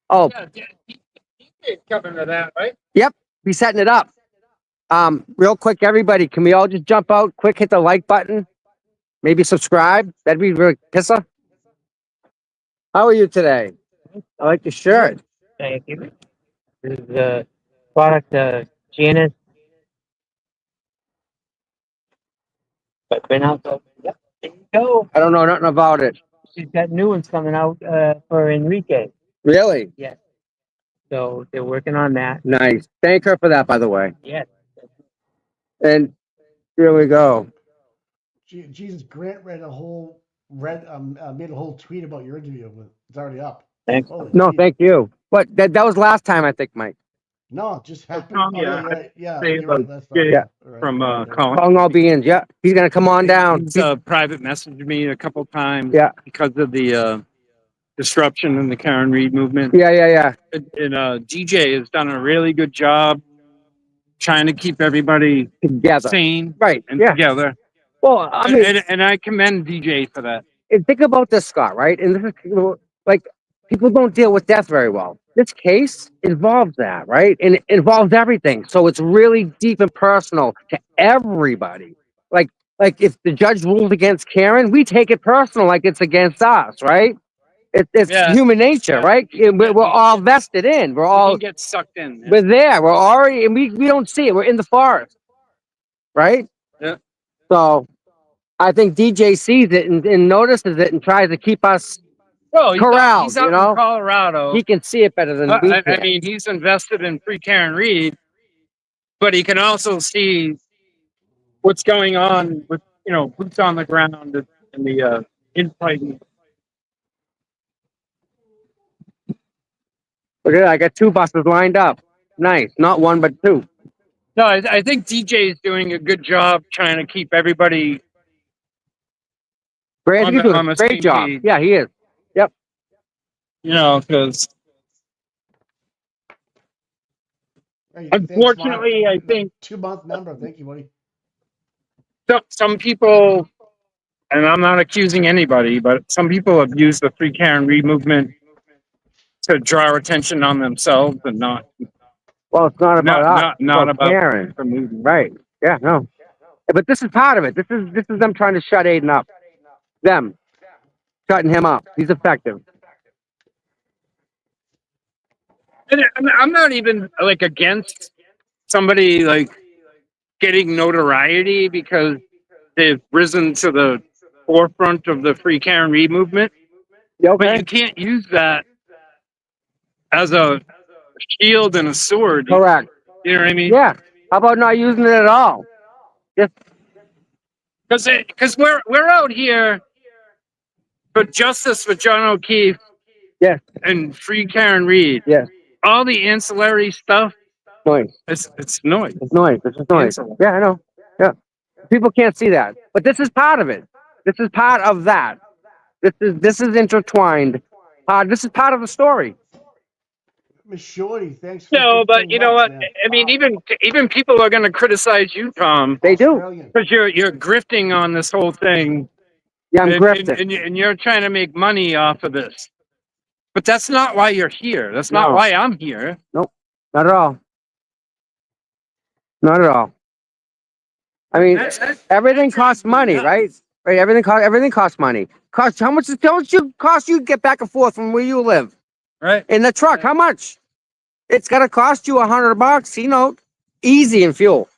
Oh. Yeah, coming to that, right? Yep, he's setting it up. Real quick, everybody, can we all just jump out quick, hit the like button? Maybe subscribe? That'd be really pisser. How are you today? I like the shirt. Thank you. This is the product Janice. But been out there. Yep, there you go. I don't know nothing about it. She's got new ones coming out for Enrique. Really? Yes. So they're working on that. Nice. Thank her for that, by the way. Yes. And here we go. Jesus, Grant made a whole tweet about your interview. It's already up. Thanks. No, thank you. But that was last time, I think, Mike. No, it just happened. Yeah. From Calling all beings. Yeah, he's gonna come on down. He's private messaged me a couple times. Yeah, because of the disruption in the Karen Reid movement. Yeah. And DJ has done a really good job trying to keep everybody together, sane, right, and together. Well, I mean, and I commend DJ for that. And think about this, Scott. Right, and this is like people don't deal with death very well. This case involves that, right? And it involves everything. So it's really deep and personal to everybody. Like if the judge rules against Karen, we take it personal, like it's against us, right? It's human nature, right? We're all vested in. We're all get sucked in. We're there. We're already, and we don't see it. We're in the forest, right? Yeah. So I think DJ sees it and notices it and tries to keep us corralled. He's out in Colorado. He can see it better than we can. I mean, he's invested in Free Karen Reid, but he can also see what's going on with boots on the ground and the infighting. Look at that! I got 2 buses lined up. Nice, not 1 but 2. No, I think DJ is doing a good job trying to keep everybody. Great, he's doing a great job. Page. Yeah, he is. Yep. Because unfortunately, I think 2-month member. Thank you, buddy. Some people, and I'm not accusing anybody, but some people have used the Free Karen Reid movement to draw attention on themselves and not. Well, it's not about us. Not about Karen. Right. Yeah. No. But this is part of it. This is them trying to shut Aiden up. Them shutting him up. He's effective. And I'm not even like against somebody like getting notoriety because they've risen to the forefront of the Free Karen Reed movement. You But okay? you can't use that as a shield and a sword. Correct. You know what I mean? Yeah. How about not using it at all? Just Because we're out here for justice for John O'Keefe. Yes. And Free Karen Reed. Yes. All the ancillary stuff. Noise. It's noise. It's noise. It's just noise. Ancillary. Yeah, I know. Yeah. People can't see that, but this is part of it. This is part of that. This is intertwined. This is part of the story. Miss Shorty, thanks for No, but 15 you know bucks, what? man. I mean, even people are going to criticize you, Tom, They do. Australian. because you're grifting on this whole thing. Yeah, I'm and, grifting. and you're trying to make money off of this. But that's not why you're here. That's not No. why I'm here. Nope. Not at all. Not at all. I mean, everything costs money, right? Right. Everything costs money. How much you cost you to get back and forth from where you live? Right. In the truck, how much? It's gonna cost you $100, C-note, easy in fuel.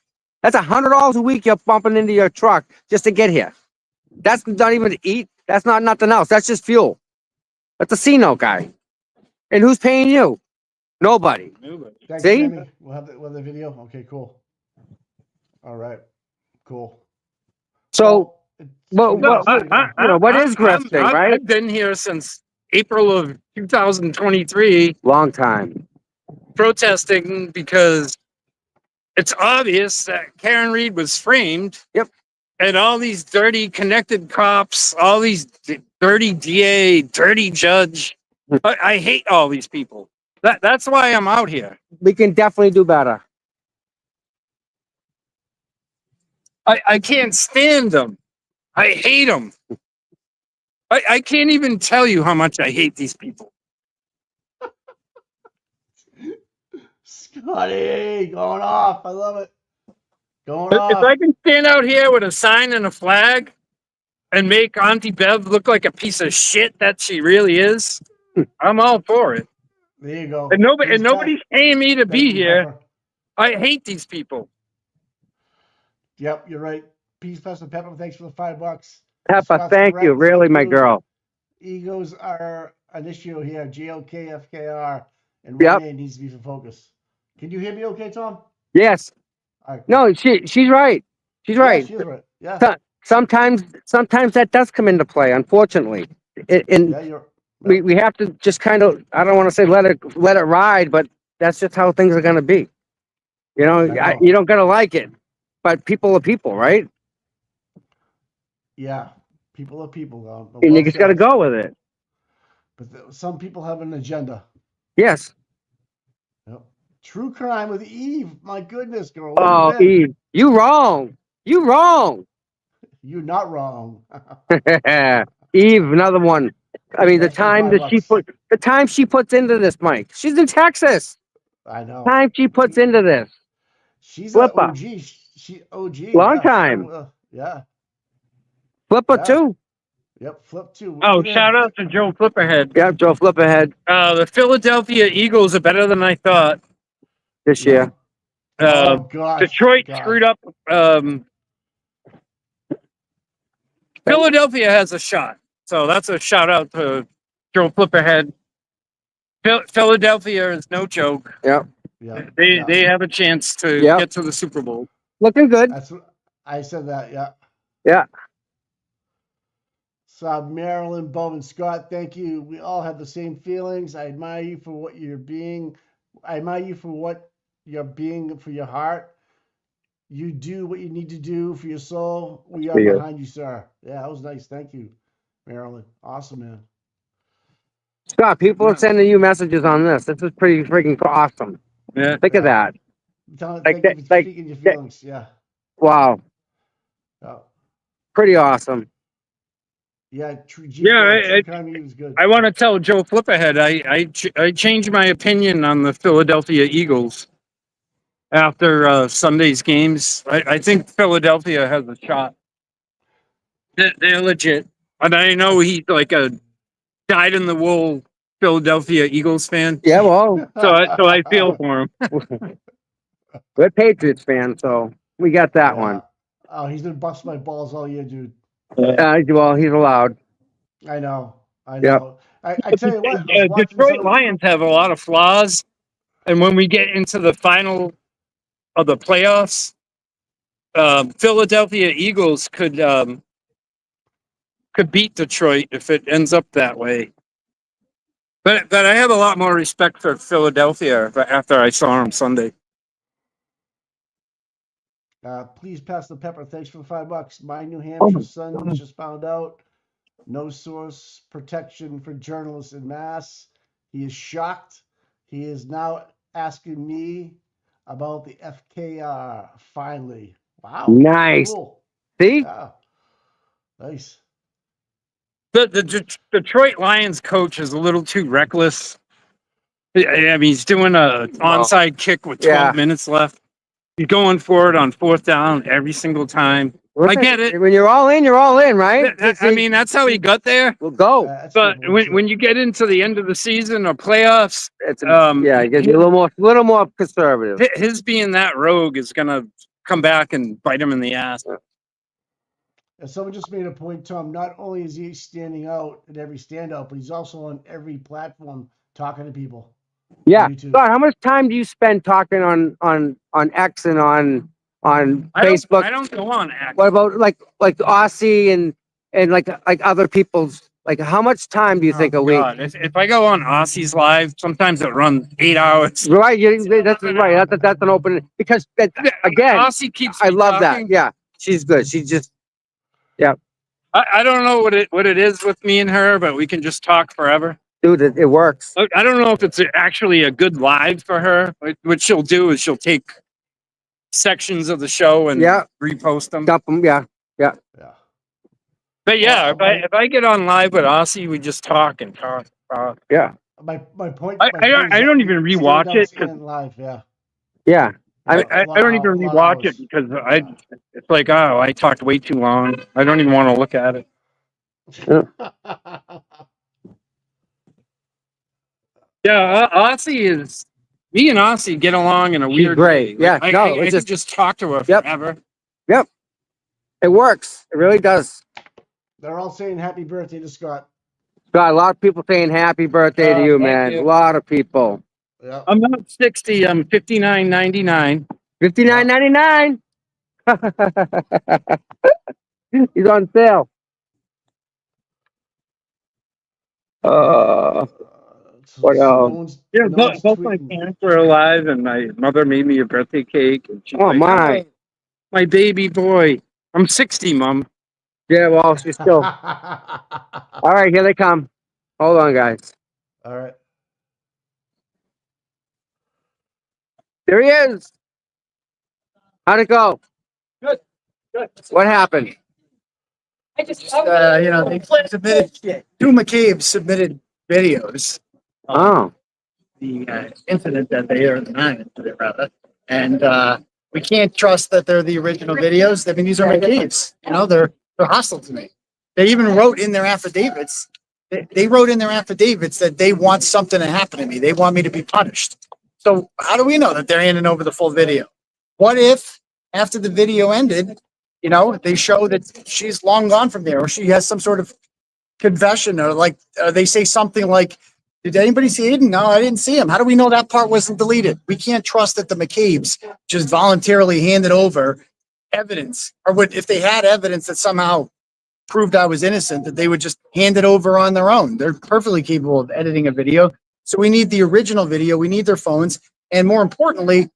That's $100 a week you're bumping into your truck just to get here. That's not even to eat. That's not nothing else. That's just fuel. That's a C-note guy. And who's paying you? Nobody. Thanks, See? Jimmy. We'll have the video. Okay, cool. All right, cool. So, Well, what is grifting, right? I've been here since April of 2023 Long time. protesting because it's obvious that Karen Reed was framed. Yep. And all these dirty connected cops, all these dirty DA, dirty judge. I hate all these people. That's why I'm out here. We can definitely do better. I can't stand them. I hate them. I can't even tell you how much I hate these people. Scotty, going off. I love it. Going If off. I can stand out here with a sign and a flag and make Auntie Bev look like a piece of shit that she really is, I'm all for it. There you go. And nobody's paying me to be here. Pepper. I hate these people. Yep, you're right. Peace, Pastor Pepper. Thanks for the $5. Peppa, Scott's thank correct. you. Really, my girl. Egos are an issue here. GOKFKR. And Yep. one name needs to be for focus. Can you hear me okay, Tom? Yes. All right. No, she's right. She's right. Yeah, she's right. Yeah. Sometimes that does come into play, unfortunately. Yeah, We have to just kind of, I don't want to say let it ride, but that's just how things are going to be. You know, know. you don't gotta like it, but people are people, right? Yeah. People are people. And you just got to go with it. But some people have an agenda. Yes. Yep. True crime with Eve. My goodness, girl. Oh, Eve, you wrong. You wrong. You're not wrong. Eve, another one. I mean, the time she puts into this, Mike. She's in Texas. I know. Time she puts into this. She's Flipper. an OG. She OG. Long time. Yeah. Flipper Yeah. too. Yep. Flip too. Oh, shout out to Joe Flipperhead. Yeah, Joe Flipperhead The Philadelphia Eagles are better than I thought. this year. Oh gosh. Detroit screwed up. Philadelphia has a shot. So that's a shout out to Joe Flipperhead. Philadelphia is no joke. Yep. Yeah. They have a chance to Yep. get to the Super Bowl. Looking good. That's what I said. That. Yeah. Yeah. So Marilyn, Bob, and Scott, thank you. We all have the same feelings. I admire you for what you're being. I admire you for what you're being for your heart. You do what you need to do for your soul. We are Yeah. behind you, sir. Yeah, that was nice. Thank you, Marilyn. Awesome, man. Scott, people are sending you messages on this. This is pretty freaking awesome. Yeah. Think of that. Thank you for speaking your feelings. Yeah. Wow. Pretty awesome. Yeah. Was good. I want to tell Joe Flipperhead I changed my opinion on the Philadelphia Eagles after Sunday's games. I think Philadelphia has a shot. They're legit, and I know he's like a dyed in the wool Philadelphia Eagles fan. Yeah, well, So I feel for him. we're Patriots fans, so we got that Yeah. one. Oh, he's been busting my balls all year, dude. Well, he's allowed. I know. I Yep. know. I tell you what, I was watching Detroit some. Lions have a lot of flaws, and when we get into the final of the playoffs, Philadelphia Eagles could beat Detroit if it ends up that way. But I have a lot more respect for Philadelphia after I saw them Sunday. Please pass the pepper. Thanks for the $5. My New Hampshire son just found out no source protection for journalists in Mass. He is shocked. He is now asking me about the FKR. Finally, wow, Nice. cool. See? Yeah, nice. The Detroit Lions coach is a little too reckless. I mean, he's doing a onside kick with 12 minutes left. He's going for it on 4th down every single time. I get it. When you're all in, right? I mean, that's how he got there. We'll go. That's But good one, too. when you get into the end of the season or playoffs, Yeah, get a little more conservative. his being that rogue is gonna come back and bite him in the ass. And someone just made a point, Tom. Not only is he standing out at every standout, but he's also on every platform talking to people. Yeah. YouTube. God, how much time do you spend talking on X and on Facebook? I don't go on X. What about like Aussie and like other people's, like how much time do you think a week? God, if I go on Aussie's live, sometimes it runs 8 hours. Right, that's right. That's an open, because again, Aussie keeps. I me love talking. that. Yeah, she's good. She just, I don't know what it is with me and her, but we can just talk forever. dude, it works. I don't know if it's actually a good live for her. What she'll do is she'll take sections of the show and repost them. Dump them. Yeah. Yeah. But yeah, Well, if I get on live with Aussie, we just talk and talk. Yeah. My point. I don't even rewatch it. Live, yeah. Yeah. I don't even rewatch it because it's like, oh, I talked way too long. I don't even want to look at it. Yeah, me and Aussie get along in a weird great. way. Yeah, I could just talk to her forever. Yep. It works. It really does. They're all saying happy birthday to Scott. Got a lot of people saying happy birthday to you, man. you. A lot of people. Yeah. I'm not 60. I'm 59.99. $59.99. He's on sale. What else? Yeah, both my parents were alive, and my mother made me a birthday cake. And she's Oh, my. My baby boy. I'm 60, Mom. Yeah, well, she's still. All right, here they come. Hold on, guys. All right. There he is. How'd it go? Good. What happened? They submitted, two McCabe submitted videos. Oh. The incident that they, or the non-incident rather, and we can't trust that they're the original videos. I mean, these are McCabe's, they're hostile to me. They even wrote in their affidavits, they wrote in their affidavits that they want something to happen to me. They want me to be punished. So how do we know that they're handing over the full video? What if after the video ended, they show that she's long gone from there, or she has some sort of confession, or they say something like, did anybody see Aiden? No, I didn't see him. How do we know that part wasn't deleted? We can't trust that the McCabe's just voluntarily handed over evidence, or if they had evidence that somehow proved I was innocent, that they would just hand it over on their own. They're perfectly capable of editing a video. So we need the original video. We need their phones. And more importantly,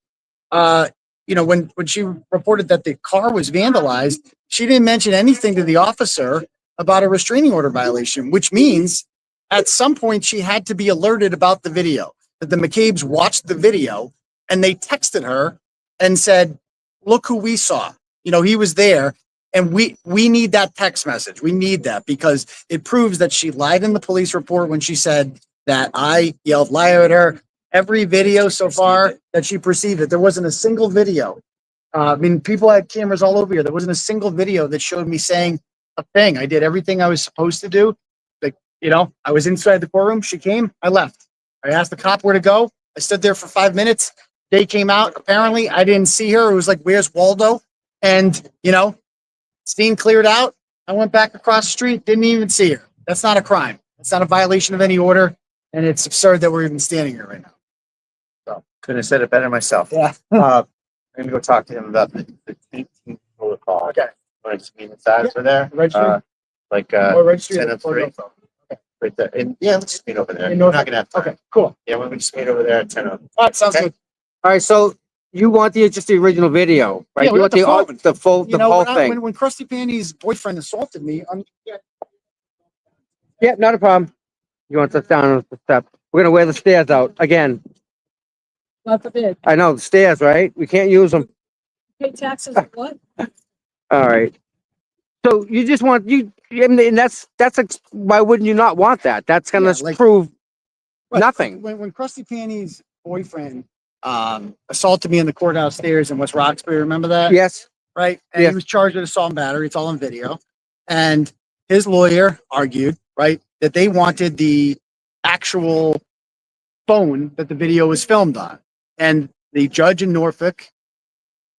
when she reported that the car was vandalized, she didn't mention anything to the officer about a restraining order violation, which means at some point she had to be alerted about the video, that the McCabe's watched the video and they texted her and said, look who we saw. He was there. And we need that text message. We need that because it proves that she lied in the police report when she said that I yelled liar at her. Every video so far that she perceived it, there wasn't a single video. People had cameras all over here. There wasn't a single video that showed me saying a thing. I did everything I was supposed to do. You know, I was inside the courtroom. She came, I left. I asked the cop where to go. I stood there for 5 minutes. They came out. Apparently, I didn't see her. It was like, where's Waldo? And, you know, scene cleared out. I went back across the street, didn't even see her. That's not a crime. It's not a violation of any order. And it's absurd that we're even standing here right now. So couldn't have said it better myself. Yeah. I'm gonna go talk to him about the 18th protocol. Okay. Want to meet inside over there? Registry? Like Or registry 10 or of 3. okay. Right there. And yeah, let's just meet over there. In We're North- not gonna have time. Okay, cool. Yeah, when we just meet over there at 10 of. All right, sounds Okay. good. All right, so you want just the original video, right? Yeah, You want the phone. the full, You the know, whole when, thing. when Krusty Pandy's boyfriend assaulted me, Yeah, not a problem. You want to sit down on the step? We're gonna wear the stairs out again. God forbid. I know the stairs, right? We can't use them. Pay taxes, what? All right. So you just want I mean, and that's why wouldn't you not want that? That's gonna Yeah, like- prove Right, nothing. When Krusty Pandy's boyfriend assaulted me in the courthouse stairs in West Roxbury, remember that? Yes. Right? And Yes. he was charged with assault and battery. It's all on video. And his lawyer argued, right, that they wanted the actual phone that the video was filmed on. And the judge in Norfolk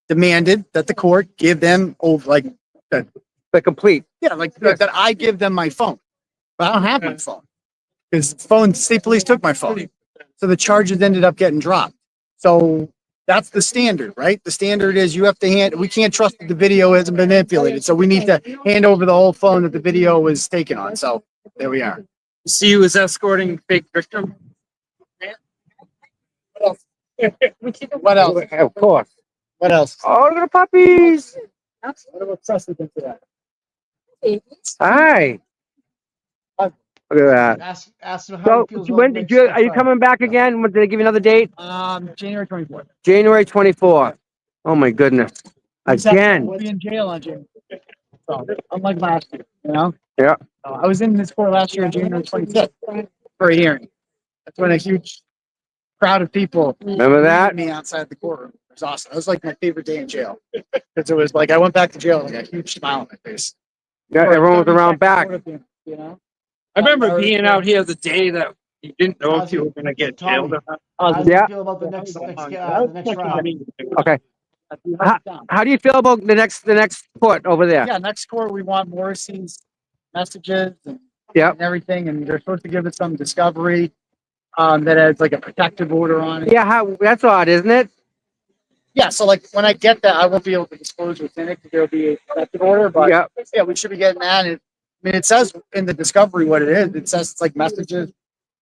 demanded that the court give them The complete. yeah, like that I give them my phone. But I don't have my phone. Because state police took my phone. So the charges ended up getting dropped. So that's the standard, right? The standard is you have to we can't trust that the video isn't manipulated. So we need to hand over the whole phone that the video was taken on. So there we are. See who was escorting fake victim? What else? Of course. What else? Oh, look at the puppies. What about precedent to that? Hi. Look at that. Ask him how So he feels about when the did next are you trial. coming back again? Did they give you another date? January 24th. January 24th. Oh my goodness. Again. We'll be in jail on January. So, unlike last year, you know? Yeah. I was in this court last year on January 25th for a hearing. That's when a huge crowd of people Remember that? greeted me outside the courtroom. It was awesome. That was like my favorite day in jail. Because it was like I went back to jail with like a huge smile on my face. Yeah, everyone was around back. You know? I remember being out here the day that you didn't know if you were gonna get Tommy, jailed or not. How do Yeah. you feel about the next trial? Okay. How do you feel about the next court over there? Yeah, next court we want Morrissey's messages and, Yep. and everything, and they're supposed to give us some discovery that has like a protective order on it. Yeah, that's odd, isn't it? Yeah, so like when I get that, I won't be able to disclose what's in it because there'll be a protective order. But Yeah. yeah, we should be getting that. I mean, it says in the discovery what it is. It says it's like messages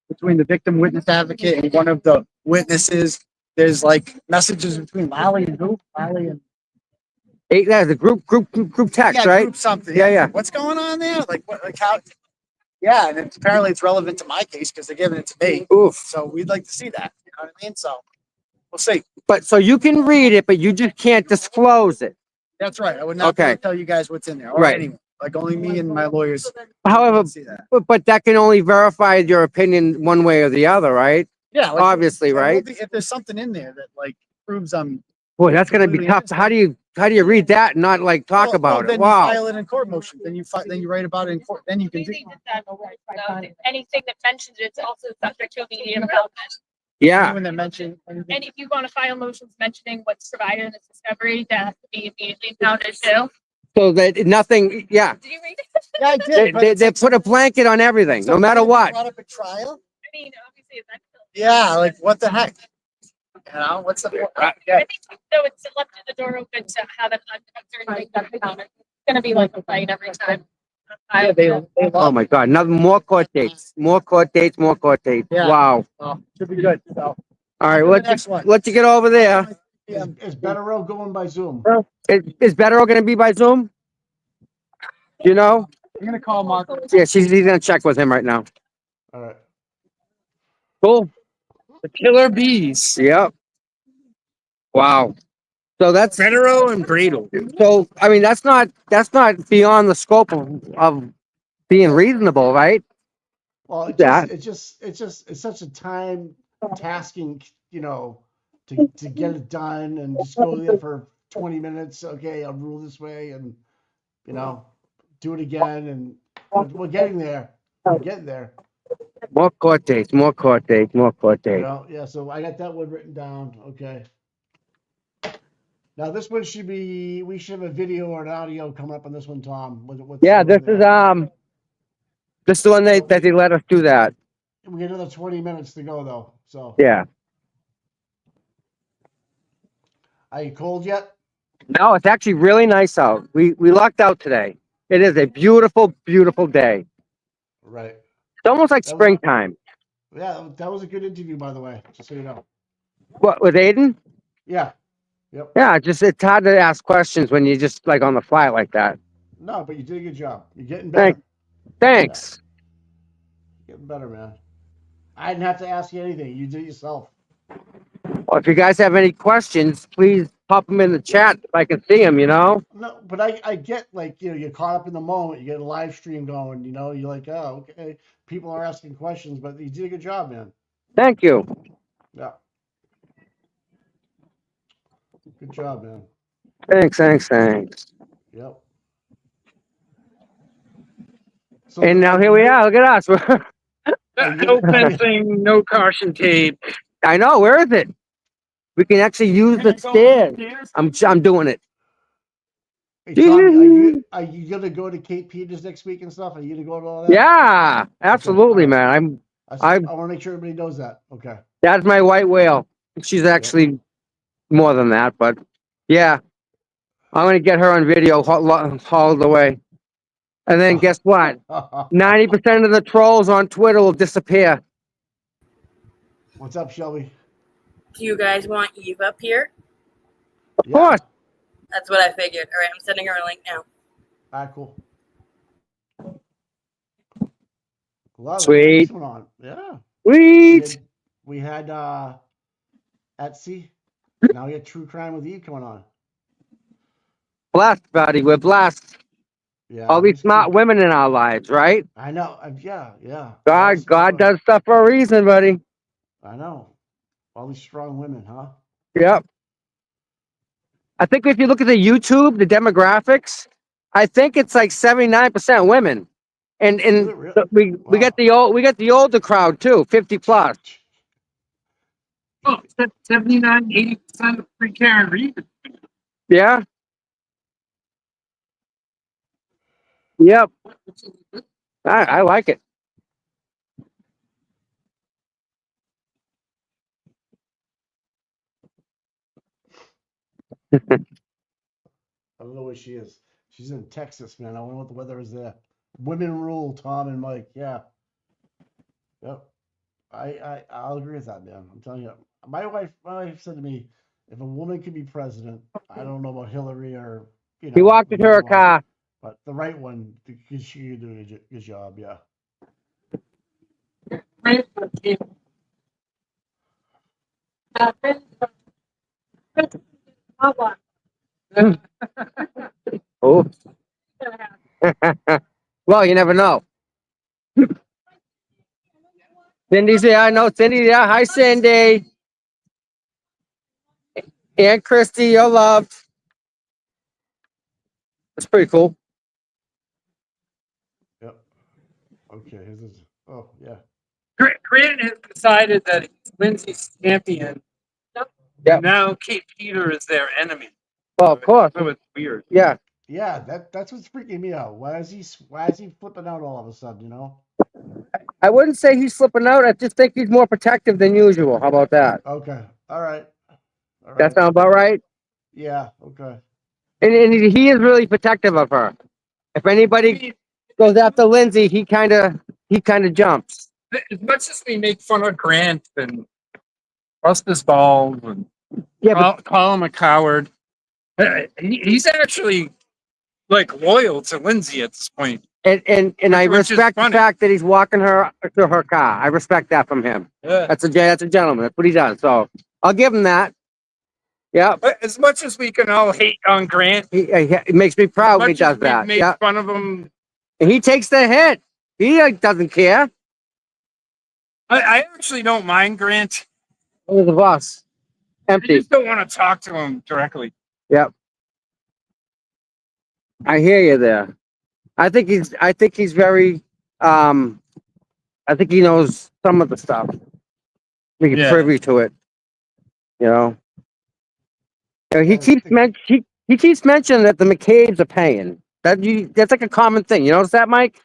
between the victim witness advocate and one of the witnesses. There's like messages between Lally and who? Lally and That's the group text, yeah, right? group something. Yeah, yeah. What's going on there? Like what? Like how? Yeah, and apparently it's relevant to my case because they're giving it to me. Oof. So we'd like to see that. You know what I mean? So we'll see. But so you can read it, but you just can't disclose it. That's right. I would not be able Okay. to tell you guys what's in there. Or Right. anyone. Like only me and my lawyers. However, can see that. but that can only verify your opinion one way or the other, right? Yeah, like, Obviously, well, right? if there's something in there that like proves I'm Boy, that's gonna be completely tough. innocent. How do you read that and not like talk Well, about then it? you Wow. file it in court motion. Then you write about it in court. Then you can do. Anything that mentions it's also subject to immediate development. Yeah. Anyone that mentioned anything. And if you want to file motions mentioning what's provided in this discovery, that has to be immediately counted too. So that nothing. Yeah. Did you read it? Yeah, I did. but They it's like put a blanket on everything, no matter something what. brought up at trial. I mean, obviously, it's not. Yeah, like what the heck? You know, what's the point? I think so. It's left the door open to have an uncertain thing that's counted. It's gonna be like a fight every time. Yeah, they Oh love my God! More court dates. More court dates. More court dates. Yeah. Wow. should be good. So All right. the Let's next one. let you get over there. Is Better Row going by Zoom? Is Better going to be by Zoom? You know? I'm gonna call Mark. Yeah, he's gonna check with him right now. All right. Cool. The killer bees. Yep. Wow. So that's Federal and Bradle. so. I mean, that's not beyond the scope of being reasonable, right? Well, That- it's such a time tasking, you know, to get it done and just go there for 20 minutes. Okay, I'll rule this way and, you know, do it again. And we're getting there. We're getting there. More court dates, more court dates, more court dates. Well, yeah, so I got that one written down. Okay. Now this one should be, we should have a video or an audio coming up on this one, Tom. Yeah, this is the one that they let us do that. We got another 20 minutes to go though. So Yeah. are you cold yet? No, it's actually really nice out. We lucked out today. It is a beautiful, beautiful day. Right. It's almost like That was- springtime. Yeah, that was a good interview, by the way, just so you know. What, with Aiden? Yeah. Yep. Yeah, it's hard to ask questions when you're just like on the fly like that. No, but you did a good job. You're getting better. Thanks. Getting better, man. I didn't have to ask you anything. You did it yourself. Well, if you guys have any questions, please pop them in the chat if I can see them, you know? No, but I get like, you're caught up in the moment. You get a live stream going, you're like, oh, okay. People are asking questions, but you did a good job, man. Thank you. Yeah. Good job, man. Thanks. Yep. So And now here we are. Look at us. No fencing, no caution tape. I know. Where is it? We can actually use the stairs. I'm doing it. Hey, Tom, are you gonna go to Kate Peters next week and stuff? Are you gonna go to all that? Yeah, absolutely, Okay. man. I want to make sure everybody knows that. Okay. That's my white whale. She's actually more than that, but yeah, I'm gonna get her on video all the way. And then guess what? 90% of the trolls on Twitter will disappear. What's up, Shelby? Do you guys want Eve up here? Of course. That's what I figured. All right, I'm sending her a link now. All right, cool. Love Sweet. It. Going on. Yeah. Sweet. We had Etsy. Now we got True Crime with Eve coming on. Blessed, buddy. We're blessed. Yeah. All these smart women in our lives, right? I know. Yeah. God does stuff for a reason, buddy. I know. All these strong women, huh? Yep. I think if you look at the YouTube, the demographics, I think it's like 79% women. And we get the older crowd too, 50 plus. Oh, 79, 80% of free Karen Reed. Yeah. Yep. I like it. I don't know where she is. She's in Texas, man. I wonder what the weather is there. Women rule, Tom and Mike. Yeah. Yep. I'll agree with that, man. I'm telling you. My wife said to me, if a woman could be president, I don't know about Hillary or He walked into her car. But the right one, because she could do a good job, yeah. Oh. Well, you never know. Cindy's here. I know Cindy. Yeah. Hi, Cindy. And Christy, you're loved. That's pretty cool. Yep. Okay. Oh, yeah. Grant has decided that he's Lindsay's champion. Yep. Now Kate Peter is their enemy. Well, of course. So it's weird. Yeah. Yeah, that's what's freaking me out. Why is he flipping out all of a sudden, I wouldn't say he's flipping out. I just think he's more protective than usual. How about that? Okay. All right. That sound about right? Yeah. Okay. And he is really protective of her. If anybody goes after Lindsay, he kind of jumps. As much as we make fun of Grant and bust his balls and call him a coward, he's actually like loyal to Lindsay at this point. And I respect the fact that he's walking her to her car. I respect that from him. Yeah. That's a gentleman. That's what he does. So I'll give him that. Yeah. As much as we can all hate on Grant, it makes me proud when he does that. Make fun of him. And he takes the hit. He doesn't care. I actually don't mind Grant. Oh, the boss. Empty. I just don't want to talk to him directly. Yep. I hear you there. I think he's very I think he knows some of the stuff. He's Yeah. privy to it. You know. He Yeah, keeps he keeps mentioning that the McCabe's are paying. That's like a common thing. You notice that, Mike?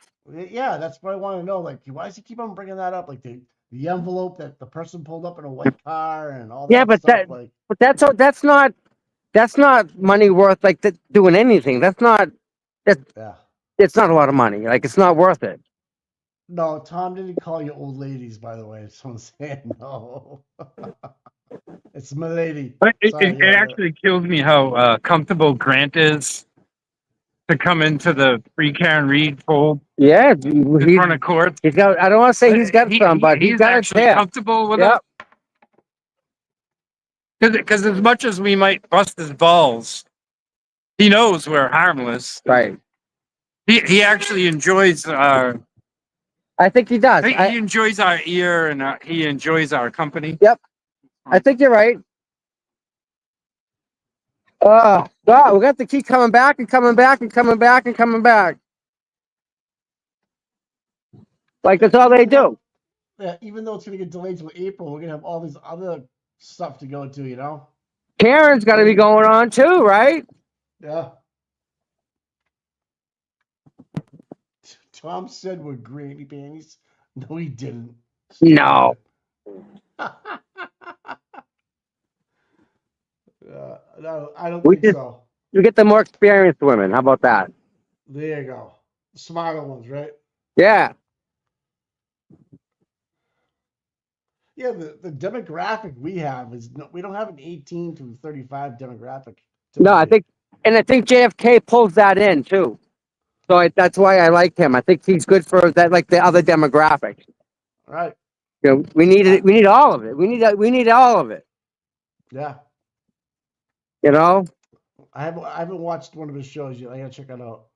yeah, that's what I want to know. Like, why does he keep on bringing that up? Like the envelope that the person pulled up in a white car and all Yeah, that stuff. Like, but that's not money worth like doing anything. yeah. It's not a lot of money. Like it's not worth it. No, Tom didn't call you old ladies, by the way. So I'm saying no. It's my lady. But Sorry, it actually kills me how comfortable Grant is to come into the free Karen Reed fold Yeah, in front of court. he's got. I don't want to say he's got some, but he's got it actually there. comfortable with Yep. it. Because as much as we might bust his balls, he knows we're harmless. Right. He actually enjoys our. I think he does. He enjoys our ear and he enjoys our company. Yep. I think you're right. God, we got to keep coming back and coming back and coming back and coming back. Like that's all they do. Yeah, even though it's gonna get delayed till April, we're gonna have all this other stuff to go to. You know. Karen's got to be going on too, right? Yeah. Tom said we're granny panties. No, he didn't. No. No, I don't We think just so. you get the more experienced women. How about that? There you go. Smarter ones, right? Yeah. Yeah, the demographic we have is we don't have an 18 to 35 demographic. No, I typically. think JFK pulls that in too. So that's why I like him. I think he's good for that, like the other demographic. All right. You know, we need it. We need all of it. We need all of it. Yeah. You know. I haven't watched one of his shows yet. I gotta check it out.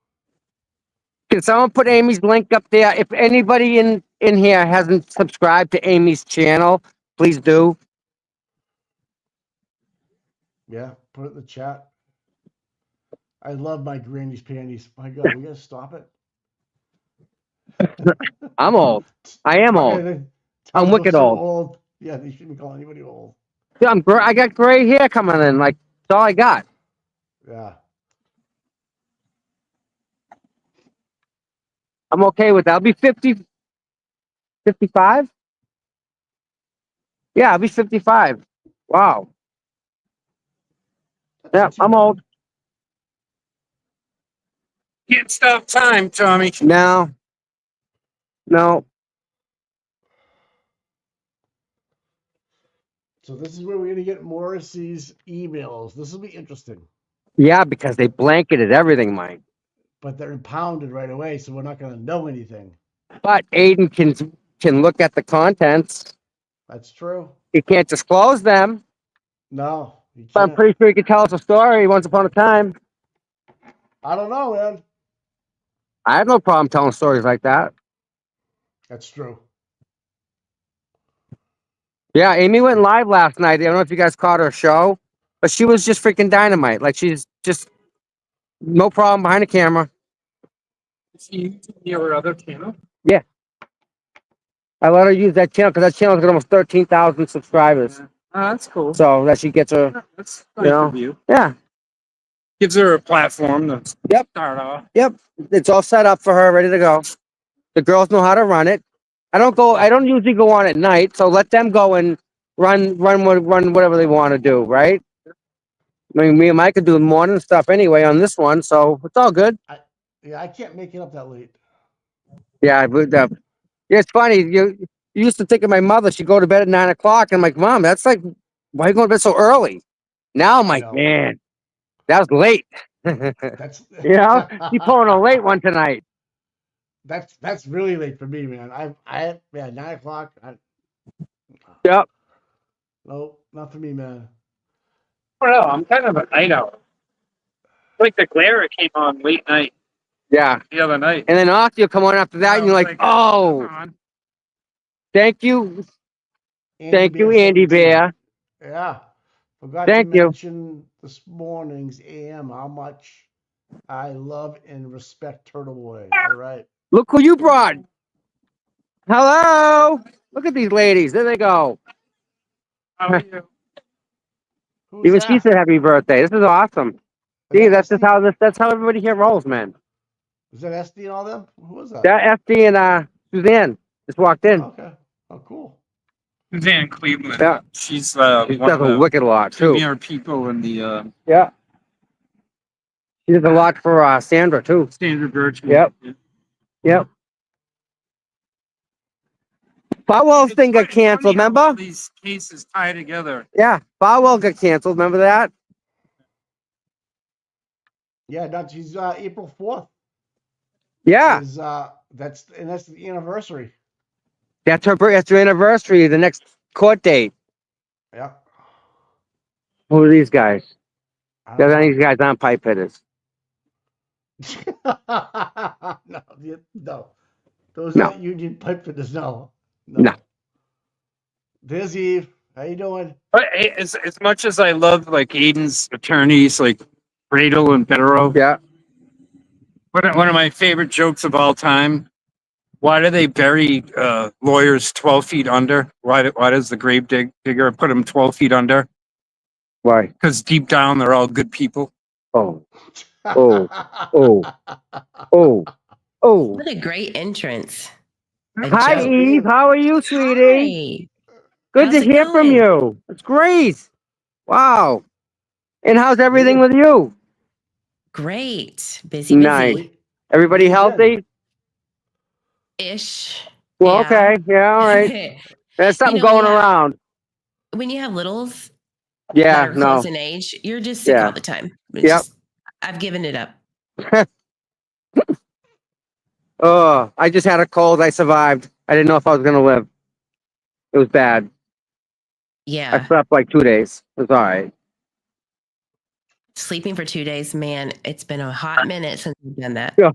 Can someone put Amy's link up there? If anybody in here hasn't subscribed to Amy's channel, please do. Yeah, put it in the chat. I love my granny's panties. My God, we gotta stop it. I'm old. I am old. I'm wicked so old. old. Yeah, they shouldn't call anybody old. Yeah, I got gray hair coming in. Like that's all I got. Yeah. I'm okay with that. I'll be 50, 55. Yeah, I'll be 55. Wow. Yeah, I'm old. Can't stop time, Tommy. No. So this is where we're gonna get Morrissey's emails. This will be interesting. Yeah, because they blanketed everything, Mike. But they're impounded right away, so we're not gonna know anything. But Aiden can look at the contents. That's true. He can't disclose them. No, you But I'm can't. pretty sure he could tell us a story once upon a time. I don't know, man. I have no problem telling stories like that. That's true. Yeah, Amy went live last night. I don't know if you guys caught her show, but she was just freaking dynamite. Like she's just no problem behind the camera. Is he your other channel? Yeah. I let her use that channel because that channel's got almost 13,000 subscribers. Oh, that's cool. So that she gets her, That's you nice know. of you. Yeah. Gives her a platform to Yep. start off. Yep. It's all set up for her, ready to go. The girls know how to run it. I don't usually go on at night, so let them go and run whatever they want to do, right? I mean, me and Mike could do morning stuff anyway on this one, so it's all good. Yeah, I can't make it up that late. Yeah, yeah, it's funny. You used to think of my mother. She'd go to bed at 9 o'clock. I'm like, Mom, that's like, why are you going to bed so early? Now I'm like, man, that was late. That's You know, you pulling a late one tonight. That's really late for me, man. I 9 o'clock. Yep. No, not for me, man. I don't know. I'm kind of a night owl. Like the glare came on late night Yeah. the other night. And then off you'll come on after that, and you're like, oh, thank you. Thank you, Andy Bear. Yeah. Forgot Thank to you. mention this morning's AM how much I love and respect Turtle Boy. All right. Look who you brought. Hello. Look at these ladies. There they go. How are you? Who's Even she that? said happy birthday. This is awesome. Is See, that that's just SD? how that's how everybody here rolls, man. Is that SD and all them? Who was that? That FD and Suzanne just walked in. Okay. Oh, cool. Suzanne Cleveland. Yeah. She's She one does of a the wicked lot too. premier people in the Yeah. She does a lot for Sandra too. standard virtual. Yep. Yep. Farwell's thing got canceled, Funny how all remember? these cases tie together. Yeah. Farwell got canceled, remember that? Yeah, no, she's April 4th. Yeah. Is that's the anniversary. That's her anniversary, the next court date. Yeah. Who are these guys? I don't These guys aren't pipe hitters. know. No. Those No. aren't union pipe fitters. No. No. There's Eve. How you doing? But as much as I love like Aiden's attorneys, like Bradel and Federal, Yeah. one of my favorite jokes of all time. Why do they bury lawyers 12 feet under? Why does the grave digger put them 12 feet under? Why? Because deep down they're all good people. Oh. Oh. Oh. Oh. Oh. What a great entrance. Hi, joke. Eve. How are you, sweetie? Hi. Good How's to it hear from going? you. It's great. Wow. And how's everything with you? Great. Busy. Nice. Everybody healthy? Ish. Well, Yeah. okay. Yeah, all right. There's something You know, going around. When you have littles Yeah, that are no. close in age, you're just sick Yeah. all the time. Yep. I've given it up. Oh, I just had a cold. I survived. I didn't know if I was going to live. It was bad. Yeah. I slept like 2 days. It was all right. Sleeping for 2 days, man, it's been a hot minute since we've done that. Yeah.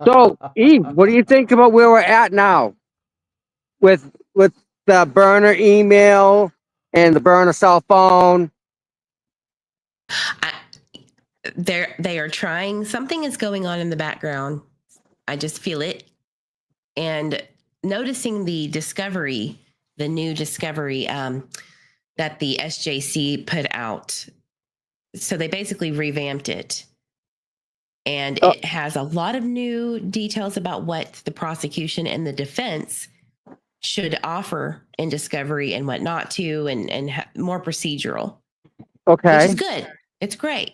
So, Eve, what do you think about where we're at now? With the burner email and the burner cell phone? They are trying. Something is going on in the background. I just feel it. And noticing the new discovery that the SJC put out. So they basically revamped it. And it has a lot of new details about what the prosecution and the defense should offer in discovery and what not to, and more procedural. Okay. Which is good. It's great.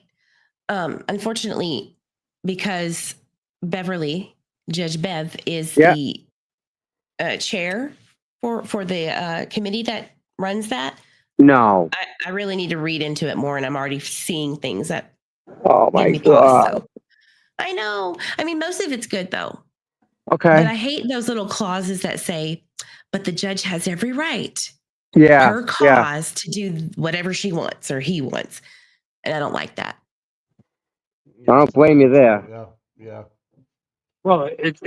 Unfortunately, because Judge Bev is the chair for the committee that runs that. No. I really need to read into it more, and I'm already seeing things that Oh give my me pause. God. So I know. I mean, most of it's good though. Okay. But I hate those little clauses that say, but the judge has every right, Yeah. her cause, to do whatever she wants or he wants. And I don't like that. I don't blame you there. Yeah. Well, it's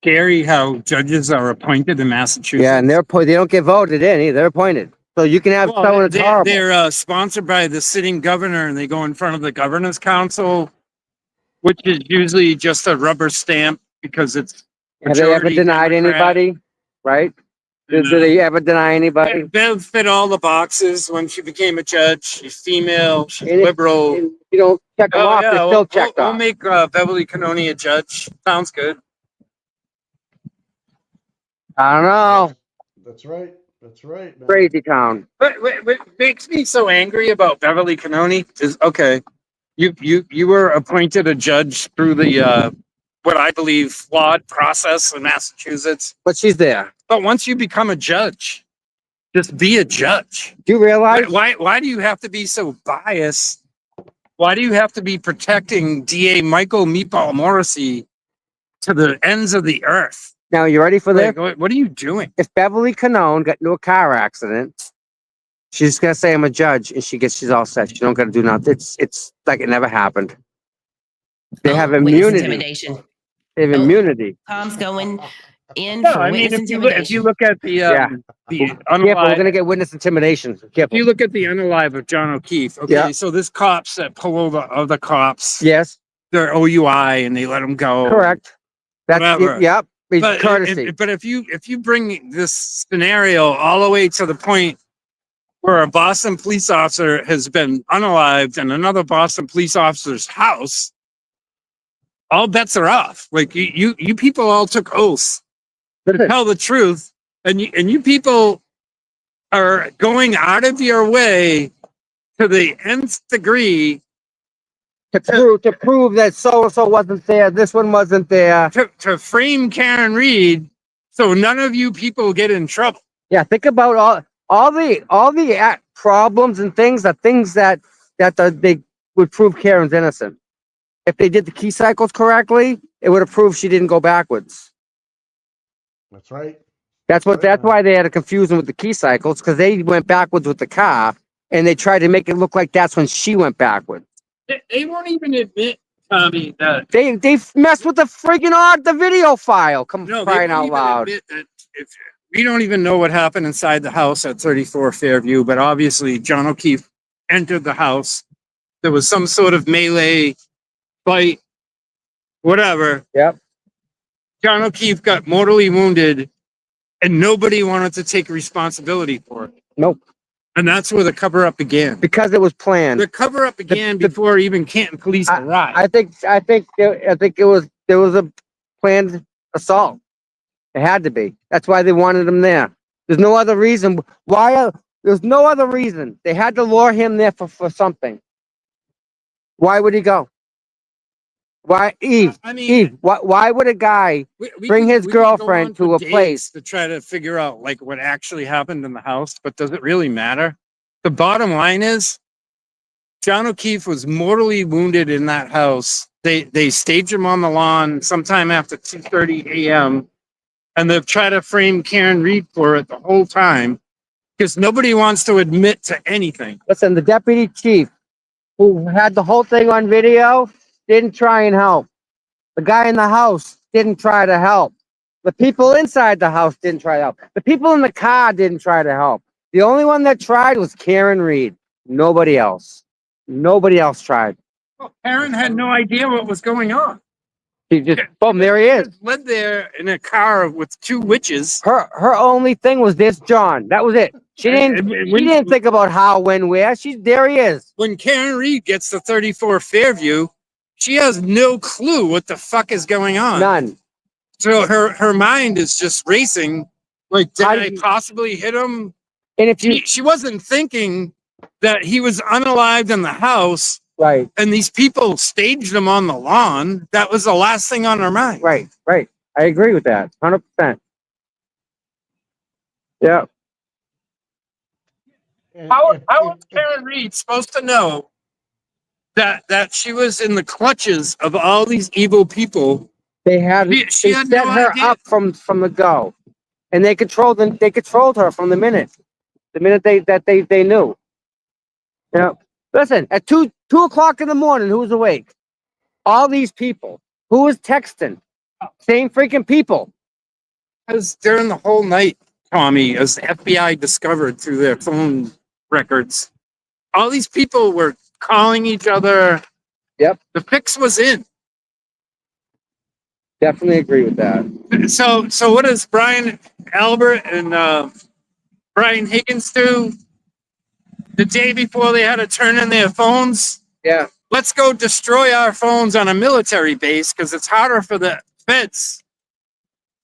scary how judges are appointed in Massachusetts. Yeah, and they don't get voted in either. They're appointed. So you can have someone that's horrible. They're sponsored by the sitting governor, and they go in front of the governor's council, which is usually just a rubber stamp because it's. Have they ever denied anybody? Right? Did they ever deny anybody? Bev fit all the boxes when she became a judge. She's female. She's liberal. You don't check them off. They're still checked We'll off. make Beverly Cannoni a judge. Sounds good. I don't know. That's right. Man. Crazy town. But what makes me so angry about Beverly Cannoni is, okay, you were appointed a judge through the what I believe flawed process in Massachusetts. But she's there. But once you become a judge, just be a judge. Do you realize? Why do you have to be so biased? Why do you have to be protecting DA Michael Meatball Morrissey to the ends of the earth? Now, you ready for this? What are you doing? If Beverly Cannone got into a car accident, she's gonna say I'm a judge, and she's all set. She don't gotta do nothing. It's like it never happened. They have immunity. Intimidation. They have immunity. Tom's going in No, for I mean, witness if you intimidation. look at the Careful, we're gonna get witness intimidation. Careful. if you look at the unalive of John O'Keefe, okay, Yeah. so this cops that pull over other cops, Yes. they're OUI and they let them go. Correct. That's Whatever. yep. courtesy. But if you bring this scenario all the way to the point where a Boston police officer has been unalived in another Boston police officer's house, all bets are off. Like you people all took oaths to tell the truth, and you people are going out of your way to the nth degree to prove that so and so wasn't there, this one wasn't there. To frame Karen Reed so none of you people get in trouble. Yeah, think about all the problems and things that they would prove Karen's innocent. If they did the key cycles correctly, it would have proved she didn't go backwards. That's right. That's why they had a confusion with the key cycles, because they went backwards with the car and they tried to make it look like that's when she went backwards. They won't even admit, Tommy, that they messed with the video file. Crying out loud. We don't even know what happened inside the house at 34 Fairview, but obviously John O'Keefe entered the house. There was some sort of melee fight, whatever. Yep. John O'Keefe got mortally wounded and nobody wanted to take responsibility for it. Nope. And that's where the cover up began. Because it was planned. The cover up began before even Canton police arrived. I think there was a planned assault. It had to be. That's why they wanted him there. There's no other reason. There's no other reason. They had to lure him there for something. Why would he go? Why, Eve? Eve, why would a guy bring his girlfriend to a place to try to figure out like what actually happened in the house? But does it really matter? The bottom line is, John O'Keefe was mortally wounded in that house. They staged him on the lawn sometime after 2:30 a.m. and they've tried to frame Karen Reed for it the whole time because nobody wants to admit to anything. Listen, the deputy chief who had the whole thing on video didn't try and help. The guy in the house didn't try to help. The people inside the house didn't try to help. The people in the car didn't try to help. The only one that tried was Karen Reed. Nobody else. Nobody else tried. Well, Karen had no idea what was going on. She just, boom, there he is. Led there in a car with two witches. Her only thing was this John. That was it. She didn't think about how, when, where. There he is. When Karen Reed gets to 34 Fairview, she has no clue what the fuck is going on. None. So her mind is just racing. Like, did I possibly hit him? And if she wasn't thinking that he was unalived in the house. Right. And these people staged him on the lawn. That was the last thing on her mind. Right. I agree with that. 100%. Yeah. How was Karen Reed supposed to know that she was in the clutches of all these evil people? They set her up from the go, and they controlled her from the minute they knew. You know, listen, at 2 o'clock in the morning, who was awake? All these people. Who was texting? Same freaking people. Because during the whole night, Tommy, as the FBI discovered through their phone records, all these people were calling each other. Yep. The fix was in. Definitely agree with that. So what does Brian Albert and Brian Higgins do the day before they had to turn in their phones? Yeah. Let's go destroy our phones on a military base because it's harder for the feds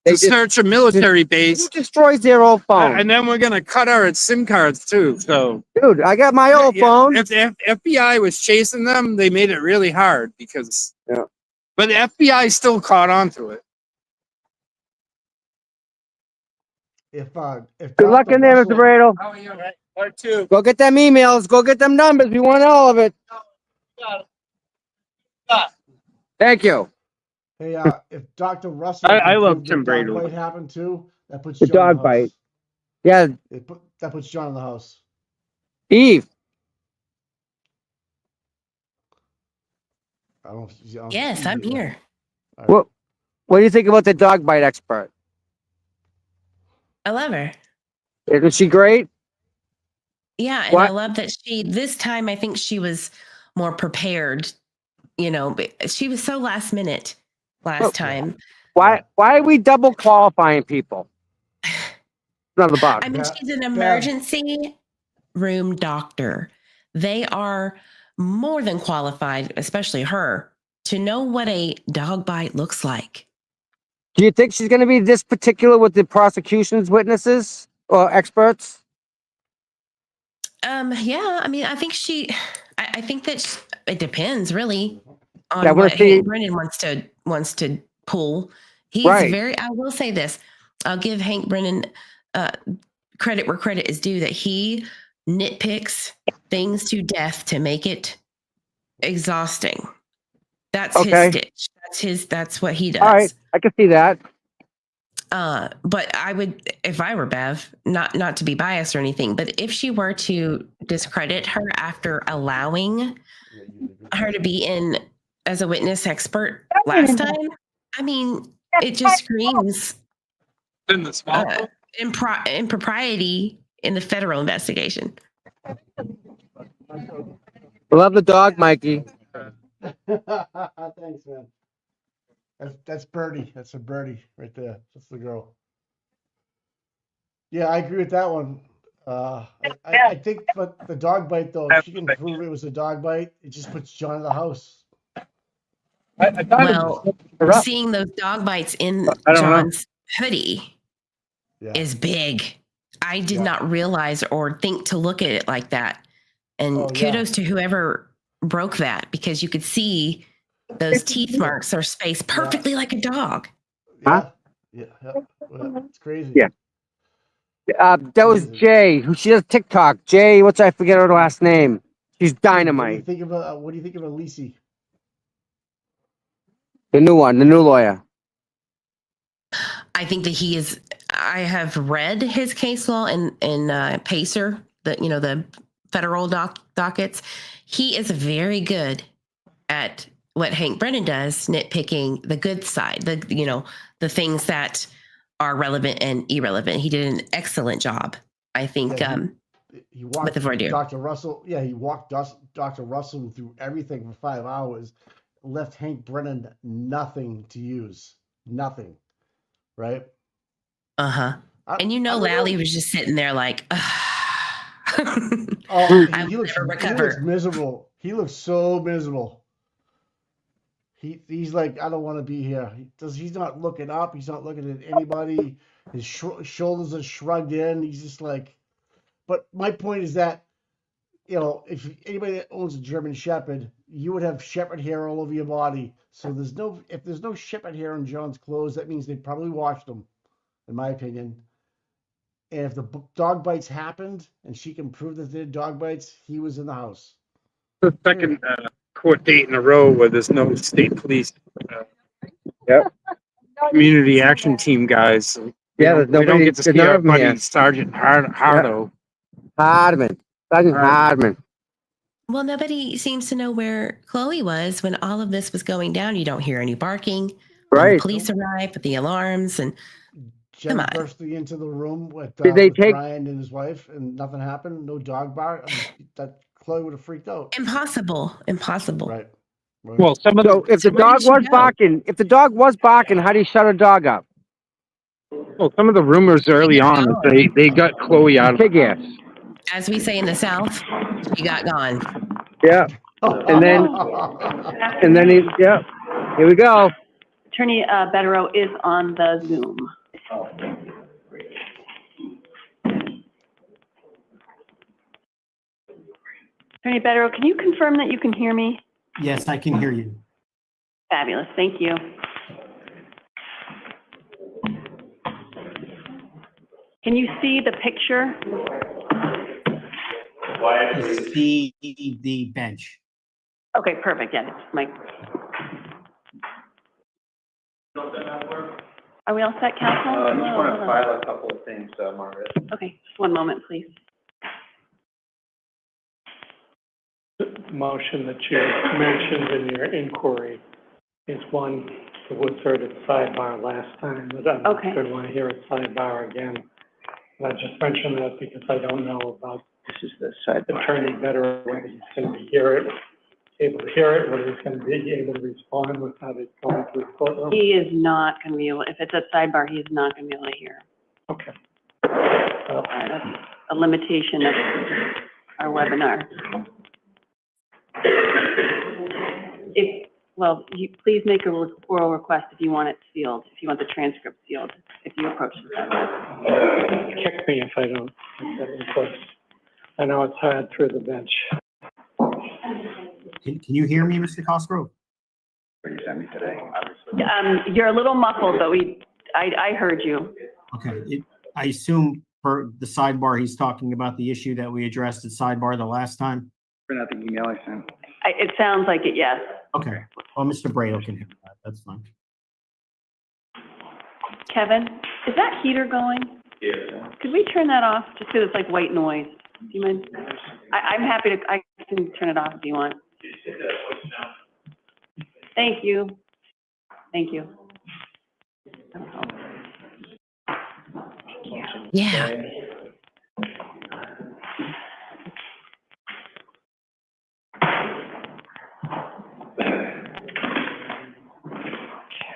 to search a military base. Who destroys their old phone? And then we're going to cut our SIM cards too. So, dude, I got my old phone. If the FBI was chasing them, they made it really hard because. Yeah. But the FBI still caught on to it. If good luck in there, Mr. Bradle. Oh, yeah, right. Part two. Go get them emails. Go get them numbers. We want all of it. Thank you. Hey, if Dr. Russell, I love Tim Brady. What happened too? That puts The John in dog bite. Yeah. That puts John in the house. Eve. Yes, I'm here. What do you think about the dog bite expert? I love her. Isn't she great? Yeah, and I love that this time I think she was more prepared. You know, she was so last minute last time. Why are we double qualifying people? Not the bug. I mean, Bev, she's an Bev, emergency room doctor. They are more than qualified, especially her, to know what a dog bite looks like. Do you think she's going to be this particular with the prosecution's witnesses or experts? Yeah, I mean, I think I think that it depends really on Yeah, what what if Hank Brennan wants to pull. He's Right. I will say this. I'll give Hank Brennan credit where credit is due, that he nitpicks things to death to make it exhausting. That's his Okay. stitch. That's what he does. All right, I can see that. But I would, if I were Bev, not to be biased or anything, but if she were to discredit her after allowing her to be in as a witness expert last time, I mean, it just screams In the small impropriety in the federal investigation. Love the dog, Mikey. Thanks, man. That's Birdie. That's a Birdie right there. That's the girl. Yeah, I agree with that one. I think, but the dog bite though, if she can prove it was a dog bite, it just puts John in the house. I thought Well, seeing those dog bites in John's hoodie is big. I did not realize or think to look at it like that. And kudos to whoever broke that, because you could see those teeth marks are spaced perfectly like a dog. Yeah. Well, it's crazy. Yeah. That was Jay, who she does TikTok. Jay, I forget her last name. She's dynamite. What do you think of Elise? The new one, the new lawyer. I think that I have read his case law in Pacer, the federal dockets. He is very good at what Hank Brennan does, nitpicking the good side, the things that are relevant and irrelevant. He did an excellent job, I think. He walked with the voir dire. Dr. Russell. Yeah, he walked Dr. Russell through everything for 5 hours, left Hank Brennan nothing to use. Nothing. Right? Uh-huh. And Lally was just sitting there like, he looks miserable. He looks so miserable. He's like, I don't want to be here. He's not looking up. He's not looking at anybody. His shoulders are shrugged in. He's just like, but my point is that, if anybody that owns a German Shepherd, you would have Shepherd hair all over your body. So if there's no Shepherd hair on John's clothes, that means they probably washed them, in my opinion. And if the dog bites happened and she can prove that they're dog bites, he was in the house. The second court date in a row where there's no state police community action team guys. Yeah, we don't get to see our buddy Sergeant Hardo. Sergeant Hardman. Well, nobody seems to know where Chloe was when all of this was going down. You don't hear any barking. Right. The police arrive with the alarms and Jen bursting into the room with Brian and his wife, and nothing happened. No dog bark. That Chloe would have freaked out. Impossible. Right. Well, if the dog was barking, how do you shut a dog up? Well, some of the rumors early on, they got Chloe out of pig ass. As we say in the South, she got gone. Yeah. And then here we go. Attorney Bedero is on the Zoom. Attorney Bedero, can you confirm that you can hear me? Yes, I can hear you. Fabulous, thank you. Can you see the picture? See the bench. Okay, perfect. Yeah, Mike. Are we all set, counsel? I just want to file a couple of things, Margaret. Okay, just one moment, please. Motion that you mentioned in your inquiry is one that was heard at sidebar last time, but I'm not going to want to hear it sidebar again. And I just mentioned that because I don't know about this is the sidebar. Attorney Bedero, whether he's going to hear it able to hear it, whether he's going to be able to respond without it going through the courtroom? He is not going to be able, if it's a sidebar, he's not going to be able to hear. Okay. That's a limitation of our webinar. Please make a oral request if you want it sealed, if you want the transcript sealed, if you approach the sidebar. Kick me if I don't make that request. I know it's hard through the bench. Can you hear me, Mr. Cosgrove? What you sent me today, obviously. You're a little muffled, but I heard you. Okay, I assume for the sidebar, he's talking about the issue that we addressed at sidebar the last time? Print out the email I sent. It sounds like it, yes. Okay, well, Mr. Bradle can handle that, that's fine. Kevin, is that heater going? Yeah. Could we turn that off, just because it's like white noise? Do you mind? I'm happy to, I can turn it off if you want. Thank you. Thank you. Yeah.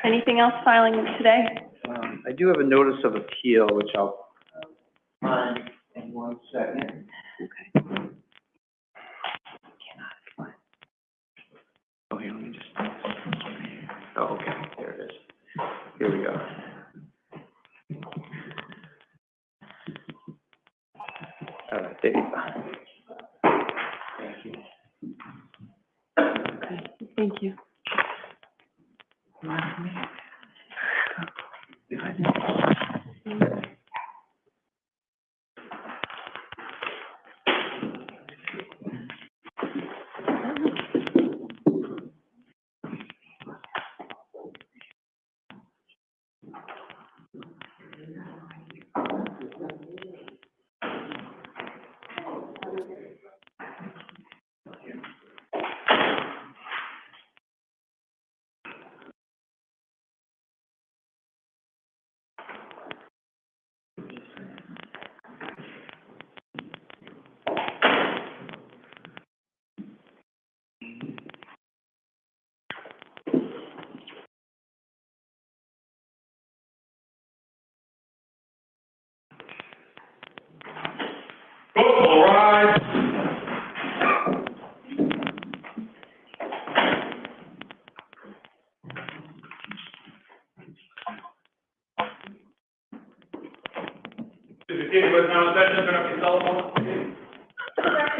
Anything else filing today? I do have a notice of appeal, which I'll find in 1 second. Okay. Oh, here, let me just. Oh, okay, there it is. Here we go. All right, there you go. Thank you. Okay. Thank you.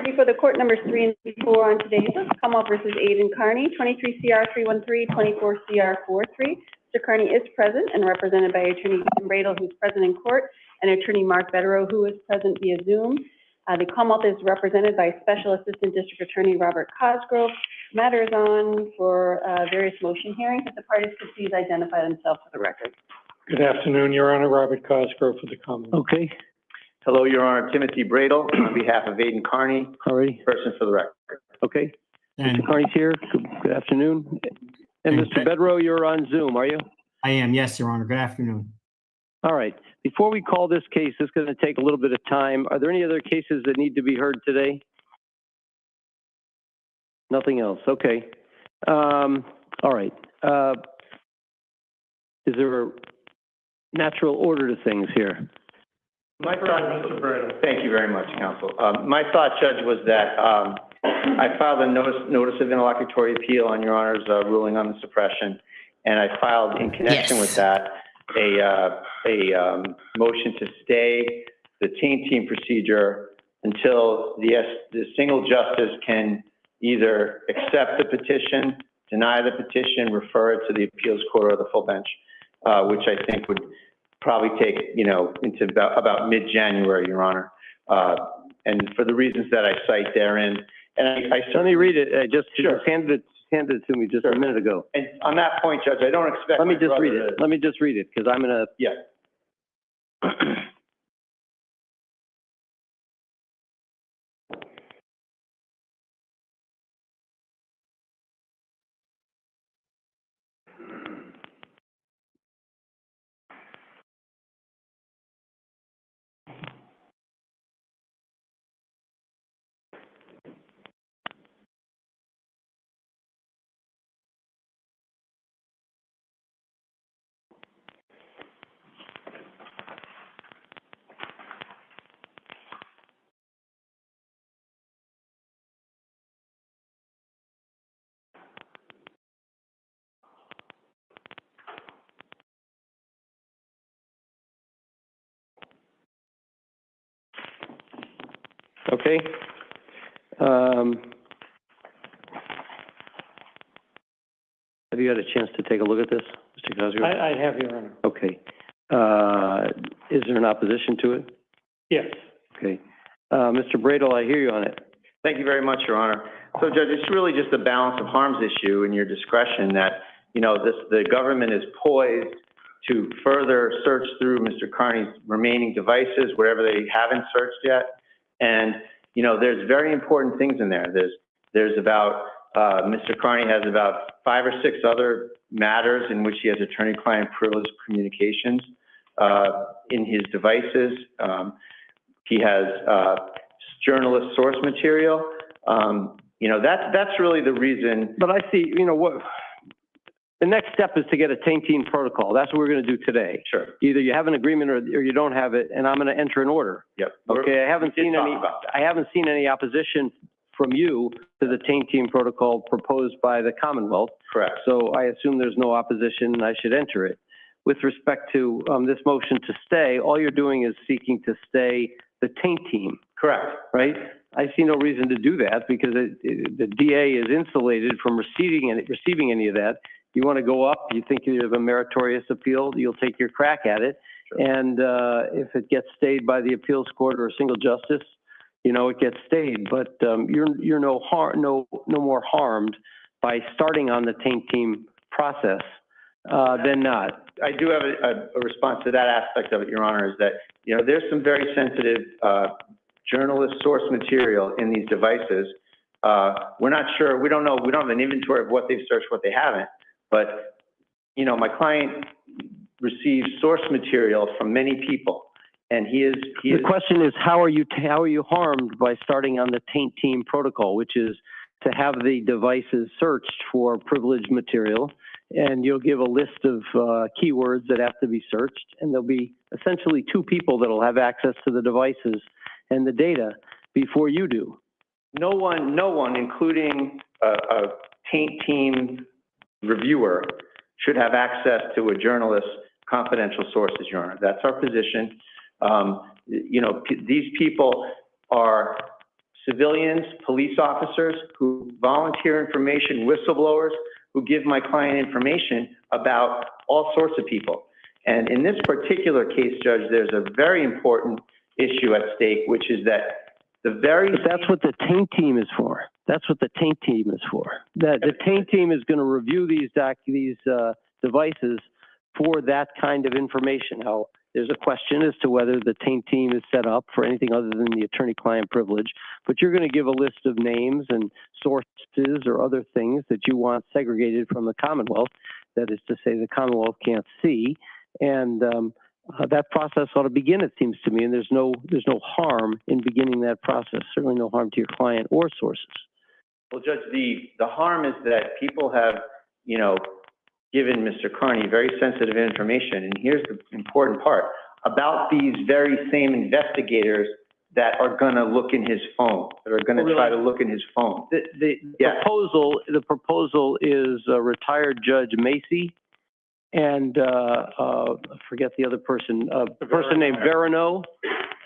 Before the court numbers 3 and 4 on today's list, Commonwealth versus Aiden Carney, 23 CR 313, 24 CR 43. Mr. Carney is present and represented by Attorney Ethan Bradle, who's present in court, and Attorney Mark Betterow, who is present via Zoom. The Commonwealth is represented by Special Assistant District Attorney Robert Cosgrove. Matter is on for various motion hearings. If the parties could please identify themselves for the record. Good afternoon, Your Honor. Robert Cosgrove for the Commonwealth. Okay, Hello, Your Honor. Timothy Bradle on behalf of Aiden Carney, all right, person for the record. okay. And Mr. Carney's here. Good afternoon. And Mr. Bedrow, you're on Zoom, are you? I am, yes, Your Honor, good afternoon. All right. Before we call this case, this is going to take a little bit of time. Are there any other cases that need to be heard today? Nothing else. Okay. All right. Is there a natural order to things here? My thought, Mr. Bradle. Thank you very much, counsel. My thought, Judge, was that I filed a notice of interlocutory appeal on Your Honor's ruling on the suppression, and I filed in connection with that a motion to stay the team procedure until the single justice can either accept the petition, deny the petition, refer it to the appeals court or the full bench, which I think would probably take, into about mid-January, Your Honor. And for the reasons that I cite therein, and I Let me read it. Just Sure. handed it to me just a minute ago. And on that point, Judge, I don't expect. Let me just read it. Let me just read it, because I'm going to. Yeah. Okay. Have you had a chance to take a look at this, Mr. Cosgrove? I have, Your Honor. Okay. Is there an opposition to it? Yes. Okay. Mr. Bradel, I hear you on it. Thank you very much, Your Honor. So, Judge, it's really just a balance of harms issue in your discretion that, you know, the government is poised to further search through Mr. Carney's remaining devices, wherever they haven't searched yet. And, you know, there's very important things in there. There's about, Mr. Carney has about 5 or 6 other matters in which he has attorney-client privilege communications in his devices. He has journalist source material. You know, that's really the reason. But I see, you know, what the next step is to get a taint team protocol. That's what we're going to do today. Sure. Either you have an agreement or you don't have it, and I'm going to enter an order. Yep. Okay. I haven't seen any opposition from you to the taint team protocol proposed by the Commonwealth. Correct. So I assume there's no opposition and I should enter it. With respect to this motion to stay, all you're doing is seeking to stay the taint team. Correct. Right? I see no reason to do that because the DA is insulated from receiving any of that. You want to go up, you think you have a meritorious appeal, you'll take your crack at it. Sure. And if it gets stayed by the appeals court or a single justice, you know, it gets stayed. But you're no more harmed by starting on the taint team process than not. I do have a response to that aspect of it, Your Honor, is that, you know, there's some very sensitive journalist source material in these devices. We're not sure, we don't know, we don't have an inventory of what they've searched, what they haven't, but, you know, my client receives source material from many people, and the question is, how are you harmed by starting on the taint team protocol, which is to have the devices searched for privileged material, and you'll give a list of keywords that have to be searched, and there'll be essentially 2 people that'll have access to the devices and the data before you do. No one, including a taint team reviewer, should have access to a journalist's confidential sources, Your Honor. That's our position. You know, these people are civilians, police officers who volunteer information, whistleblowers who give my client information about all sorts of people. And in this particular case, Judge, there's a very important issue at stake, which is that But that's what the taint team is for. That's what the taint team is for. The taint team is going to review these devices for that kind of information. Now, there's a question as to whether the taint team is set up for anything other than the attorney-client privilege, but you're going to give a list of names and sources or other things that you want segregated from the Commonwealth. That is to say, the Commonwealth can't see, and that process ought to begin, it seems to me, and there's no harm in beginning that process. Certainly no harm to your client or sources. Well, Judge, the harm is that people have, you know, given Mr. Carney very sensitive information, and here's the important part, about these very same investigators that are going to look in his phone, that are going to try to look in his phone. The proposal is retired Judge Macy and I forget the other person, the person named Verano.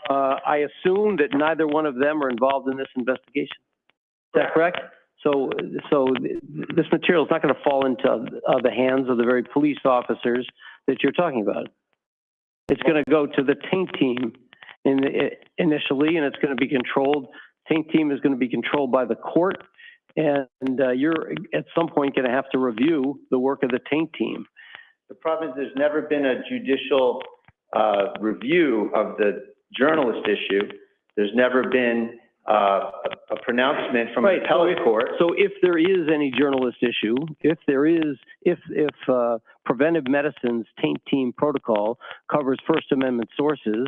I assume that neither one of them are involved in this investigation. Is that correct? So this material is not going to fall into the hands of the very police officers that you're talking about. It's going to go to the taint team initially, and it's going to be controlled. Taint team is going to be controlled by the court, and you're at some point going to have to review the work of the taint team. The problem is there's never been a judicial review of the journalist issue. There's never been a pronouncement from the appellate court. So if there is any journalist issue, if preventive medicine's taint team protocol covers First Amendment sources,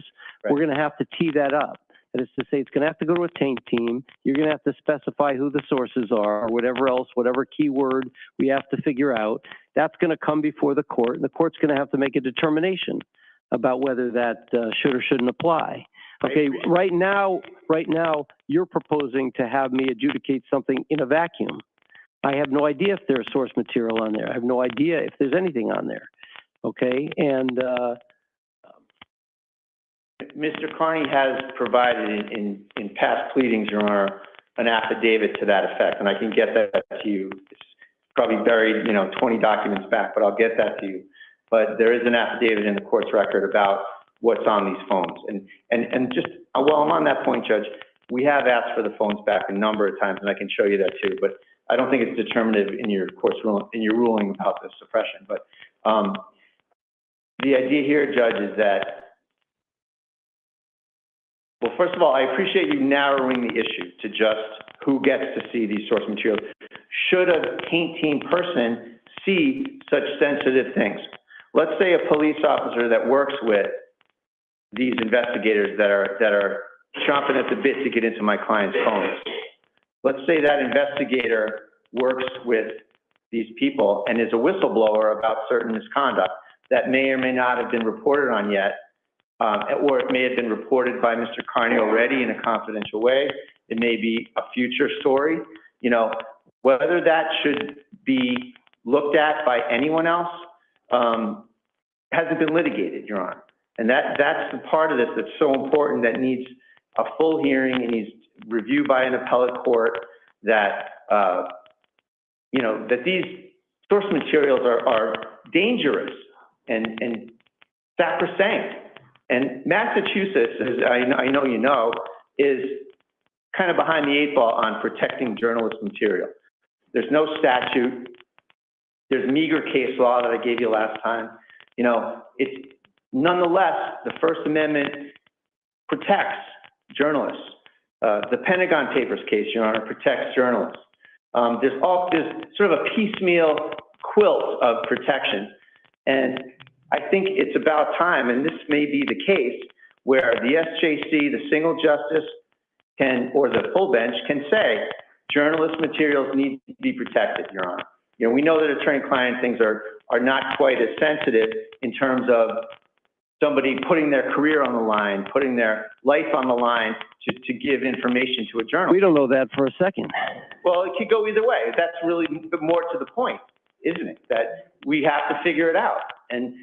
we're going to have to tee that up. That is to say, it's going to have to go to a taint team. You're going to have to specify who the sources are, or whatever else, whatever keyword we have to figure out. That's going to come before the court, and the court's going to have to make a determination about whether that should or shouldn't apply. Okay, right now, you're proposing to have me adjudicate something in a vacuum. I have no idea if there's source material on there. I have no idea if there's anything on there. Okay, and Mr. Carney has provided in past pleadings, Your Honor, an affidavit to that effect, and I can get that to you. It's probably buried, 20 documents back, but I'll get that to you. But there is an affidavit in the court's record about what's on these phones. And just, while I'm on that point, Judge, we have asked for the phones back a number of times, and I can show you that too, but I don't think it's determinative in your ruling about the suppression. But the idea here, Judge, is that, well, first of all, I appreciate you narrowing the issue to just who gets to see these source materials. Should a taint team person see such sensitive things? Let's say a police officer that works with these investigators that are chomping at the bit to get into my client's phones. Let's say that investigator works with these people and is a whistleblower about certain misconduct that may or may not have been reported on yet, or it may have been reported by Mr. Carney already in a confidential way. It may be a future story. Whether that should be looked at by anyone else hasn't been litigated, Your Honor. And that's the part of this that's so important, that needs a full hearing and needs review by an appellate court, that, that these source materials are dangerous and sacrosanct. And Massachusetts, as I know you know, is kind of behind the 8 ball on protecting journalist material. There's no statute. There's meager case law that I gave you last time. It's nonetheless, the First Amendment protects journalists. The Pentagon Papers case, Your Honor, protects journalists. There's sort of a piecemeal quilt of protection. And I think it's about time, and this may be the case, where the SJC, the single justice, or the full bench can say, journalist materials need to be protected, Your Honor. We know that attorney-client things are not quite as sensitive in terms of somebody putting their career on the line, putting their life on the line to give information to a journalist. We don't know that for a second. Well, it could go either way. That's really more to the point, isn't it? That we have to figure it out. And,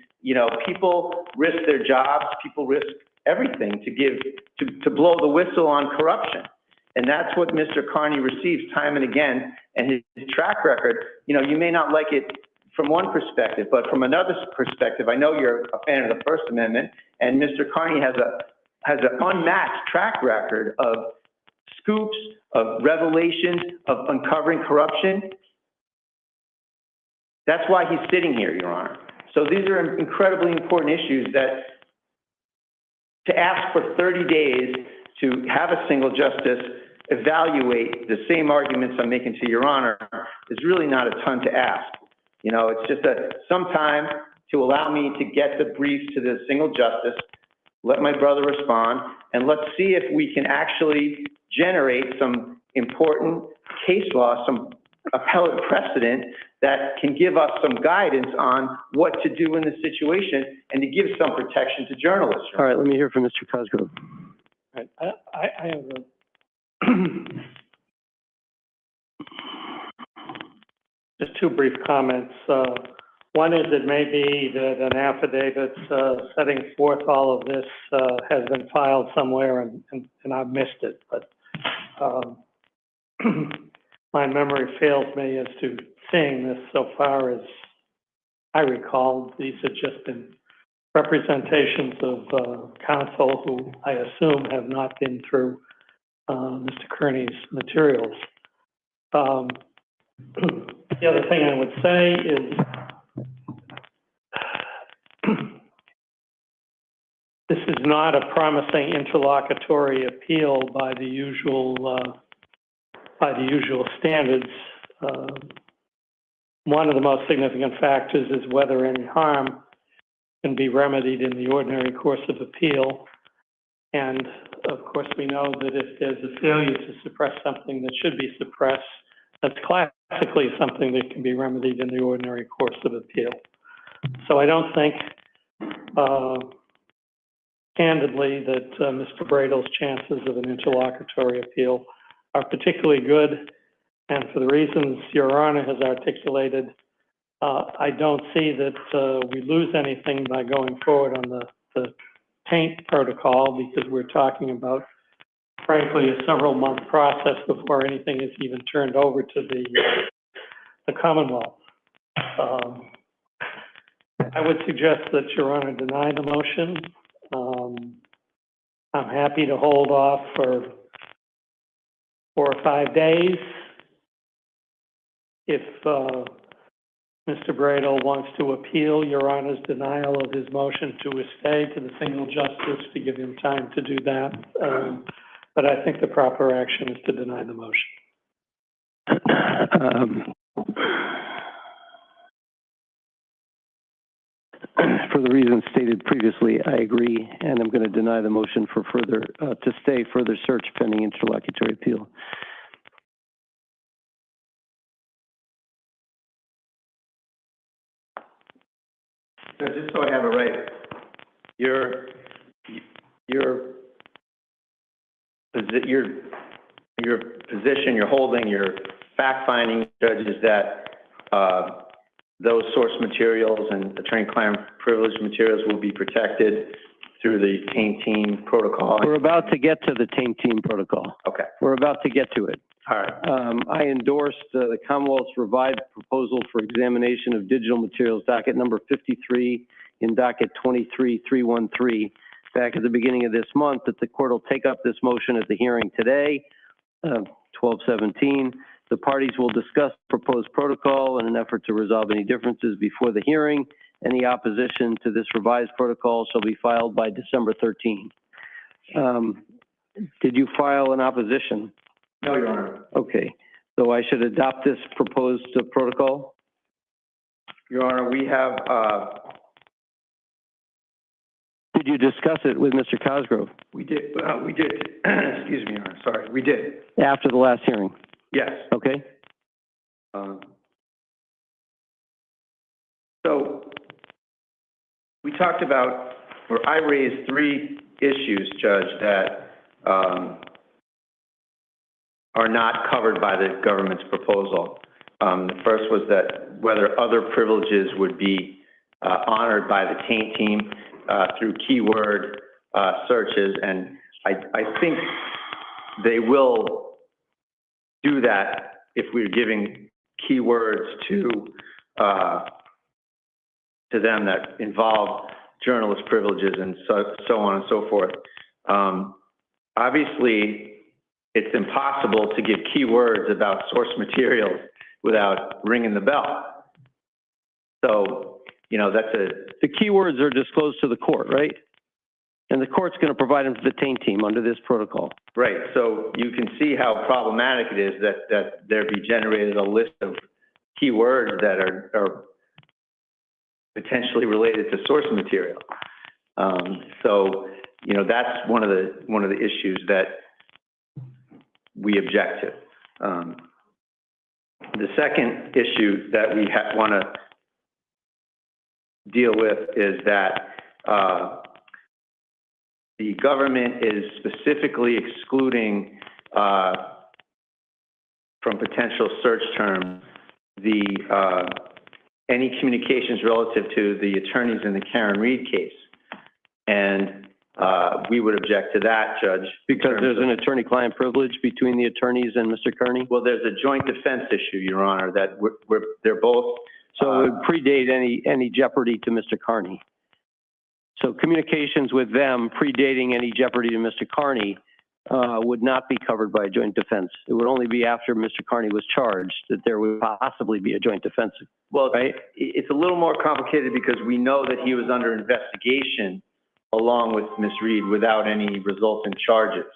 people risk their jobs, people risk everything to blow the whistle on corruption. And that's what Mr. Carney receives time and again. And his track record, you may not like it from one perspective, but from another perspective, I know you're a fan of the First Amendment, and Mr. Carney has an unmatched track record of scoops, of revelations, of uncovering corruption. That's why he's sitting here, Your Honor. So these are incredibly important issues that to ask for 30 days to have a single justice evaluate the same arguments I'm making to Your Honor is really not a ton to ask. It's just some time to allow me to get the briefs to the single justice, let my brother respond, and let's see if we can actually generate some important case law, some appellate precedent that can give us some guidance on what to do in this situation and to give some protection to journalists. All right, let me hear from Mr. Cosgrove. Right. I have just 2 brief comments. One is, it may be that an affidavit setting forth all of this has been filed somewhere and I've missed it, but my memory fails me as to seeing this. So far as I recall, these have just been representations of counsel who I assume have not been through Mr. Kearney's materials. The other thing I would say is this is not a promising interlocutory appeal by the usual standards. One of the most significant factors is whether any harm can be remedied in the ordinary course of appeal. And of course, we know that if there's a failure to suppress something that should be suppressed, that's classically something that can be remedied in the ordinary course of appeal. So I don't think, candidly, that Mr. Bradle's chances of an interlocutory appeal are particularly good. And for the reasons Your Honor has articulated, I don't see that we lose anything by going forward on the taint protocol, because we're talking about, frankly, a several-month process before anything is even turned over to the Commonwealth. I would suggest that Your Honor deny the motion. I'm happy to hold off for 4 or 5 days. If Mr. Bradel wants to appeal Your Honor's denial of his motion to a stay to the single justice, to give him time to do that. But I think the proper action is to deny the motion. For the reasons stated previously, I agree, and I'm going to deny the motion for further, to stay further search pending interlocutory appeal. So just so I have it right, your position, you're holding, your fact-finding, Judge, is that those source materials and attorney-client privilege materials will be protected through the taint team protocol? We're about to get to the taint team protocol. Okay. We're about to get to it. All right. I endorsed the Commonwealth's revised proposal for examination of digital materials, docket number 53 in docket 23313, back at the beginning of this month, that the court will take up this motion at the hearing today, 12/17. The parties will discuss proposed protocol in an effort to resolve any differences before the hearing. Any opposition to this revised protocol shall be filed by December 13. Did you file an opposition? No, Your Honor. Okay, so I should adopt this proposed protocol? Your Honor, we have, Did you discuss it with Mr. Cosgrove? we did, excuse me, Your Honor, sorry, we did. After the last hearing? Yes. Okay. So we talked about, or I raised 3 issues, Judge, that are not covered by the government's proposal. The first was that whether other privileges would be honored by the taint team through keyword searches, and I think they will do that if we're giving keywords to them that involve journalist privileges and so on and so forth. Obviously, it's impossible to give keywords about source materials without ringing the bell. So, you know, the keywords are disclosed to the court, right? And the court's going to provide them to the taint team under this protocol. Right. So you can see how problematic it is that there be generated a list of keywords that are potentially related to source material. So, you know, that's one of the issues that we object to. The second issue that we want to deal with is that the government is specifically excluding from potential search terms any communications relative to the attorneys in the Karen Reed case. And we would object to that, Judge. Because there's an attorney-client privilege between the attorneys and Mr. Kearney? Well, there's a joint defense issue, Your Honor, that they're both. So it would predate any jeopardy to Mr. Kearney. So communications with them predating any jeopardy to Mr. Kearney would not be covered by a joint defense. It would only be after Mr. Kearney was charged that there would possibly be a joint defense. Well, right? It's a little more complicated because we know that he was under investigation along with Ms. Reed without any resultant charges.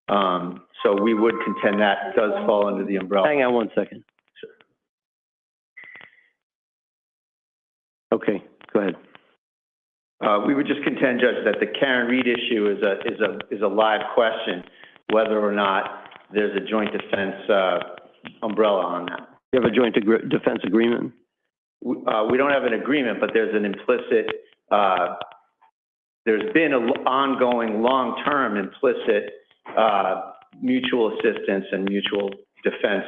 So we would contend that does fall under the umbrella. Hang on one second. Sure. Okay, go ahead. We would just contend, Judge, that the Karen Reed issue is a live question, whether or not there's a joint defense umbrella on that. You have a joint defense agreement? We don't have an agreement, but there's an implicit, there's been an ongoing long-term implicit mutual assistance and mutual defense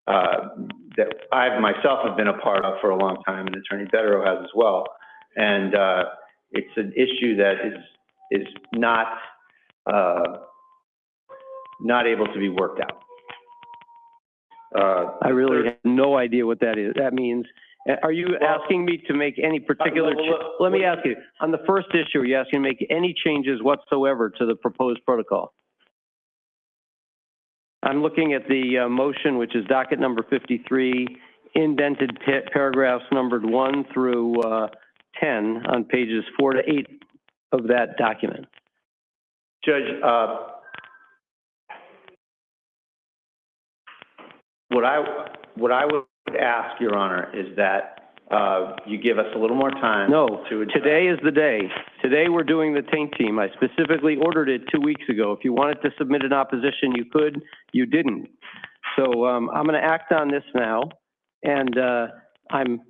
that I myself have been a part of for a long time, and Attorney Bedero has as well. And it's an issue that is not able to be worked out. I really have no idea what that is. That means, are you asking me to make any particular, let me ask you, on the first issue, are you asking to make any changes whatsoever to the proposed protocol? I'm looking at the motion, which is docket number 53, indented paragraphs numbered 1 through 10 on pages 4 to 8 of that document. Judge, what I would ask, Your Honor, is that you give us a little more time. No, today is the day. Today we're doing the taint team. I specifically ordered it 2 weeks ago. If you wanted to submit an opposition, you could. You didn't. So I'm going to act on this now, and I'm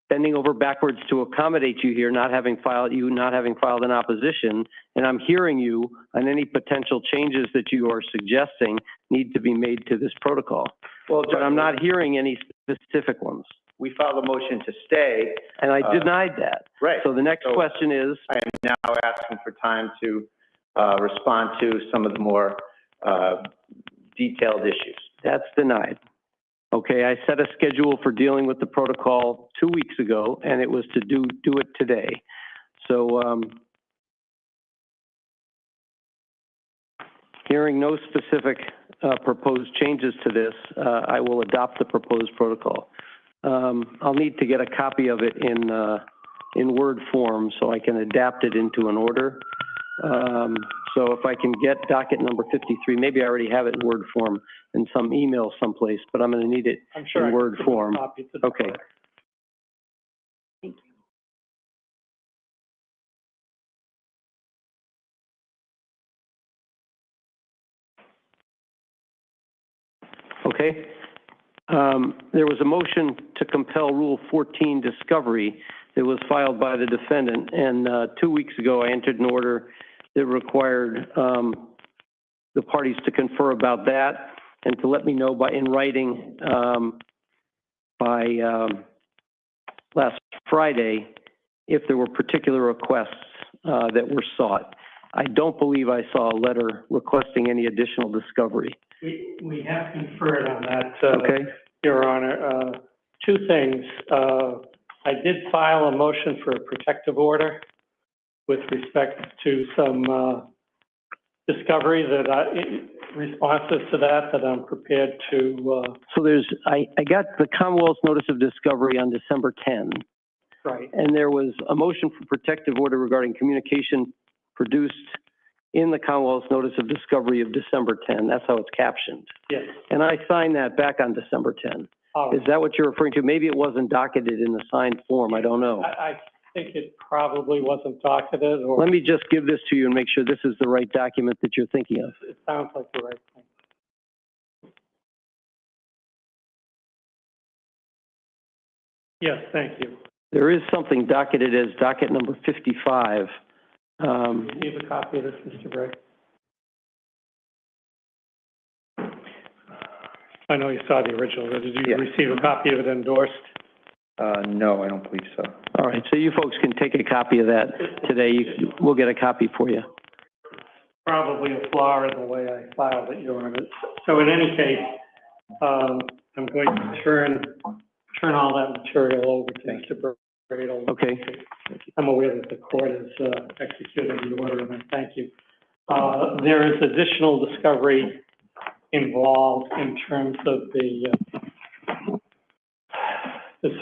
bending over backwards to accommodate you here, not having filed an opposition, and I'm hearing you on any potential changes that you are suggesting need to be made to this protocol. Well, but I'm not hearing any specific ones. We filed a motion to stay. And I denied that. Right. So the next question is? I am now asking for time to respond to some of the more detailed issues. That's denied. Okay, I set a schedule for dealing with the protocol 2 weeks ago, and it was to do it today. So hearing no specific proposed changes to this, I will adopt the proposed protocol. I'll need to get a copy of it in Word form so I can adapt it into an order. So if I can get docket number 53, maybe I already have it in Word form in some email someplace, but I'm going to need it in Word form. Okay. Thank you. Okay. There was a motion to compel Rule 14 discovery that was filed by the defendant, and 2 weeks ago I entered an order that required the parties to confer about that and to let me know in writing by last Friday if there were particular requests that were sought. I don't believe I saw a letter requesting any additional discovery. We have conferred on that, Okay. Your Honor. Two things. I did file a motion for a protective order with respect to some discovery responses to that I'm prepared to. So I got the Commonwealth's notice of discovery on December 10. Right. And there was a motion for protective order regarding communication produced in the Commonwealth's notice of discovery of December 10. That's how it's captioned. Yes. And I signed that back on December 10. Is that what you're referring to? Maybe it wasn't docketed in the signed form. I don't know. I think it probably wasn't docketed, or. Let me just give this to you and make sure this is the right document that you're thinking of. It sounds like the right thing. Yes, thank you. There is something docketed as docket number 55. Receive a copy of this, Mr. Bray. I know you saw the original. Did you receive a copy of it endorsed? No, I don't believe so. All right, so you folks can take a copy of that today. We'll get a copy for you. Probably a flaw in the way I filed it, Your Honor. So in any case, I'm going to turn all that material over to Mr. Bradle. Okay. I'm aware that the court has executed the order, and I thank you. There is additional discovery involved in terms of the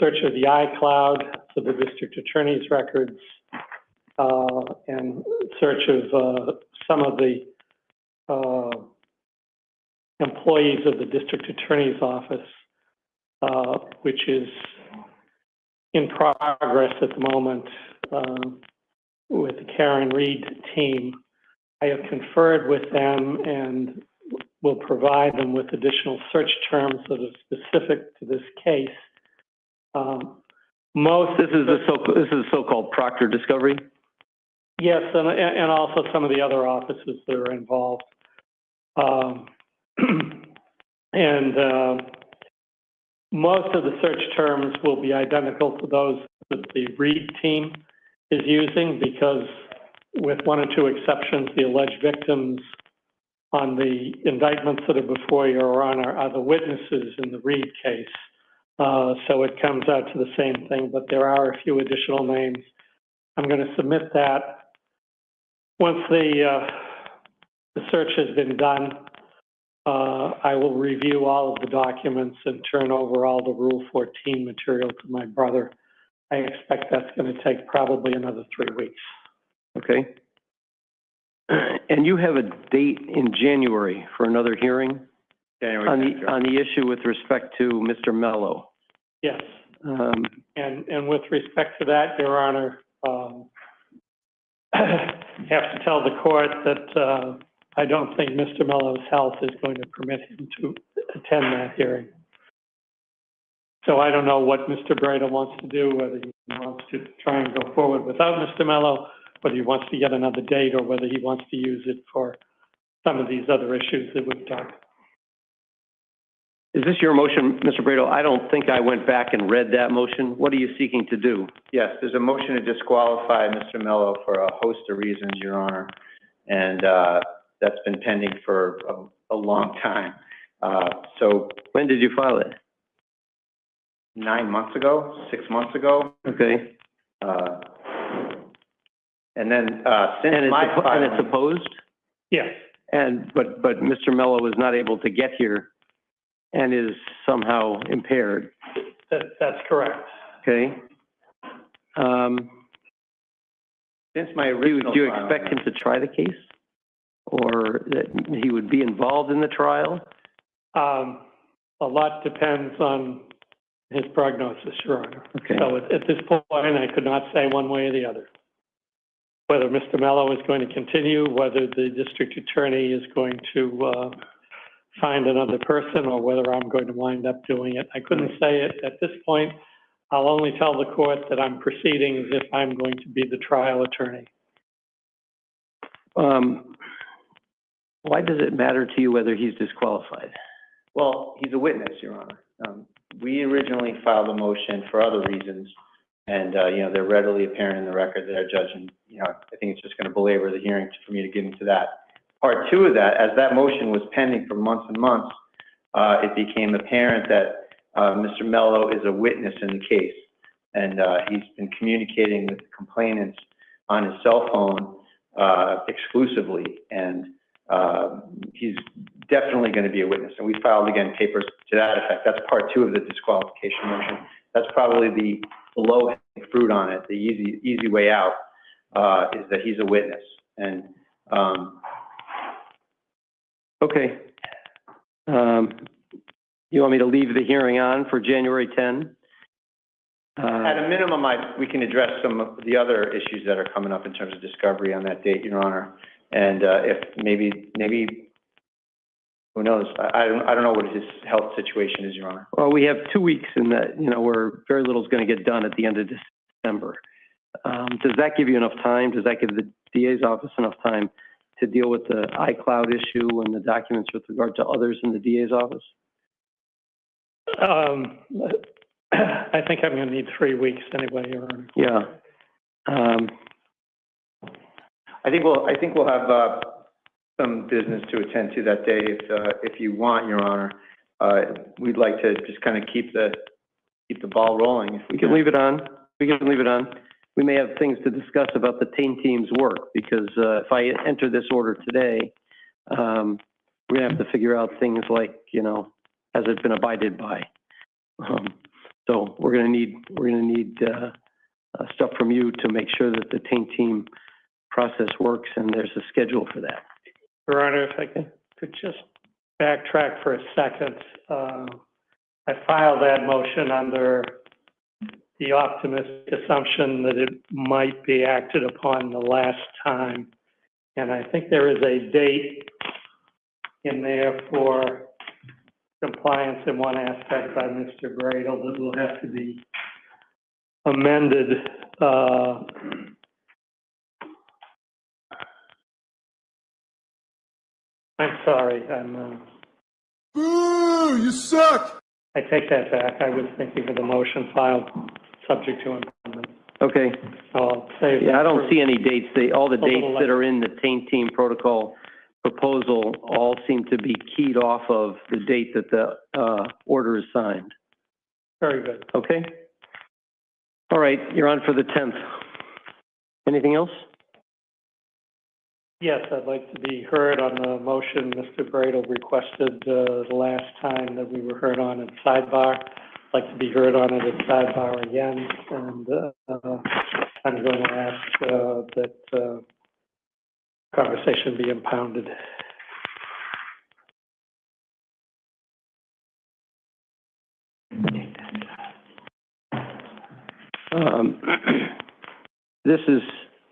search of the iCloud for the district attorney's records, and search of some of the employees of the district attorney's office, which is in progress at the moment with the Karen Reed team. I have conferred with them and will provide them with additional search terms that are specific to this case. This is the so-called Proctor discovery? Yes, and also some of the other offices that are involved. Most of the search terms will be identical to those that the Reed team is using, because with one or two exceptions, the alleged victims on the indictments that are before Your Honor are the witnesses in the Reed case. So it comes out to the same thing, but there are a few additional names. I'm going to submit that. Once the search has been done, I will review all of the documents and turn over all the Rule 14 material to my brother. I expect that's going to take probably another 3 weeks. Okay. And you have a date in January for another hearing on the issue with respect to Mr. Mello. Yes. And with respect to that, Your Honor, I have to tell the court that I don't think Mr. Mello's health is going to permit him to attend that hearing. So I don't know what Mr. Breda wants to do, whether he wants to try and go forward without Mr. Mello, whether he wants to get another date, or whether he wants to use it for some of these other issues that we've talked. Is this your motion, Mr. Breda? I don't think I went back and read that motion. What are you seeking to do? Yes, there's a motion to disqualify Mr. Mello for a host of reasons, Your Honor, and that's been pending for a long time. So when did you file it? 9 months ago, 6 months ago. Okay. And then since my filing, and it's opposed? Yes. And but Mr. Mello is not able to get here and is somehow impaired. That's correct. Okay. Since my original do you expect him to try the case, or that he would be involved in the trial? A lot depends on his prognosis, Your Honor. Okay. So at this point, I could not say one way or the other. Whether Mr. Mello is going to continue, whether the district attorney is going to find another person, or whether I'm going to wind up doing it. I couldn't say it at this point. I'll only tell the court that I'm proceeding as if I'm going to be the trial attorney. Why does it matter to you whether he's disqualified? well, he's a witness, Your Honor. We originally filed a motion for other reasons, and, they're readily apparent in the record that our judge, and, I think it's just going to belabor the hearing for me to get into that. Part two of that, as that motion was pending for months and months, it became apparent that Mr. Mello is a witness in the case, and he's been communicating with the complainants on his cell phone exclusively, and he's definitely going to be a witness. And we filed, again, papers to that effect. That's part two of the disqualification motion. That's probably the low-hanging fruit on it. The easy way out is that he's a witness. And okay. You want me to leave the hearing on for January 10? At a minimum, we can address some of the other issues that are coming up in terms of discovery on that date, Your Honor. And if maybe, who knows? I don't know what his health situation is, Your Honor. Well, we have 2 weeks in that, where very little is going to get done at the end of December. Does that give you enough time? Does that give the DA's office enough time to deal with the iCloud issue and the documents with regard to others in the DA's office? I think I'm going to need 3 weeks anyway, Your Honor. Yeah. I think we'll have some business to attend to that day if you want, Your Honor. We'd like to just kind of keep the ball rolling. If we can leave it on. We can leave it on. We may have things to discuss about the team's work, because if I enter this order today, we're gonna have to figure out things like, has it been abided by? So we're gonna need stuff from you to make sure that the team process works, and there's a schedule for that. Your Honor, if I could just backtrack for a second. I filed that motion under the optimistic assumption that it might be acted upon the last time. And I think there is a date in there for compliance in one aspect by Mr. Bradle that will have to be amended. I'm sorry, Boo! You suck! I take that back. I was thinking of the motion filed subject to amendment. Okay. I'll save Yeah, that I don't for- see any dates. All the A little dates that are in the taint team protocol proposal all seem to be keyed off of the date that the order is signed. Very good. Okay? All right, you're on for the 10th. Anything else? Yes, I'd like to be heard on the motion Mr. Bradel requested the last time that we were heard on at sidebar. I'd like to be heard on it at sidebar again, and I'm going to ask that conversation be impounded.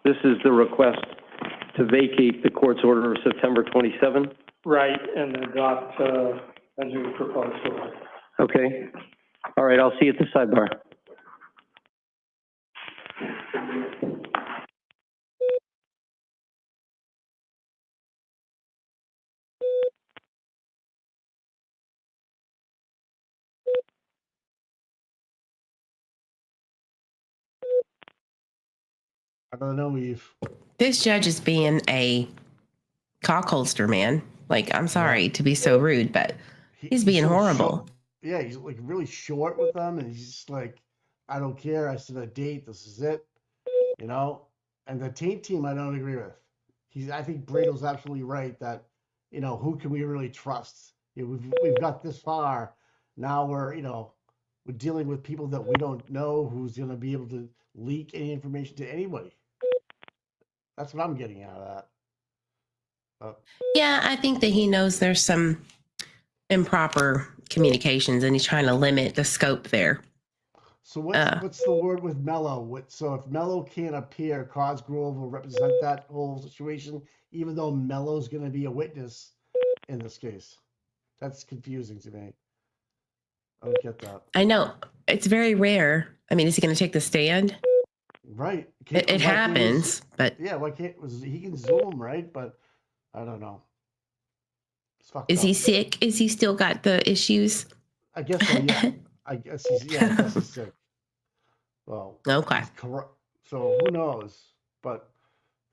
This is the request to vacate the court's order of September 27. Right, and adopt a new proposed order. Okay. All right, I'll see you at the sidebar. I don't know, Eve. This judge is being a cockholster, man. Like, I'm sorry to be so rude, but he's being so horrible. short. Yeah, he's like really short with them, and he's just like, I don't care. I set a date. This is it. You know. And the taint team, I don't agree with. I think Bradel's absolutely right that, you know, who can we really trust? You know, we've got this far. Now we're dealing with people that we don't know who's going to be able to leak any information to anybody. That's what I'm getting out of that. Yeah, I think that he knows there's some improper communications and he's trying to limit the scope there. So what's the word with Mello? So if Mello can't appear, Cosgrove will represent that whole situation, even though Mello's going to be a witness in this case. That's confusing to me. I don't get that. I know. It's very rare. I mean, is he going to take the stand? Right. It happens, but... Yeah, he can Zoom, right? But I don't know. Is he sick? Is he still got the issues? I guess so, yeah. I guess he's sick. Well, okay. So who knows? But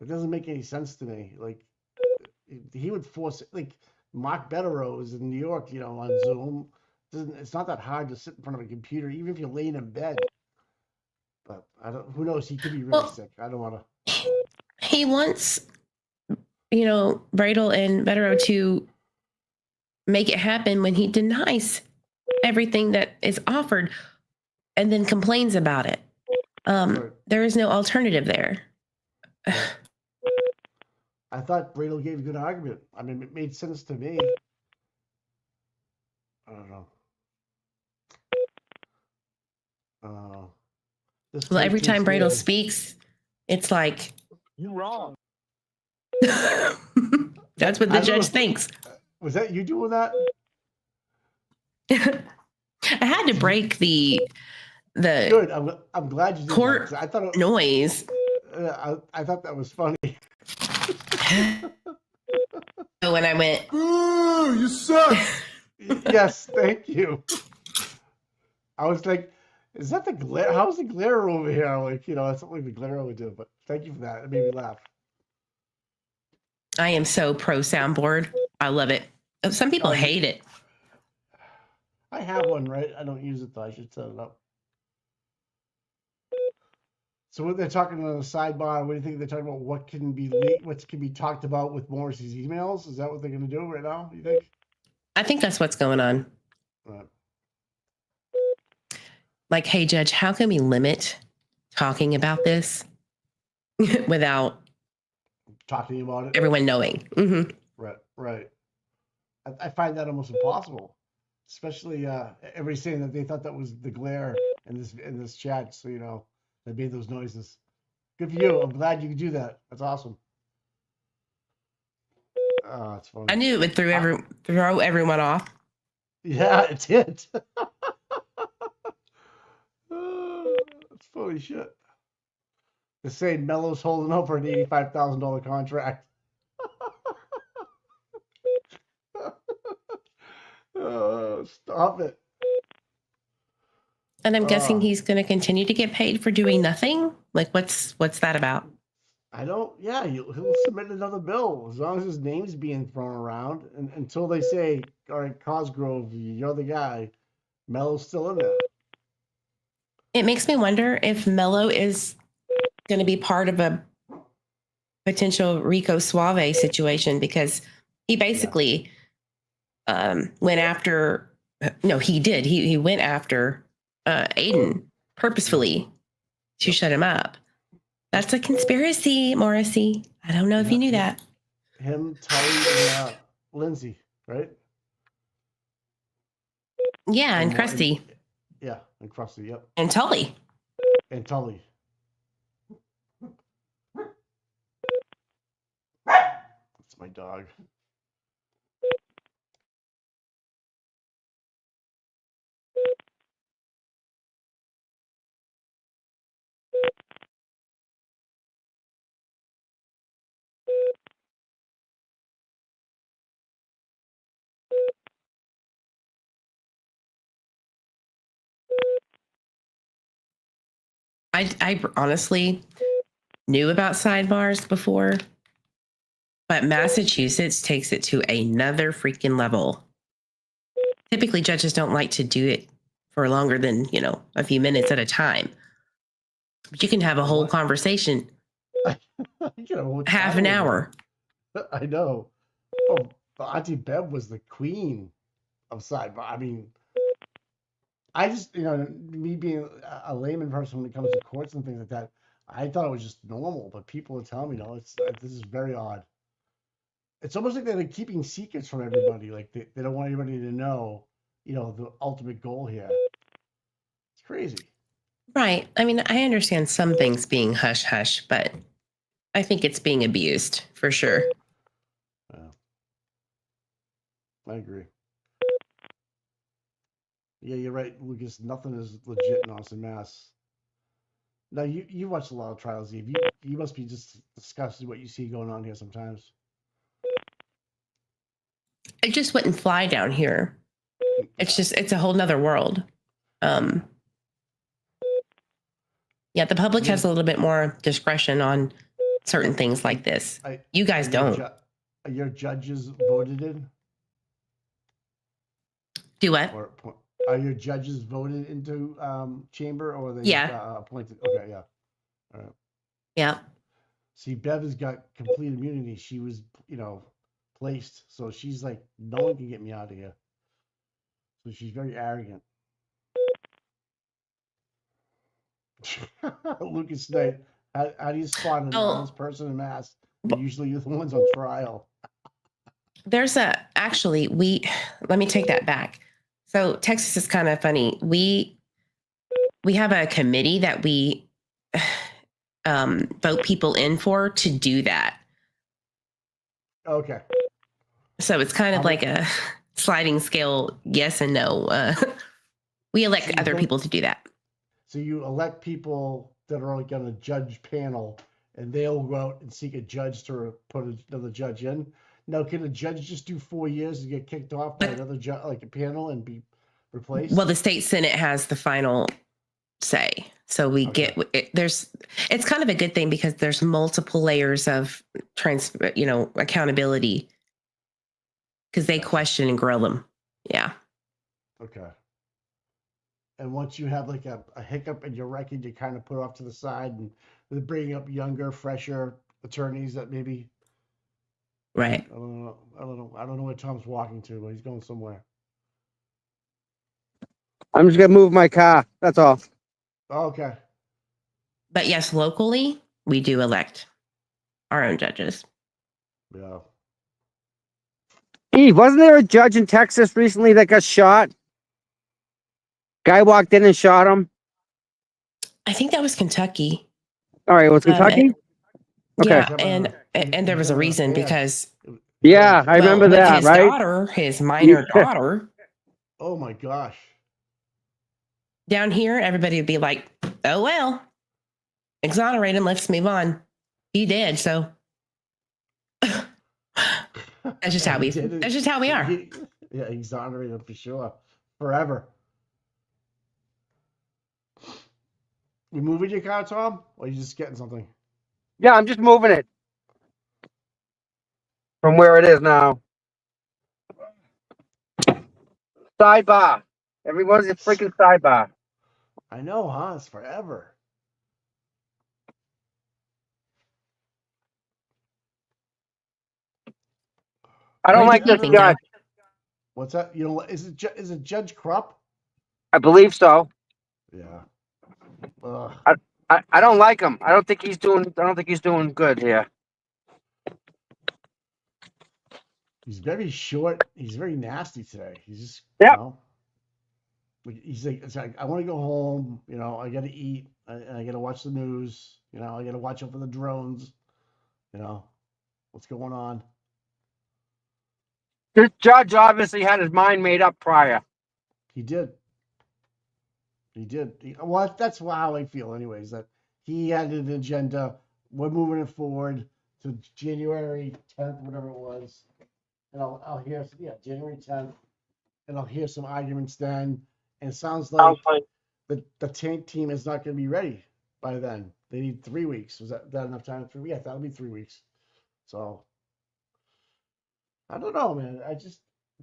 it doesn't make any sense to me. Like, he would force it. Like, Mark Betterow is in New York, on Zoom. It's not that hard to sit in front of a computer, even if you're laying in bed. But who knows? He could be really sick. I don't want to. He wants, Bradel and Betterow to make it happen when he denies everything that is offered and then complains about it. There is no alternative there. I thought Bradel gave a good argument. I mean, it made sense to me. I don't know. Well, every time Bradel speaks, it's like, you're wrong. That's what the judge thinks. Was that you doing that? I had to break the good. I'm glad you did court that. I thought it, noise. I thought that was funny. So when I went, "Ooh, you suck." Yes, thank you. I was like, is that the glare? How's the glare over here? Like, that's something the glare would do. But thank you for that. It made me laugh. I am so pro soundboard. I love it. Some people hate it. I have one, right? I don't use it though. I should set it up. So what they're talking on the sidebar, what do you think they're talking about? What can be leaked, what can be talked about with Morrissey's emails? Is that what they're going to do right now, you think? I think that's what's going on. Like, hey, Judge, how can we limit talking about this without talking about it? Everyone knowing. Mm-hmm. Right. I find that almost impossible, especially everybody saying that they thought that was the glare in this chat. So they made those noises. Good for you. I'm glad you could do that. That's awesome. Oh, it's funny. I knew it would throw everyone off. Yeah, it did. That's funny shit. They're saying Mello's holding out for an $85,000 contract. Stop it. And I'm guessing he's going to continue to get paid for doing nothing. Like, what's that about? I don't. Yeah, he'll submit another bill as long as his name's being thrown around, and until they say, "All right, Cosgrove, you're the guy." Mello's still in there. It makes me wonder if Mello is going to be part of a potential Rico Suave situation, because he basically went after. No, he did. He went after Aiden purposefully to shut him up. That's a conspiracy, Morrissey. I don't know if you knew that. Him, Tully, and Lindsay, right? Yeah, and Krusty. Yeah, and Krusty, yep. And Tully. And Tully. That's my dog. I honestly knew about sidebars before, but Massachusetts takes it to another freaking level. Typically, judges don't like to do it for longer than, a few minutes at a time. But you can have a whole conversation, half an hour. I know. Oh, Auntie Bev was the queen of sidebar. I mean, I just, me being a layman person when it comes to courts and things like that, I thought it was just normal. But people are telling me, no, this is very odd. It's almost like they're keeping secrets from everybody. Like they don't want anybody to know, the ultimate goal here. It's crazy. Right. I mean, I understand some things being hush hush, but I think it's being abused for sure. I agree. Yeah, you're right, Lucas. Nothing is legit in Austin, Mass. Now you watch a lot of trials, Eve. You must be just disgusted what you see going on here sometimes. It just wouldn't fly down here. It's a whole nother world. Yeah, the public has a little bit more discretion on certain things like this. You guys don't. Are your judges voted in? Do what? Or are your judges voted into chamber, or are they appointed? Okay, yeah. All right. Yeah. See, Bev has got complete immunity. She was, placed. So she's like, no one can get me out of here. So she's very arrogant. Lucas Knight, how do you spot an honest person in Mass? Usually you're the ones on trial. There's let me take that back. So Texas is kind of funny. We have a committee that we vote people in for to do that. Okay. So it's kind of like a sliding scale, yes and no. We elect other people to do that. So you elect people that are like on a judge panel, and they'll go out and seek a judge to put another judge in. Now, can a judge just do 4 years and get kicked off by another judge, like a panel, and be replaced? Well, the state Senate has the final say. So we get it's kind of a good thing because there's multiple layers of accountability, because they question and grill them. Yeah. Okay. And once you have like a hiccup in your record, you kind of put off to the side and they're bringing up younger, fresher attorneys that maybe. Right. I don't know where Tom's walking to, but he's going somewhere. I'm just gonna move my car. That's all. Okay. But yes, locally, we do elect our own judges. Yeah. Eve, wasn't there a judge in Texas recently that got shot? Guy walked in and shot him. I think that was Kentucky. All right, it was Kentucky? Okay. Yeah, and there was a reason, because I remember that, his right? daughter, his minor daughter. Oh my gosh. Down here, everybody would be like, oh well, exonerate him, let's move on. He did, so that's just how we are. Yeah, exonerate him for sure. Forever. We moving your car, Tom? Or are you just getting something? Yeah, I'm just moving it from where it is now. Sidebar. Everyone's a freaking sidebar. I know, huh? It's forever. I don't like this judge. What's that? You know, is it Judge Krupp? I believe so. Yeah. I don't like him. I don't think he's doing good here. He's very short. He's very nasty today. He's just, you know, he's like, it's like, I want to go home. You know, I got to eat. I got to watch the news. You know, I got to watch out for the drones. You know, what's going on? This judge obviously had his mind made up prior. He did. Well, that's how I feel, anyways. That he had an agenda. We're moving it forward to January 10th, whatever it was. And I'll hear, January 10th. And I'll hear some arguments then. And it sounds like the tank team is not going to be ready by then. They need 3 weeks. Was that enough time? 3 weeks? Yeah, that'll be 3 weeks. So, I don't know, man. I'm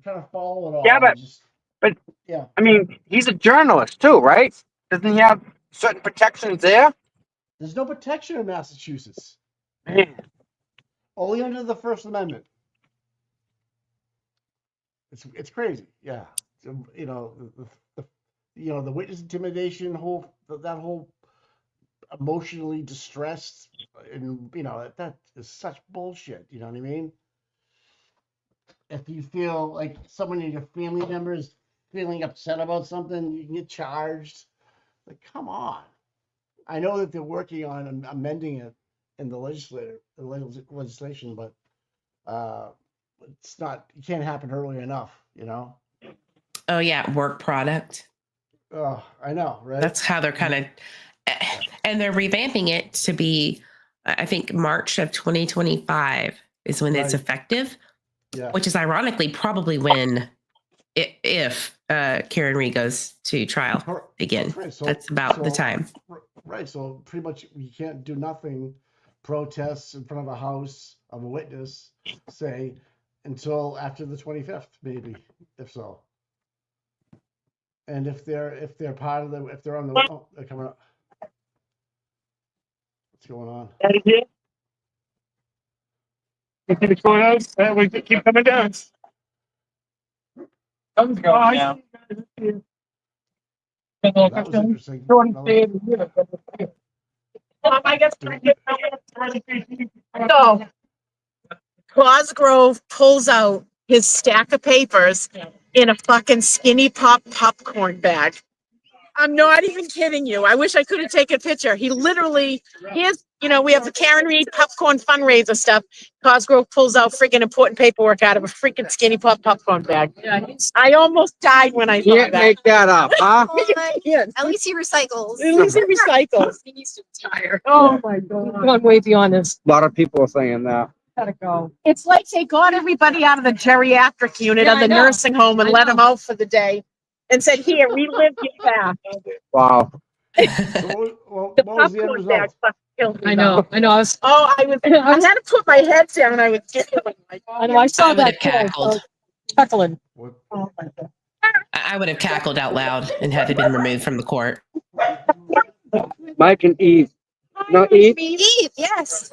trying to follow it all. Yeah, but yeah. I mean, he's a journalist too, right? Doesn't he have certain protections there? There's no protection in Massachusetts. Man. Only under the First Amendment. It's crazy. Yeah. You know, the witness intimidation, that whole emotionally distressed, and that is such bullshit. You know what I mean? If you feel like someone in your family member is feeling upset about something, you can get charged. Like, come on. I know that they're working on amending it in the legislation, but it's not. It can't happen early enough. Oh yeah, work product. Oh, I know, right? That's how they're kind of, and they're revamping it to be, I think March of 2025 is when it's effective. Yeah. Which is ironically probably when, if Karen Reed goes to trial again. Right, That's about the time. Right. So pretty much you can't do nothing, protests in front of a house of a witness, say, until after the 25th, maybe, if so. And if they're part of if they're on the, they're coming up. What's going on? What's going on? We keep coming down. Sun's going down. That was interesting. So, Cosgrove pulls out his stack of papers in a fucking skinny pop popcorn bag. I'm not even kidding you. I wish I could have taken a picture. He literally, we have the Karen Reed popcorn fundraiser stuff. Cosgrove pulls out freaking important paperwork out of a freaking skinny pop popcorn bag. I almost died when I saw that. Can't make that up, huh? At least he recycles. At least he recycles. He needs to retire. Oh my God. Come on, way beyond this. A lot of people are saying that. Gotta go. It's like they got everybody out of the geriatric unit of the nursing home and let them out for the day and said, here, relive your past. Wow. What was the end result? I know. I was I had to put my head down and I was giggling. I know. I saw that cackled. Chuckling. Oh my God. I would have cackled out loud and had been removed from the court. Mike and Eve. No, Eve? Eve, yes.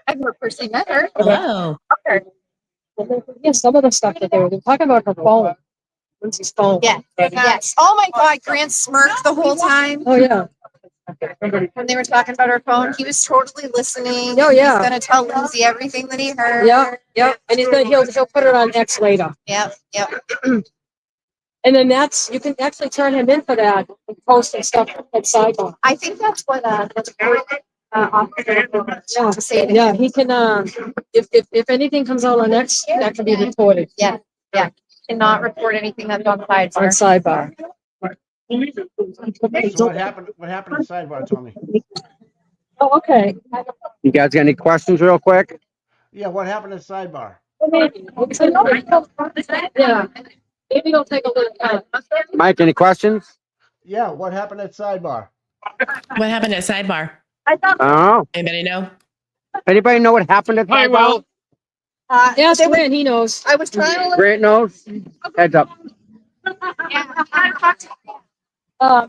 I've never personally met her. Hello. Okay. Yeah, some of the stuff that they were talking about her phone. Lindsay's phone. Yeah. Yes. Oh my God, Grant smirked the whole time. Oh yeah. When they were talking about her phone, he was totally listening. Oh yeah. He's gonna tell Lindsay everything that he heard. Yep. And he'll put it on X later. Yep. And then you can actually turn him in for that and post and stuff at sidebar. I think that's what Yeah, he can, if anything comes out on X, that can be reported. Yeah. Cannot report anything that's on sidebar. On sidebar. So what happened in sidebar, Tommy? Oh, okay. You guys got any questions real quick? Yeah, what happened at sidebar? Yeah. Maybe he'll take a look. Mike, any questions? Yeah, what happened at sidebar? What happened at sidebar? Oh, Anybody know? anybody know what happened at Hi, sidebar? Will. Yes, Grant, he knows. I was trying to. Grant knows. Heads up.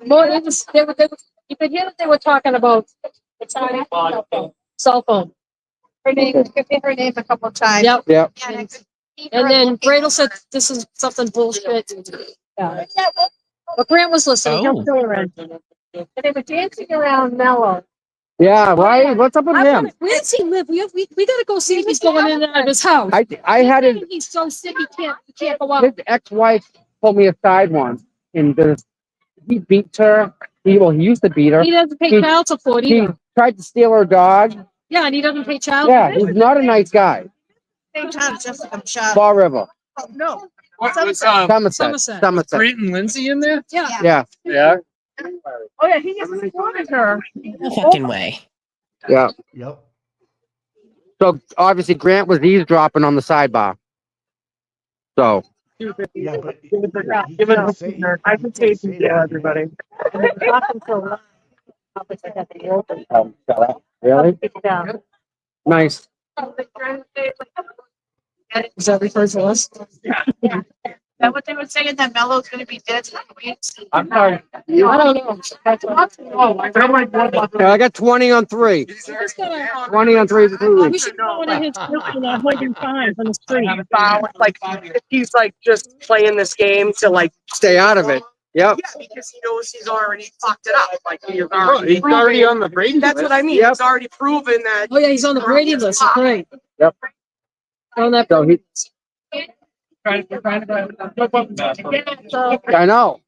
More, it was, they were, you could hear that they were talking about cell phone. Her name, you could hit her name a couple of times. Yep. Yep. And then Bradle said this is something bullshit. Yeah. But Grant was listening. He'll Oh. fill her in. And they were dancing around Mellow. Yeah, right. What's up with him? Where's he live? We gotta go see if he's going in and out of his house. I had his, He's so sick he can't go out. his ex-wife pulled me aside once, and he beat her. He used to beat her. He doesn't pay child support He either. tried to steal her dog. Yeah, and he doesn't pay child Yeah, support. he's not a nice guy. Same time, Jessica Michelle. Fall River, Oh, no. What was Somerset. Somerset. Grant and Lindsay in there? Yeah. Yeah, Yeah. Oh, yeah, he just wanted her. No fucking way. yeah. Yep. So obviously Grant was eavesdropping on the sidebar. So Yeah, but Give it up. I can tape it to everybody. really nice. Is that refers to us? Is that what they were saying, that Mello's gonna be dead? I'm sorry. I don't know. I got 20 on 3. 20 on 3 for 2 We weeks. should go into his kitchen and holding signs on the street. Like, he's like just playing this game to like, Stay out of it. Yep. because he knows he's already fucked it up. Like, he's He's already on the Brady That's list. what I mean. Yep. He's already proven that. Oh yeah, he's on the Brady list. That's right. Yep. On that. So he, I know.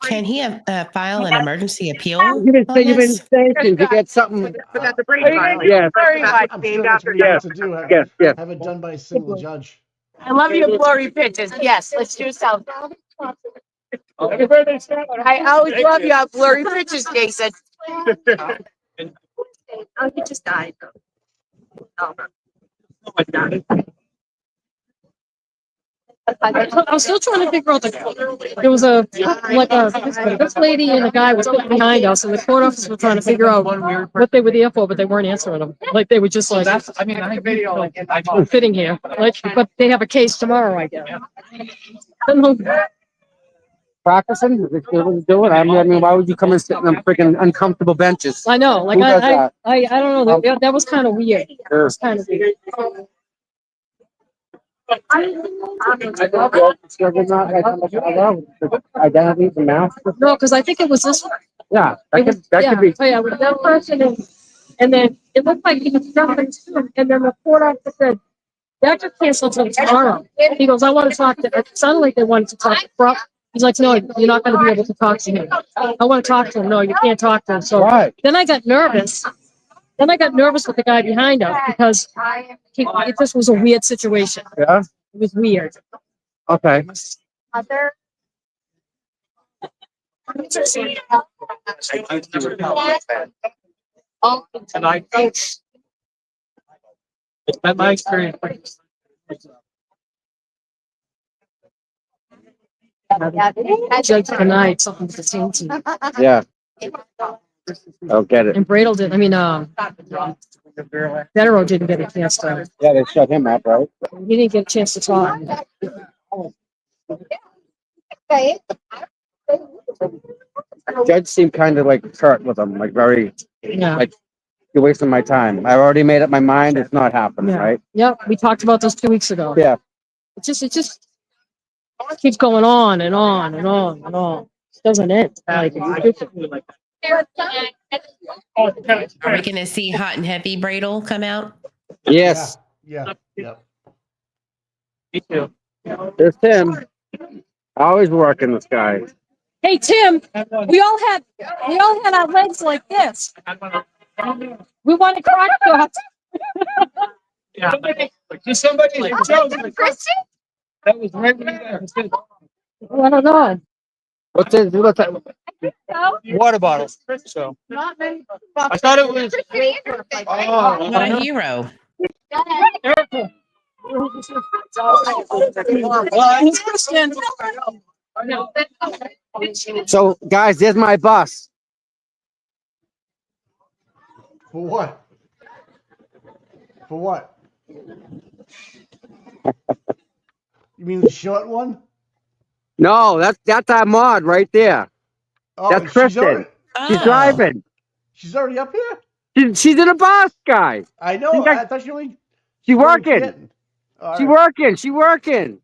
Can he file an emergency appeal? You've been on this? sanctioned to get something. But that's the Brady violation. Yes. Very much I'm named sure that's after what you him. have to do. Yes. Yes. Have it done by a single judge. I love your blurry pictures. Yes, let's do something. I always love your blurry pictures, Jason. Oh, he just died. Oh. I'm still trying to figure out there was this lady and a guy was sitting behind us and the court officers were trying to figure out what they were there for, but they weren't answering them. Like they were just like, I'm fitting here, like, but they have a case tomorrow, I guess. Practicing? Is it able to do it? I mean, why would you come and sit on them freaking uncomfortable benches? I know, like Who does that? I don't know, that was kind of weird. It was kind of weird. Identity, the mask. No, because I think it was this one. Yeah, It was- that could be. Oh, yeah, with that person and then it looked like he was jumping too, and then the court officer said, that just canceled till tomorrow. He goes, I want to talk to, it sounded like they wanted to talk to Brock. He's like, no, you're not gonna be able to talk to him. I want to talk to him. No, you can't talk to him. So Right. then I got nervous. Then I got nervous with the guy behind us because it just was a weird situation. Yeah. It was weird. Okay. Tonight. It's been my experience. Judge tonight, something with the same team. Yeah. I'll get it. And Bradle did, I mean, Federer didn't get a chance to, Yeah, they shut him up, right? he didn't get a chance to talk. Judge seemed kind of like hurt with him, like very, Yeah. like, you're wasting my time. I already made up my mind. It's not happening, Yeah. right? Yep, we talked about this 2 weeks ago. Yeah. It just keeps going on and on and on and on. It doesn't end. Like, Are we going to see Hot and Heavy Bradle come out? Yes. Yeah. Yep. Me too. There's Tim. Always working, this guy. hey, Tim, we all had our legs like this. We want to crack shots. Yeah. Just somebody. That was right when you there. I don't know. What's that? Water bottle. So I thought it was. What a hero. He's Christian. So, guys, there's my bus. For what? For what? You mean the short one? No, that's our mod right there. Oh, That's Kristen. She's Oh. driving. She's already up here? She's in a bus, guy. I know. I thought she only. She was only working. kidding. All She right. working. She working.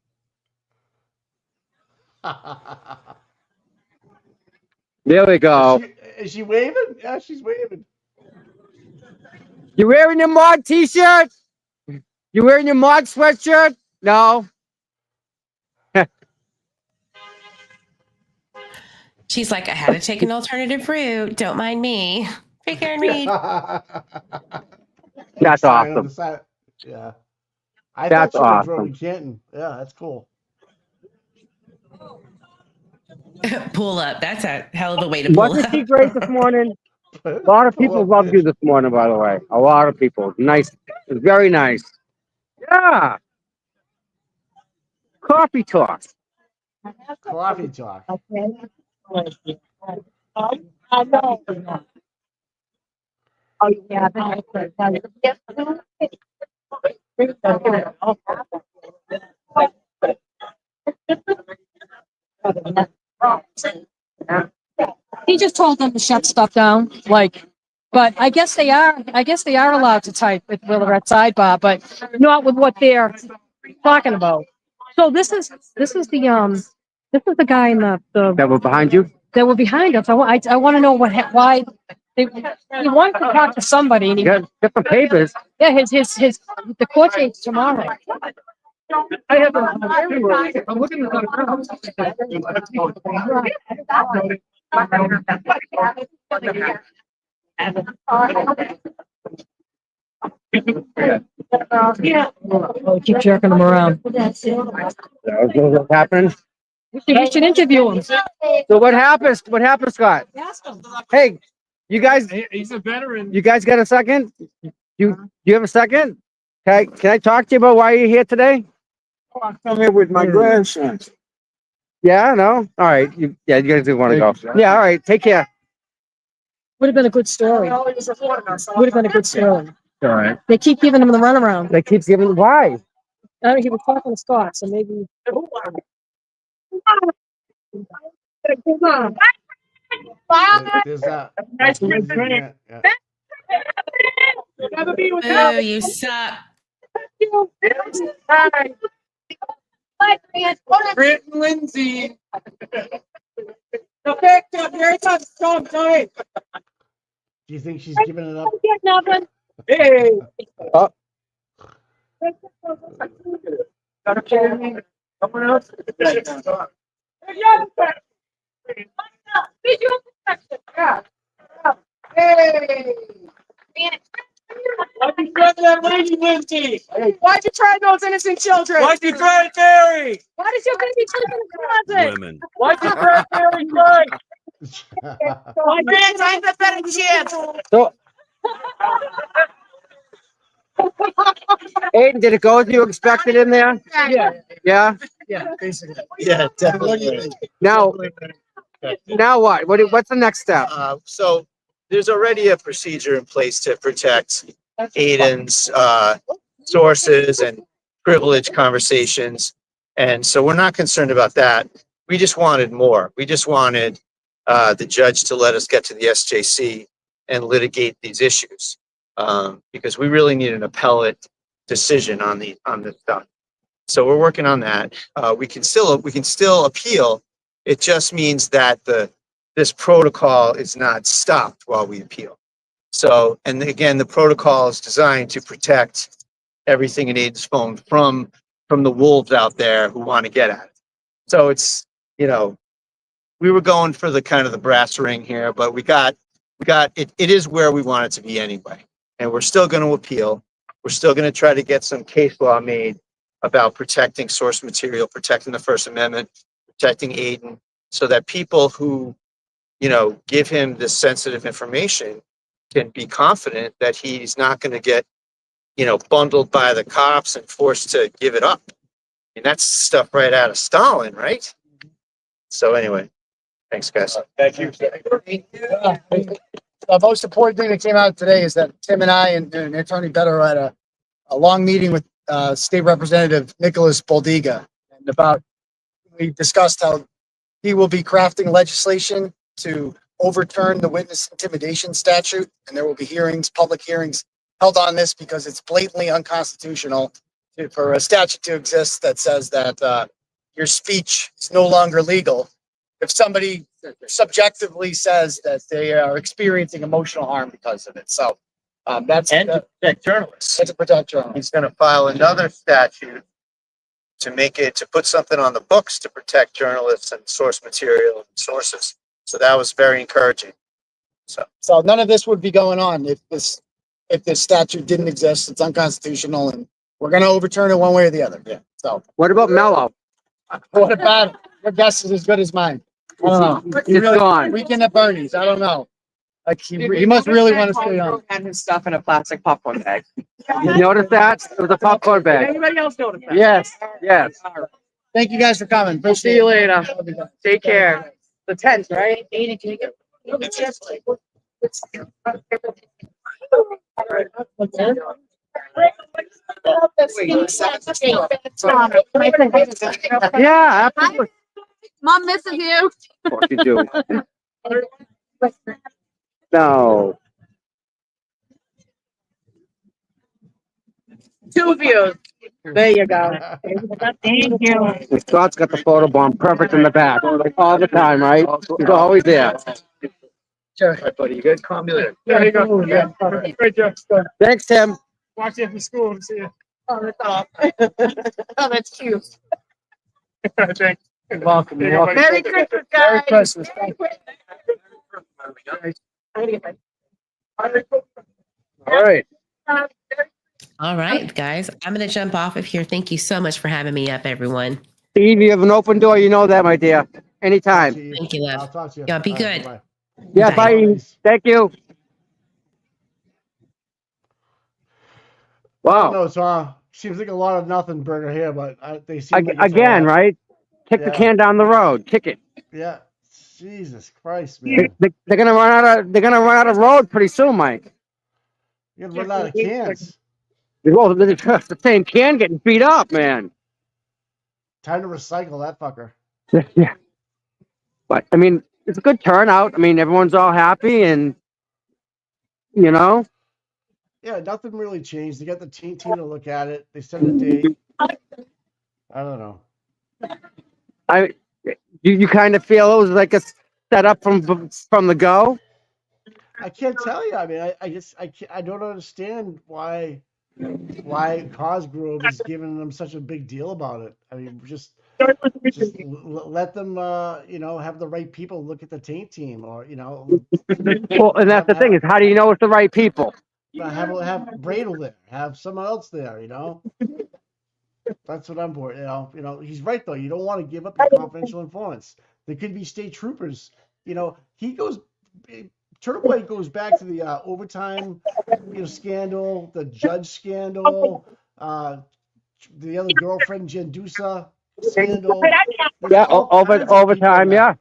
There we go. Is she waving? Yeah, she's waving. You wearing your mod t-shirt? You wearing your mod sweatshirt? No. She's like, I had to take an alternative route. Don't mind me. Take care and read. That's Sign on awesome. the side. Yeah. I That's thought she was awesome. from Canton. Yeah, that's cool. Pull up. That's a hell of a way to pull Wasn't up. she great this morning? A lot of people loved you this morning, by the way. A lot of people. Nice. Very nice. Yeah. Coffee talk. Coffee talk. I know. Oh, yeah. He just told them to shut stuff down, like, but I guess they are allowed to type with Willer at sidebar, but not with what they're talking about. So this is the guy in the That were behind you? that were behind us. I want to know why he wanted to talk to somebody and he Got some papers. yeah, his the court date's tomorrow. I have I'm looking Keep jerking him around. What happened? You should interview him. So what happens? What happened, Scott? Hey, you guys. He's a veteran. You guys got a second? You have a second? Can I talk to you about why you're here today? I'm here with my grandson. Yeah, no. All right. You guys do want to go. Yeah. All right. Take care. Would have been a good story. Would have been a good story. All right. They keep giving him the runaround. They keep giving why? I don't know, he was talking to Scott, so maybe. There's that. Yeah. Oh, you suck. Britton Lindsay. Okay, very tough. Sorry. Do you think she's giving it up? Hey. Oh. Someone else? Hey. Why'd you try that lady, Lindsay? Why'd you try those innocent children? Why'd you try Mary? Why did you baby children in the closet? Women. Why'd you try Mary twice? My grandson the better chance. So, Aiden, did it go as you expected in there? Yeah. Yeah. Yeah, basically. Yeah, definitely. Now what? What's the next step? So there's already a procedure in place to protect Aiden's sources and privileged conversations. And so we're not concerned about that. We just wanted more. We just wanted the judge to let us get to the SJC and litigate these issues. Because we really need an appellate decision on this stuff. So we're working on that. We can still appeal. It just means that this protocol is not stopped while we appeal. So, and again, the protocol is designed to protect everything in Aiden's phone from the wolves out there who want to get at it. So it's, we were going for the kind of the brass ring here, but we got it. It is where we want it to be anyway. And we're still going to appeal. We're still going to try to get some case law made about protecting source material, protecting the First Amendment, protecting Aiden, so that people who, give him this sensitive information can be confident that he's not going to get, bundled by the cops and forced to give it up. And that's stuff right out of Stalin, right? So anyway, thanks, guys. Thank you. the most important thing that came out today is that Tim and I and Attorney Better had a long meeting with State Representative Nicholas Boldiga, and we discussed how he will be crafting legislation to overturn the witness intimidation statute, and there will be public hearings held on this because it's blatantly unconstitutional for a statute to exist that says that your speech is no longer legal if somebody subjectively says that they are experiencing emotional harm because of it. So that's to protect journalists. That's to protect journalists. He's going to file another statute to put something on the books to protect journalists and source material and sources. So that was very encouraging. So none of this would be going on if this statute didn't exist. It's unconstitutional, and we're going to overturn it one way or the other. Yeah. So What about Mello? what about your guess is as good as mine? I don't know. It's gone. Weekend at Bernie's. I don't know. Like he must really want to stay on. And his stuff in a plastic popcorn bag. You notice that? It was a popcorn bag. Anybody else notice that? Yes, yes. Thank you guys for coming. We'll see you later. Take care. The 10th, right? Yeah, absolutely. Mom misses you. Of course you do. No. Two of you. There you go. Thank you. Scott's got the photo bomb perfect in the back, like all the time, right? He's always there. Sure. All right, buddy, you good? Call me later. There you go. Yeah. Great job. Thanks, Tim. Watch you after school and see you. Oh, that's all. Oh, that's cute. Thanks. You're welcome. You're welcome. Merry Christmas, Merry guys. Christmas. Thank All right. All right, guys. I'm going to jump off of here. Thank you so much for having me up, everyone. Steve, you have an open door. You know that, my dear. Anytime. Thank you, love. I'll talk to you. Y'all be All good. right, Yeah, Bye. bye. Thank you. Wow. No, so seems like a lot of nothing burger here, but they seem like it's Again, a lot. right? Kick the Yeah. can down the road. Kick it. Yeah. Jesus Christ, man. They're gonna run out of road pretty soon, Mike. You're gonna run out of cans. Well, the same can getting beat up, man. Time to recycle that fucker. Yeah. But I mean, it's a good turnout. I mean, everyone's all happy, and you know. Yeah, nothing really changed. They got the team to look at it. They set a date. I don't know. You kind of feel it was like a setup from the go. I can't tell you. I mean, I don't understand why Cosgrove is giving them such a big deal about it. I mean, just let them, have the right people look at the taint team, or Well, and that's the thing is, how do you know it's the right people? have Bradle there, have someone else there. That's what I'm for. He's right though. You don't want to give up your confidential informants. There could be state troopers. He goes. Turtlewhite goes back to the overtime, scandal, the judge scandal, the other girlfriend Jendusa scandal. Yeah, overtime. Yeah.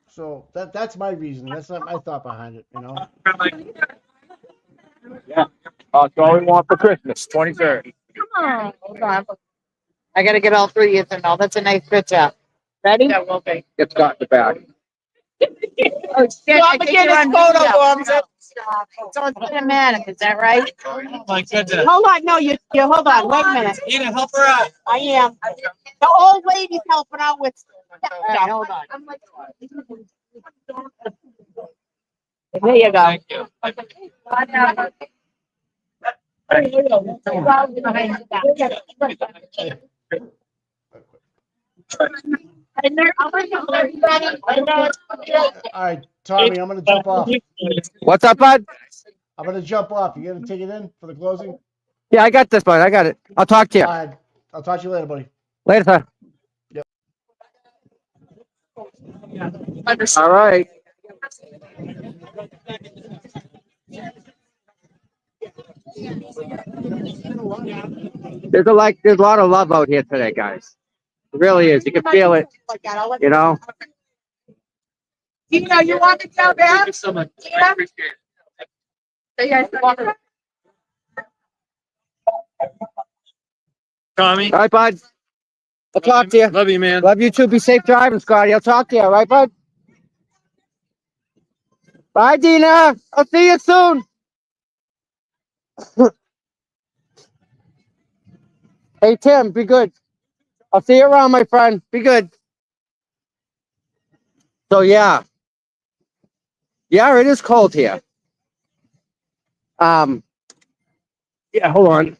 So that's my reason. That's not my thought behind it. Yeah. That's all we want for Christmas, 23rd. Come on. Hold on. I got to get all three of them. That's a nice picture. Ready? That will be. It's got the back. Oh, stop again, it's photo bombs. It's on cinematic, is that right? Oh my goodness. Hold on, no, you hold on, wait a minute. You need to help her out. I am. The old lady's helping out with stuff. Hold on. There you go. Thank you. All right, Tommy, I'm gonna jump off. What's up, bud? I'm gonna jump off. You gonna take it in for the closing? Yeah, I got this, bud. I got it. I'll talk to you. All right, I'll talk to you later, buddy. Later, sir. Yep. All right. There's a lot of love out here today, guys. It really is. You can feel it. Tina, you want me down there? Thank you so much. I appreciate it. Say yes, walk around. Tommy. All right, bud. I'll talk to you. Love you, man. Love you too. Be safe driving, Scotty. I'll talk to you. All right, bud? Bye, Dina. I'll see you soon. Hey, Tim, be good. I'll see you around, my friend. Be good. So, yeah. Yeah, it is cold here. Yeah, hold on.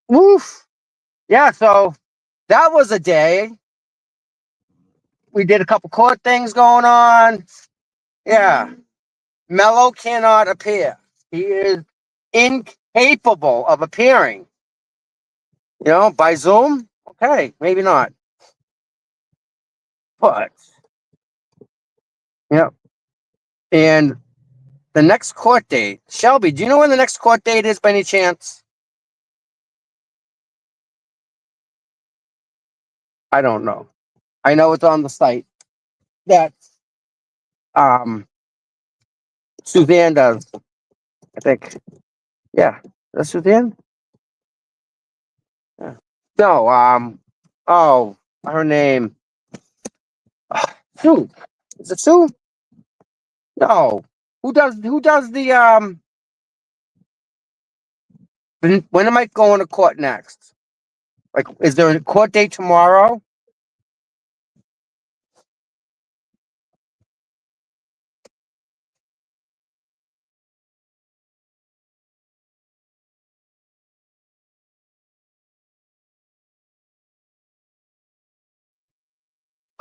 Woof. Yeah, so that was a day. We did a couple court things going on. Yeah. Mello cannot appear. He is incapable of appearing. You know, by Zoom? Okay, maybe not. But, yeah. And the next court date, Shelby, do you know when the next court date is by any chance? I don't know. I know it's on the site that Suzanne does. I think. Yeah. That's Suzanne? Yeah. No, oh, her name. Sue. Is it Sue? No. Who does the when am I going to court next? Like, is there a court date tomorrow?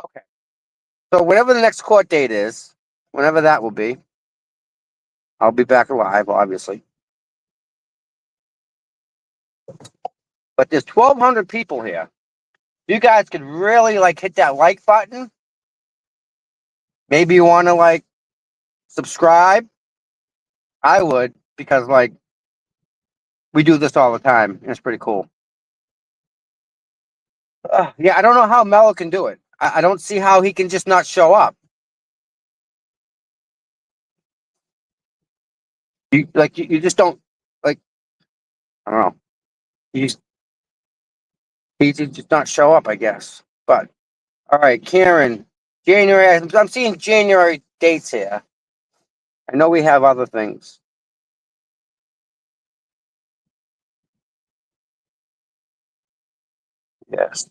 Okay. So whenever the next court date is, whenever that will be, I'll be back alive, obviously. But there's 1,200 people here. You guys could really like hit that like button. Maybe you want to like subscribe. I would, because like we do this all the time, and it's pretty cool. Yeah, I don't know how Mello can do it. I don't see how he can just not show up. You just don't like. I don't know. He just not show up, I guess. But all right, Karen, January. I'm seeing January dates here. I know we have other things. Yes.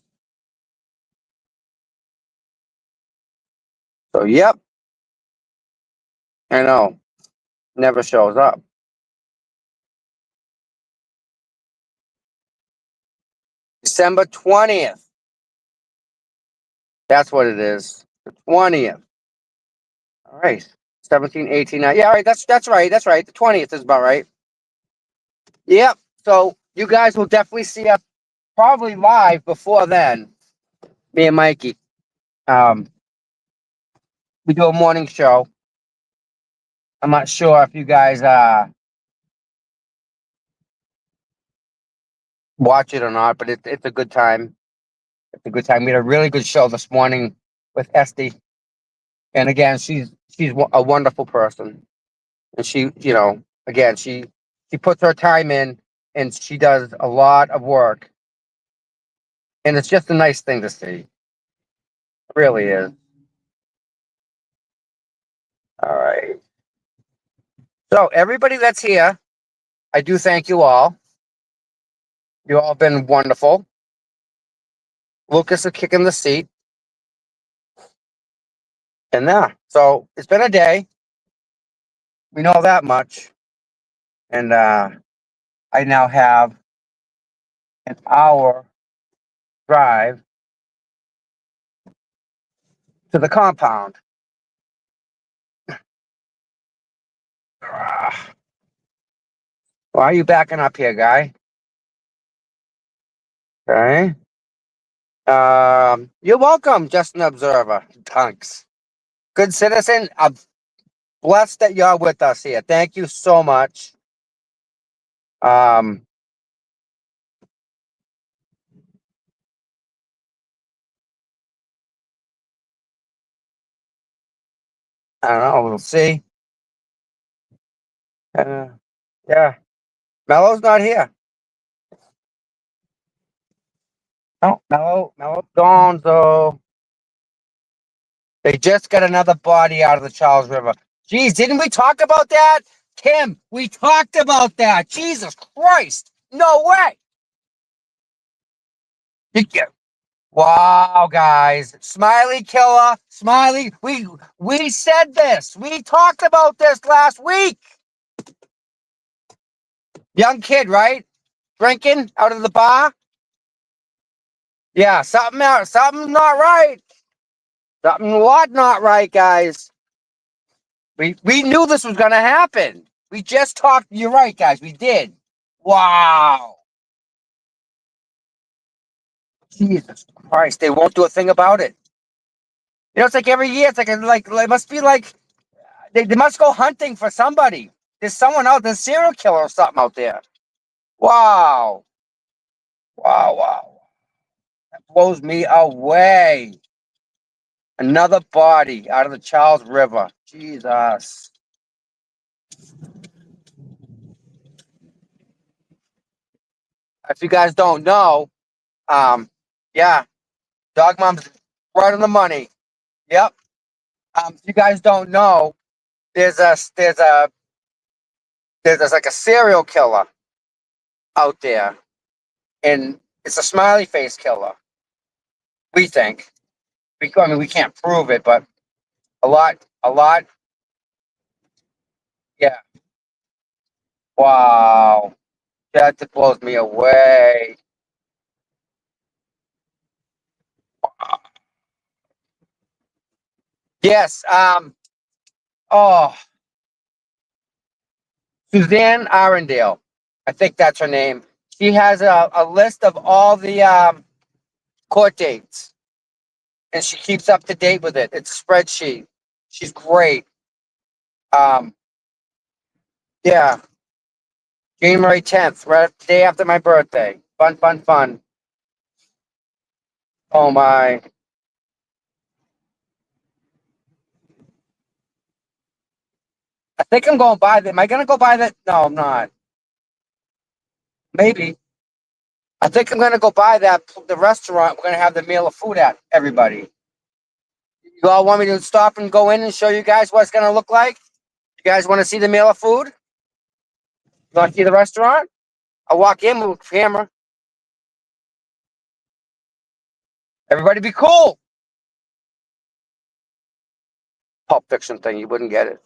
So yep. I know. Never shows up. December 20th. That's what it is. The 20th. All right. 17, 18, 19. Yeah, all right. That's right. That's right. The 20th is about right. Yep. So you guys will definitely see us probably live before then. Me and Mikey. We do a morning show. I'm not sure if you guys watch it or not, but it's a good time. It's a good time. We had a really good show this morning with Esty. And again, she's a wonderful person. And she, again, she puts her time in and she does a lot of work. And it's just a nice thing to see. It really is. All right. So everybody that's here, I do thank you all. You all been wonderful. Lucas is kicking the seat. And yeah, so it's been a day. We know that much. And I now have an hour drive to the compound. Why are you backing up here, guy? Okay. You're welcome, just an observer. Thanks. Good citizen. I'm blessed that you're with us here. Thank you so much. I don't know. We'll see. Yeah. Mello's not here. No, Mello's gone, so they just got another body out of the Charles River. Geez, didn't we talk about that? Kim, we talked about that. Jesus Christ. No way. Wow, guys. Smiley killer. Smiley. We said this. We talked about this last week. Young kid, right? Drinking out of the bar. Yeah, something not right. Something a lot not right, guys. We knew this was gonna happen. We just talked. You're right, guys. We did. Wow. Jesus Christ. They won't do a thing about it. You know, it's like every year. It's like it must be like they must go hunting for somebody. There's someone out. There's a serial killer or something out there. Wow. Wow. That blows me away. Another body out of the Charles River. Jesus. If you guys don't know, yeah, Dog Mom's right on the money. Yep. If you guys don't know, there's like a serial killer out there, and it's a smiley face killer. We think. I mean, we can't prove it, but a lot. Yeah. Wow. That just blows me away. Yes. Oh, Suzanne Arundel. I think that's her name. She has a list of all the court dates, and she keeps up to date with it. It's a spreadsheet. She's great. Yeah. January 10th, right the day after my birthday. Fun. Oh my. I think I'm going by that. Am I gonna go by that? No, I'm not. Maybe. I think I'm gonna go by that the restaurant we're gonna have the meal of food at, everybody. You all want me to stop and go in and show you guys what it's gonna look like? You guys want to see the meal of food? You want to see the restaurant? I'll walk in with a camera. Everybody be cool. Pulp Fiction thing, you wouldn't get it.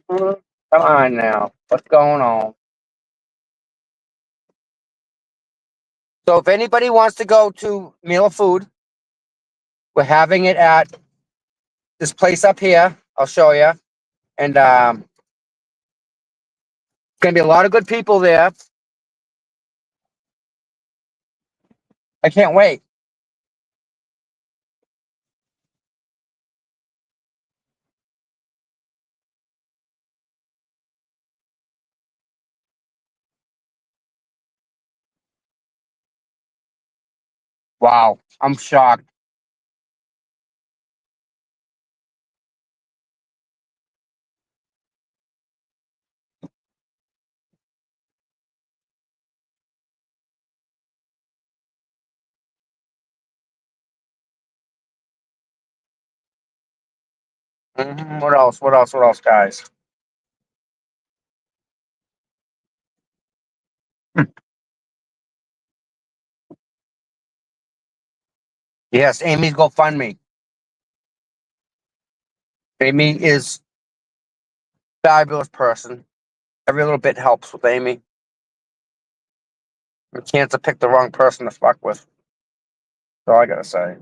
Come on now. What's going on? So if anybody wants to go to meal of food, we're having it at this place up here. I'll show you. And gonna be a lot of good people there. I can't wait. Wow, I'm shocked. What else, guys? Yes, Amy's GoFundMe. Amy is a fabulous person. Every little bit helps with Amy. Cancer picked the wrong person to fuck with. That's all I gotta say.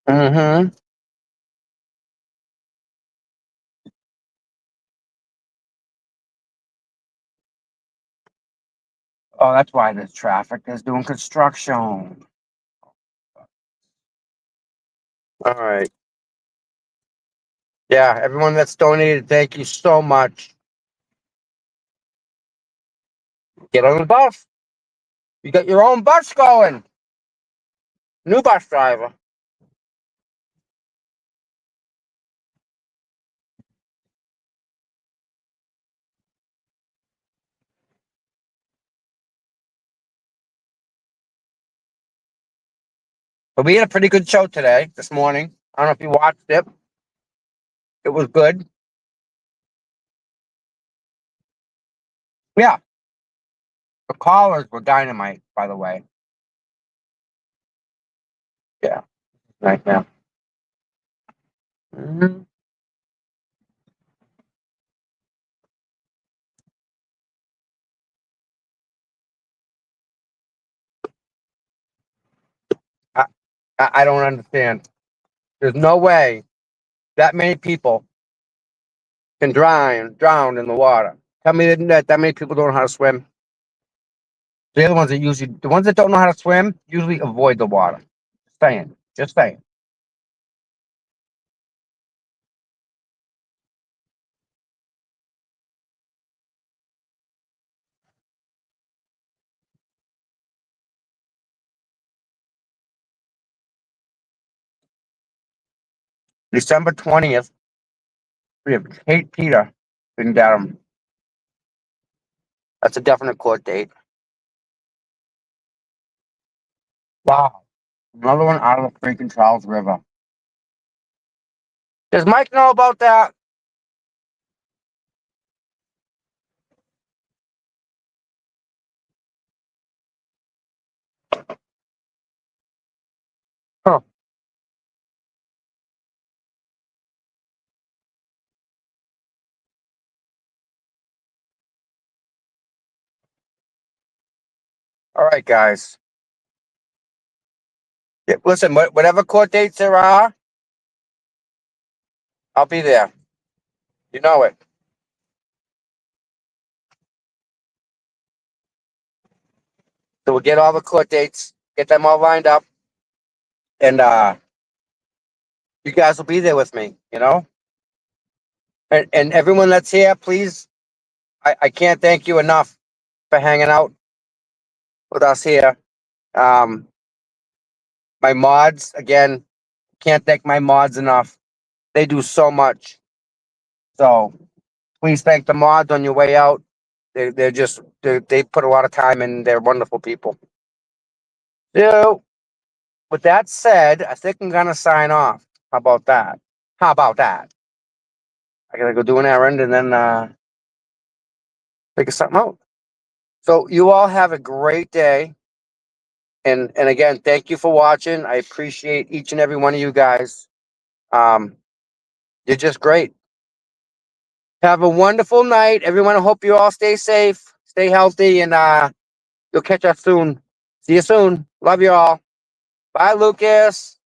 Mm-hmm. Oh, that's why there's traffic. Is doing construction. All right. Yeah, everyone that's donated, thank you so much. Get on the bus. You got your own bus going. New bus driver. But we had a pretty good show today, this morning. I don't know if you watched it. It was good. Yeah. The callers were dynamite, by the way. Yeah. Right now. Mhm. I don't understand. There's no way that many people can drown in the water. Tell me that many people don't know how to swim. They're the ones that the ones that don't know how to swim usually avoid the water. Just saying. December 20th, we have Kate Peter in Durham. That's a definite court date. Wow. Another one out of the freaking Charles River. Does Mike know about that? Huh. All right, guys. Yeah, listen, whatever court dates there are, I'll be there. You know it. So we'll get all the court dates, get them all lined up, and you guys will be there with me, you know? And everyone that's here, please, I can't thank you enough for hanging out with us here. My mods, again, can't thank my mods enough. They do so much. So please thank the mods on your way out. They put a lot of time in. They're wonderful people. So with that said, I think I'm gonna sign off. How about that? How about that? I gotta go do an errand and then figure something out. So you all have a great day. And again, thank you for watching. I appreciate each and every one of you guys. You're just great. Have a wonderful night, everyone. I hope you all stay safe, stay healthy, and you'll catch us soon. See you soon. Love you all. Bye, Lucas.